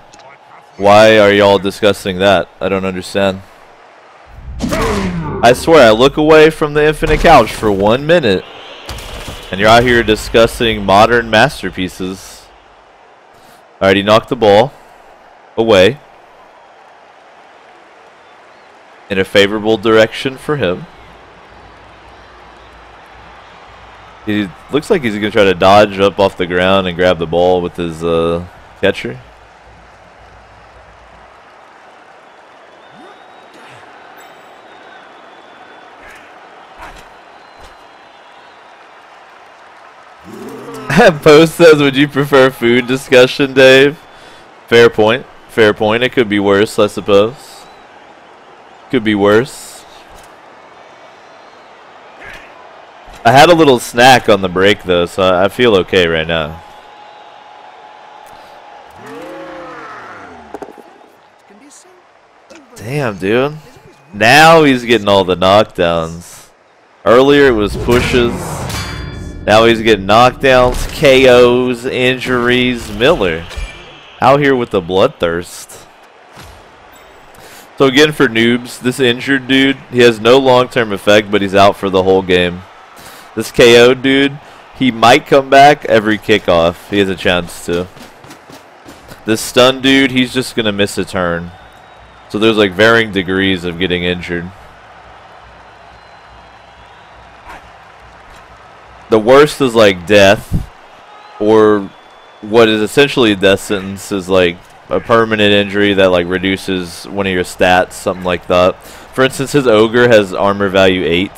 Why are y'all discussing that? I don't understand. I swear, I look away from the Infinite Couch for 1 minute, and you're out here discussing modern masterpieces. Alright, he knocked the ball away in a favorable direction for him. He looks like he's going to try to dodge up off the ground and grab the ball with his catcher. Post says, would you prefer food discussion, Dave? Fair point. Fair point. It could be worse, I suppose. Could be worse. I had a little snack on the break though, so I feel okay right now. Damn, dude. Now he's getting all the knockdowns. Earlier it was pushes. Now he's getting knockdowns, KOs, injuries. Miller out here with the bloodthirst. So again, for noobs, this injured dude, he has no long-term effect, but he's out for the whole game. This KO dude, he might come back every kickoff. He has a chance to. This stun dude, he's just going to miss a turn. So there's like varying degrees of getting injured. The worst is like death, or what is essentially a death sentence is like a permanent injury that like reduces one of your stats, something like that. For instance, his ogre has armor value 8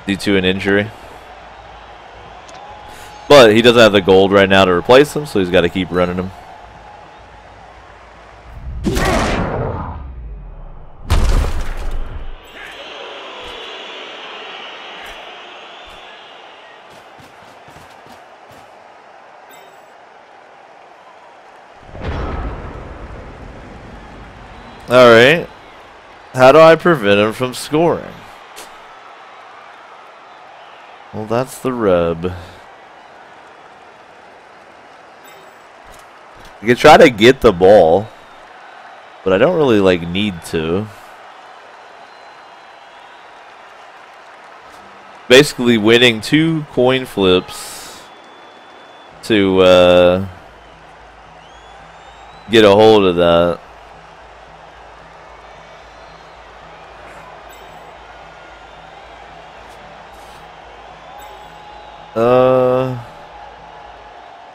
due to an injury. But he doesn't have the gold right now to replace him, so he's got to keep running him. Alright. How do I prevent him from scoring? Well, that's the rub. I can try to get the ball, but I don't really like need to. Basically winning 2 coin flips to get a hold of that.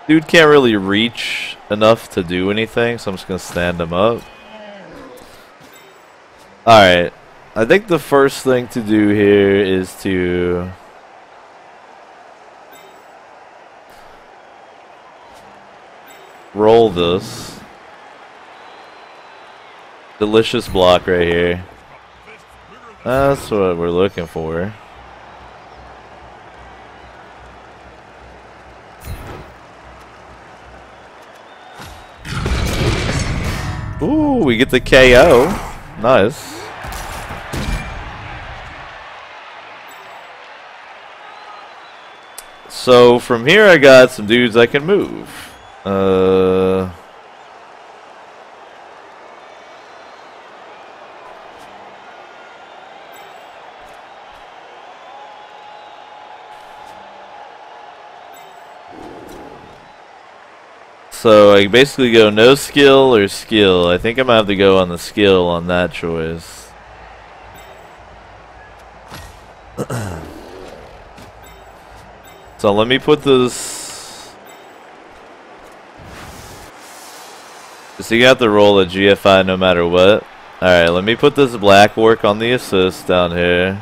Dude can't really reach enough to do anything, so I'm just gonna stand him up. Alright. I think the first thing to do here is to roll this. Delicious block right here. That's what we're looking for. Ooh, we get the KO. Nice. So from here I got some dudes I can move. So I basically go no skill or skill. I think I'm gonna have to go on the skill on that choice. So let me put this. So you have to roll a GFI no matter what. Alright, let me put this black work on the assist down here.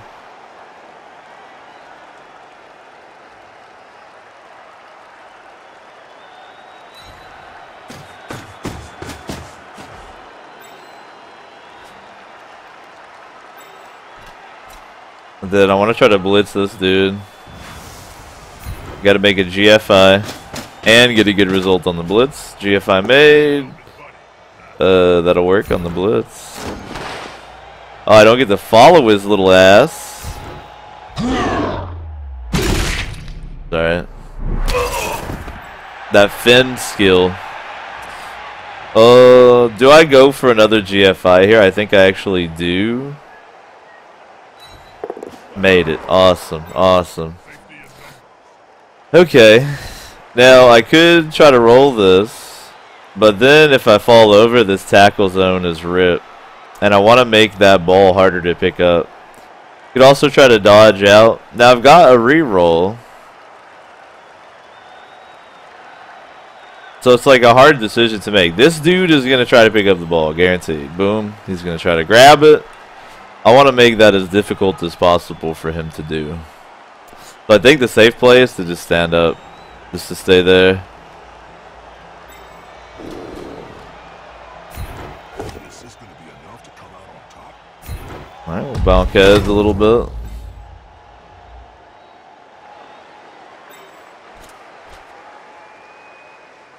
Then I want to try to blitz this dude. Got to make a GFI and get a good result on the blitz. GFI made. That'll work on the blitz. Oh, I don't get to follow his little ass. Alright. That Finn skill. Do I go for another GFI here? I think I actually do. Made it. Awesome. Awesome. Okay. Now, I could try to roll this. But then if I fall over, this tackle zone is ripped. And I want to make that ball harder to pick up. Could also try to dodge out. Now, I've got a reroll. So it's like a hard decision to make. This dude is going to try to pick up the ball, guaranteed. Boom. He's going to try to grab it. I want to make that as difficult as possible for him to do. But I think the safe play is to just stand up. Just to stay there. Alright, we'll bonk heads a little bit.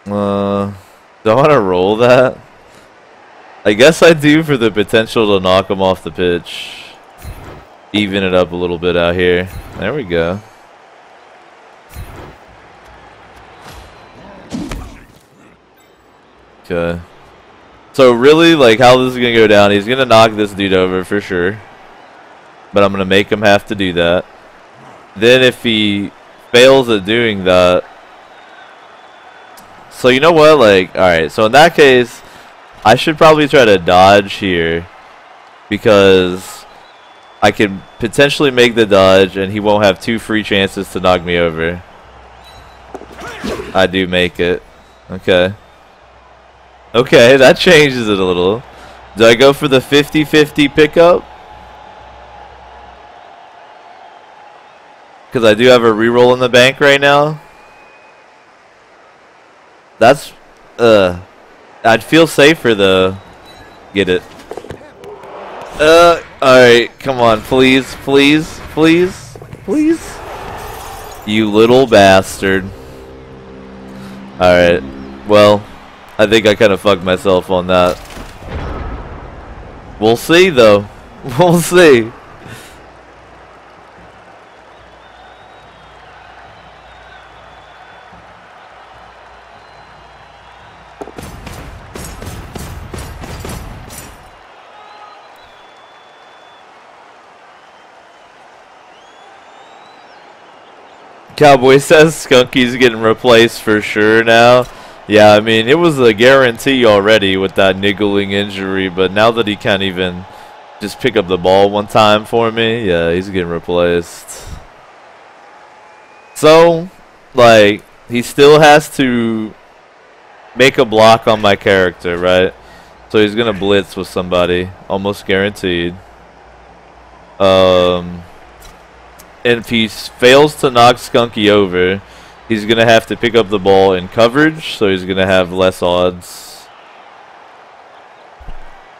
Do I want to roll that? I guess I do for the potential to knock him off the pitch. Even it up a little bit out here. There we go. Okay. So really, like, how this is going to go down, he's going to knock this dude over for sure. But I'm going to make him have to do that. Then if he fails at doing that... So you know what, like, alright, so in that case, I should probably try to dodge here. Because I can potentially make the dodge and he won't have 2 free chances to knock me over. I do make it. Okay. Okay, that changes it a little. Do I go for the 50-50 pickup? Because I do have a reroll in the bank right now. That's, I'd feel safer though. Get it. Alright, come on, please, please, please, please. You little bastard. Alright, well, I think I kind of fucked myself on that. We'll see though. We'll see. Cowboy says Skunky's getting replaced for sure now. Yeah, I mean, it was a guarantee already with that niggling injury, but now that he can't even just pick up the ball one time for me, yeah, he's getting replaced. So, like, he still has to make a block on my character, right? So he's going to blitz with somebody, almost guaranteed. And if he fails to knock Skunky over, he's going to have to pick up the ball in coverage, so he's going to have less odds.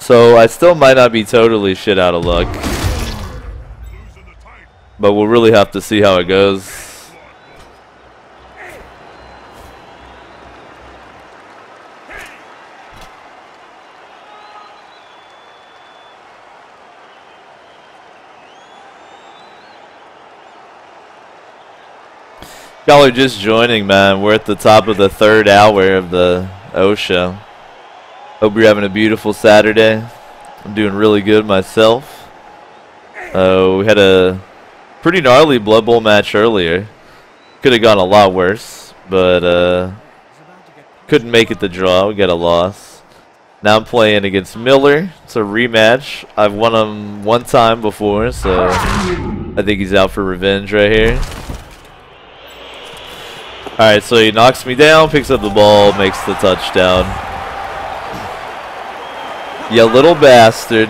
So I still might not be totally shit out of luck. But we'll really have to see how it goes. Y'all are just joining, man. We're at the top of the 3rd hour of the O Show. Hope you're having a beautiful Saturday. I'm doing really good myself. We had a pretty gnarly Blood Bowl match earlier. Could have gone a lot worse, but couldn't make it the draw. We got a loss. Now I'm playing against Miller. It's a rematch. I've won him one time before, so I think he's out for revenge right here. Alright, so he knocks me down, picks up the ball, makes the touchdown. You little bastard.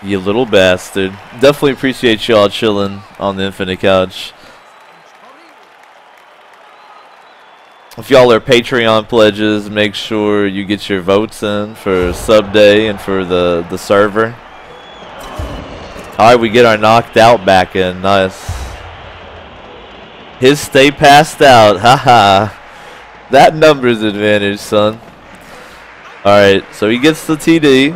You little bastard. Definitely appreciate y'all chilling on the Infinite Couch. If y'all are Patreon pledges, make sure you get your votes in for sub day and for the server. Alright, we get our knocked out back in. Nice. His stay passed out. Haha. That numbers advantage, son. Alright, so he gets the TD.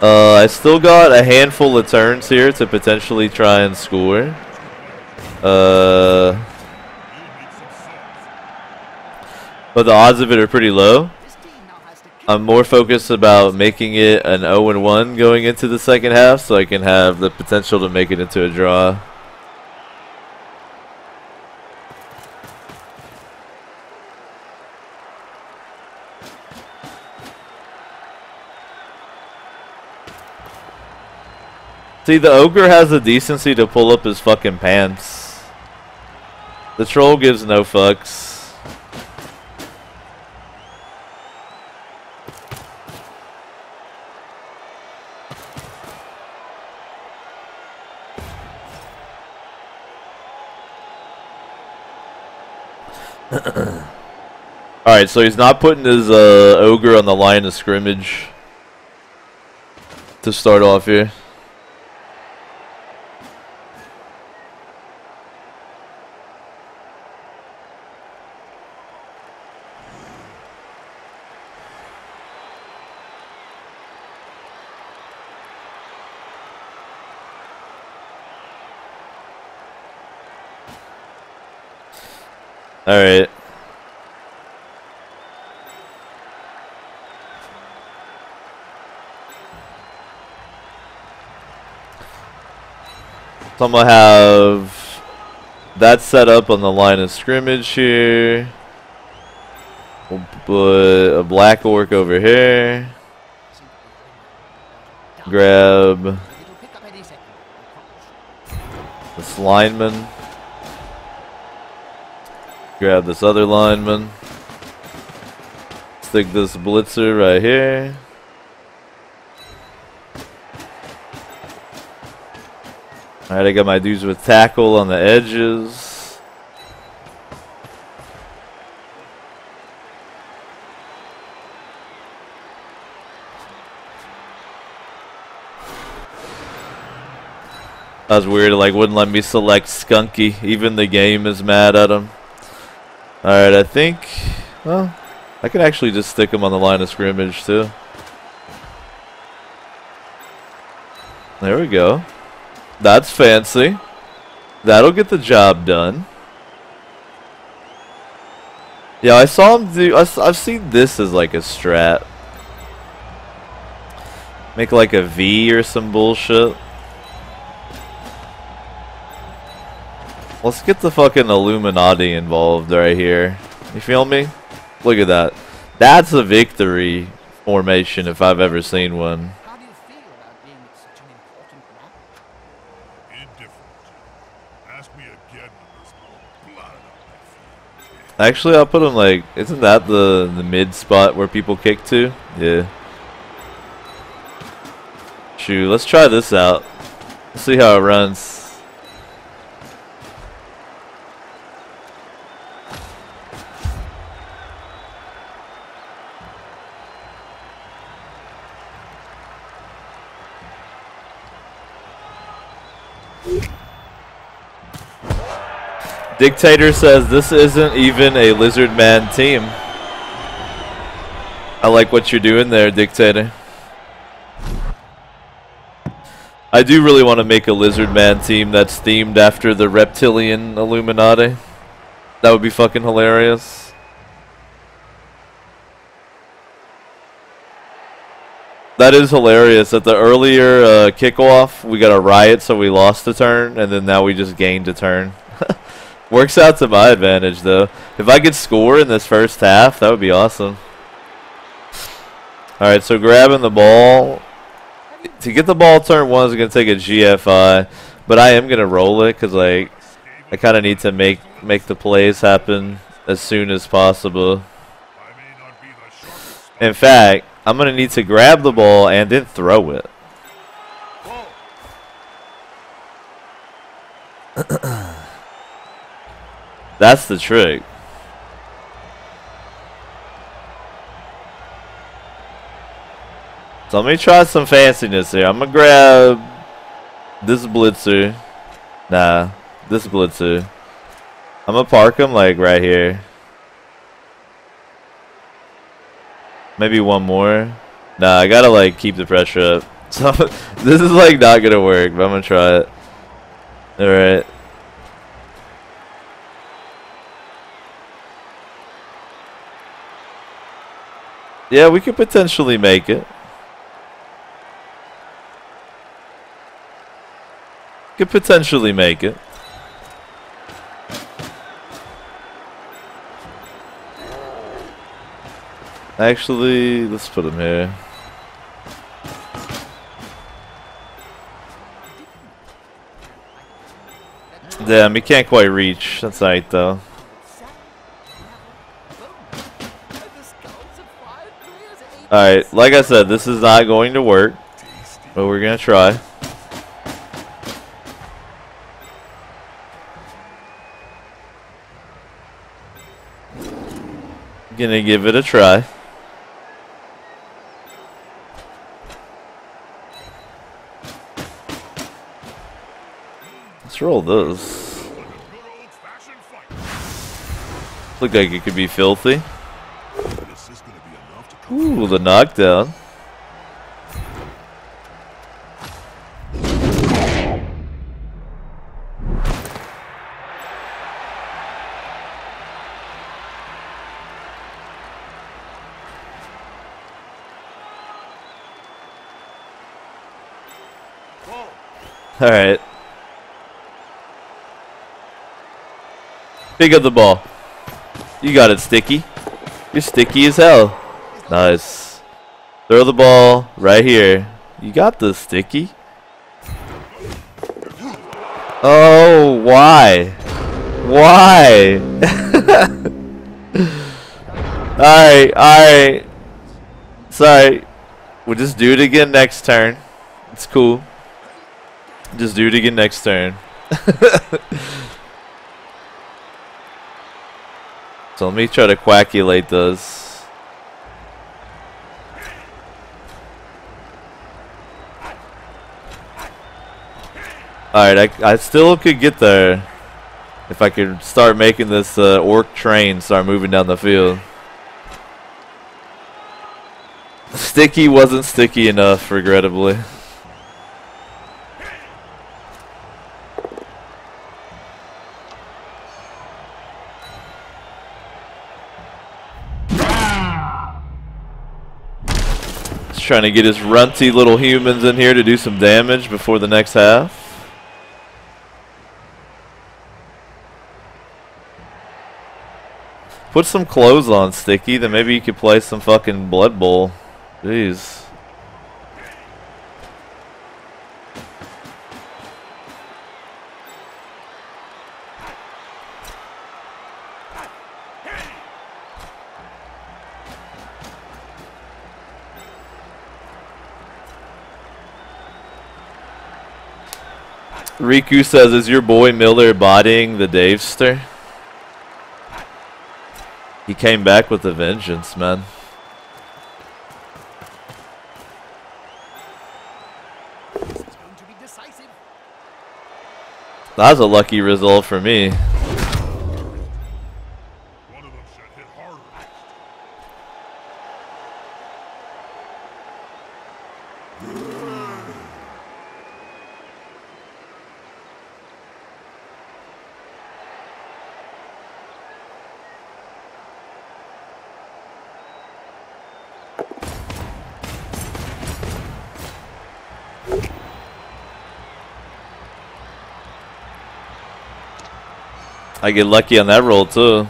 I still got a handful of turns here to potentially try and score. But the odds of it are pretty low. I'm more focused about making it an 0-1 going into the second half so I can have the potential to make it into a draw. See, the ogre has the decency to pull up his fucking pants. The troll gives no fucks. Alright, so he's not putting his ogre on the line of scrimmage to start off here. Alright. So I'm gonna have that set up on the line of scrimmage here. We'll put a black orc over here. Grab this lineman. Grab this other lineman. Stick this blitzer right here. Alright, I got my dudes with tackle on the edges. That was weird, it like wouldn't let me select Skunky. Even the game is mad at him. Alright, I think, well, I could actually just stick him on the line of scrimmage too. There we go. That's fancy. That'll get the job done. Yeah, I saw him do, I've seen this as like a strat. Make like a V or some bullshit. Let's get the fucking Illuminati involved right here. You feel me? Look at that. That's a victory formation if I've ever seen one. How do you feel about being such an important man? Indifferent. Ask me again when there's more blood on my feet. Actually, I'll put him like, isn't that the mid spot where people kick to? Yeah. Shoot, let's try this out. Let's see how it runs. Dictator says this isn't even a lizard man team. I like what you're doing there, Dictator. I do really want to make a lizard man team that's themed after the reptilian Illuminati. That would be fucking hilarious. That is hilarious. At the earlier kickoff, we got a riot, so we lost a turn, and then now we just gained a turn. Works out to my advantage, though. If I could score in this first half, that would be awesome. Alright, so grabbing the ball. To get the ball turn one is going to take a GFI, but I am going to roll it because like, I kind of need to make the plays happen as soon as possible. In fact, I'm going to need to grab the ball and then throw it. That's the trick. So let me try some fanciness here. I'm gonna grab this blitzer. Nah, this blitzer. I'm gonna park him like right here. Maybe one more. Nah, I gotta like keep the pressure up. So this is like not gonna work, but I'm gonna try it. Alright. Yeah, we could potentially make it. Could potentially make it. Actually, let's put him here. Damn, he can't quite reach. That's alright though. Alright, like I said, this is not going to work, but we're gonna try. Gonna give it a try. Let's roll this. Look like it could be filthy. Ooh, the knockdown. Alright. Pick up the ball. You got it, Sticky. You're sticky as hell. Nice. Throw the ball right here. You got this, Sticky. Oh, why? Why? Alright, alright. Sorry. We'll just do it again next turn. It's cool. Just do it again next turn. So let me try to quackulate those. Alright, I still could get there if I could start making this orc train start moving down the field. Sticky wasn't sticky enough, regrettably. Trying to get his runty little humans in here to do some damage before the next half. Put some clothes on, Sticky, then maybe you could play some fucking Blood Bowl. Jeez. Riku says, is your boy Miller bodying the Davester? He came back with a vengeance, man. That was a lucky result for me. I get lucky on that roll too.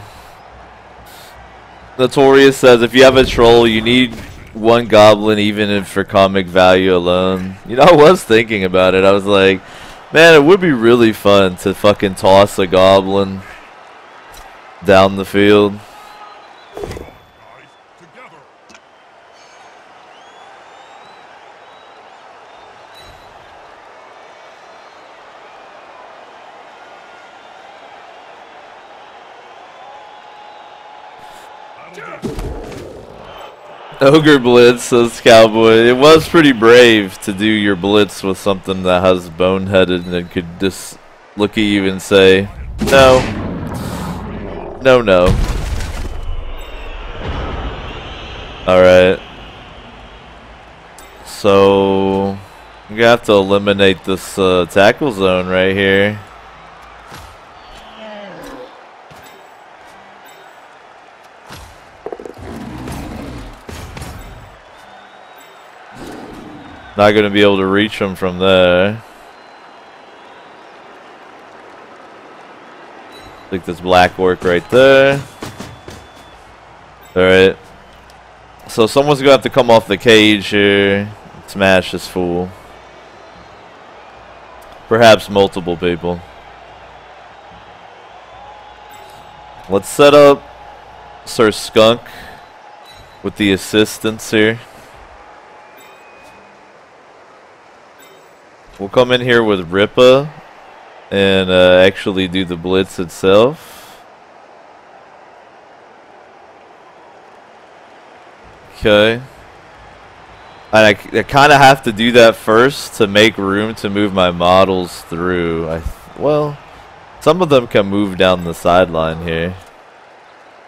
Notorious says if you have a troll, you need one goblin even if for comic value alone. You know, I was thinking about it. I was like, man, it would be really fun to fucking toss a goblin down the field. Ogre Blitz, says Cowboy. It was pretty brave to do your blitz with something that has boneheaded and could just look at you and say, no. No, no. Alright. So, I'm gonna have to eliminate this tackle zone right here. Not gonna be able to reach him from there. Like this black orc right there. Alright. So someone's gonna have to come off the cage here. Smash this fool. Perhaps multiple people. Let's set up Sir Skunk with the assistants here. We'll come in here with Ripa and actually do the blitz itself. Okay. And I kind of have to do that first to make room to move my models through. Well, some of them can move down the sideline here.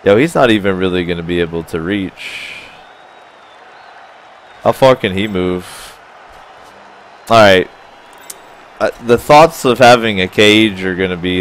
Yo, he's not even really going to be able to reach. How far can he move? Alright. The thoughts of having a cage are going to be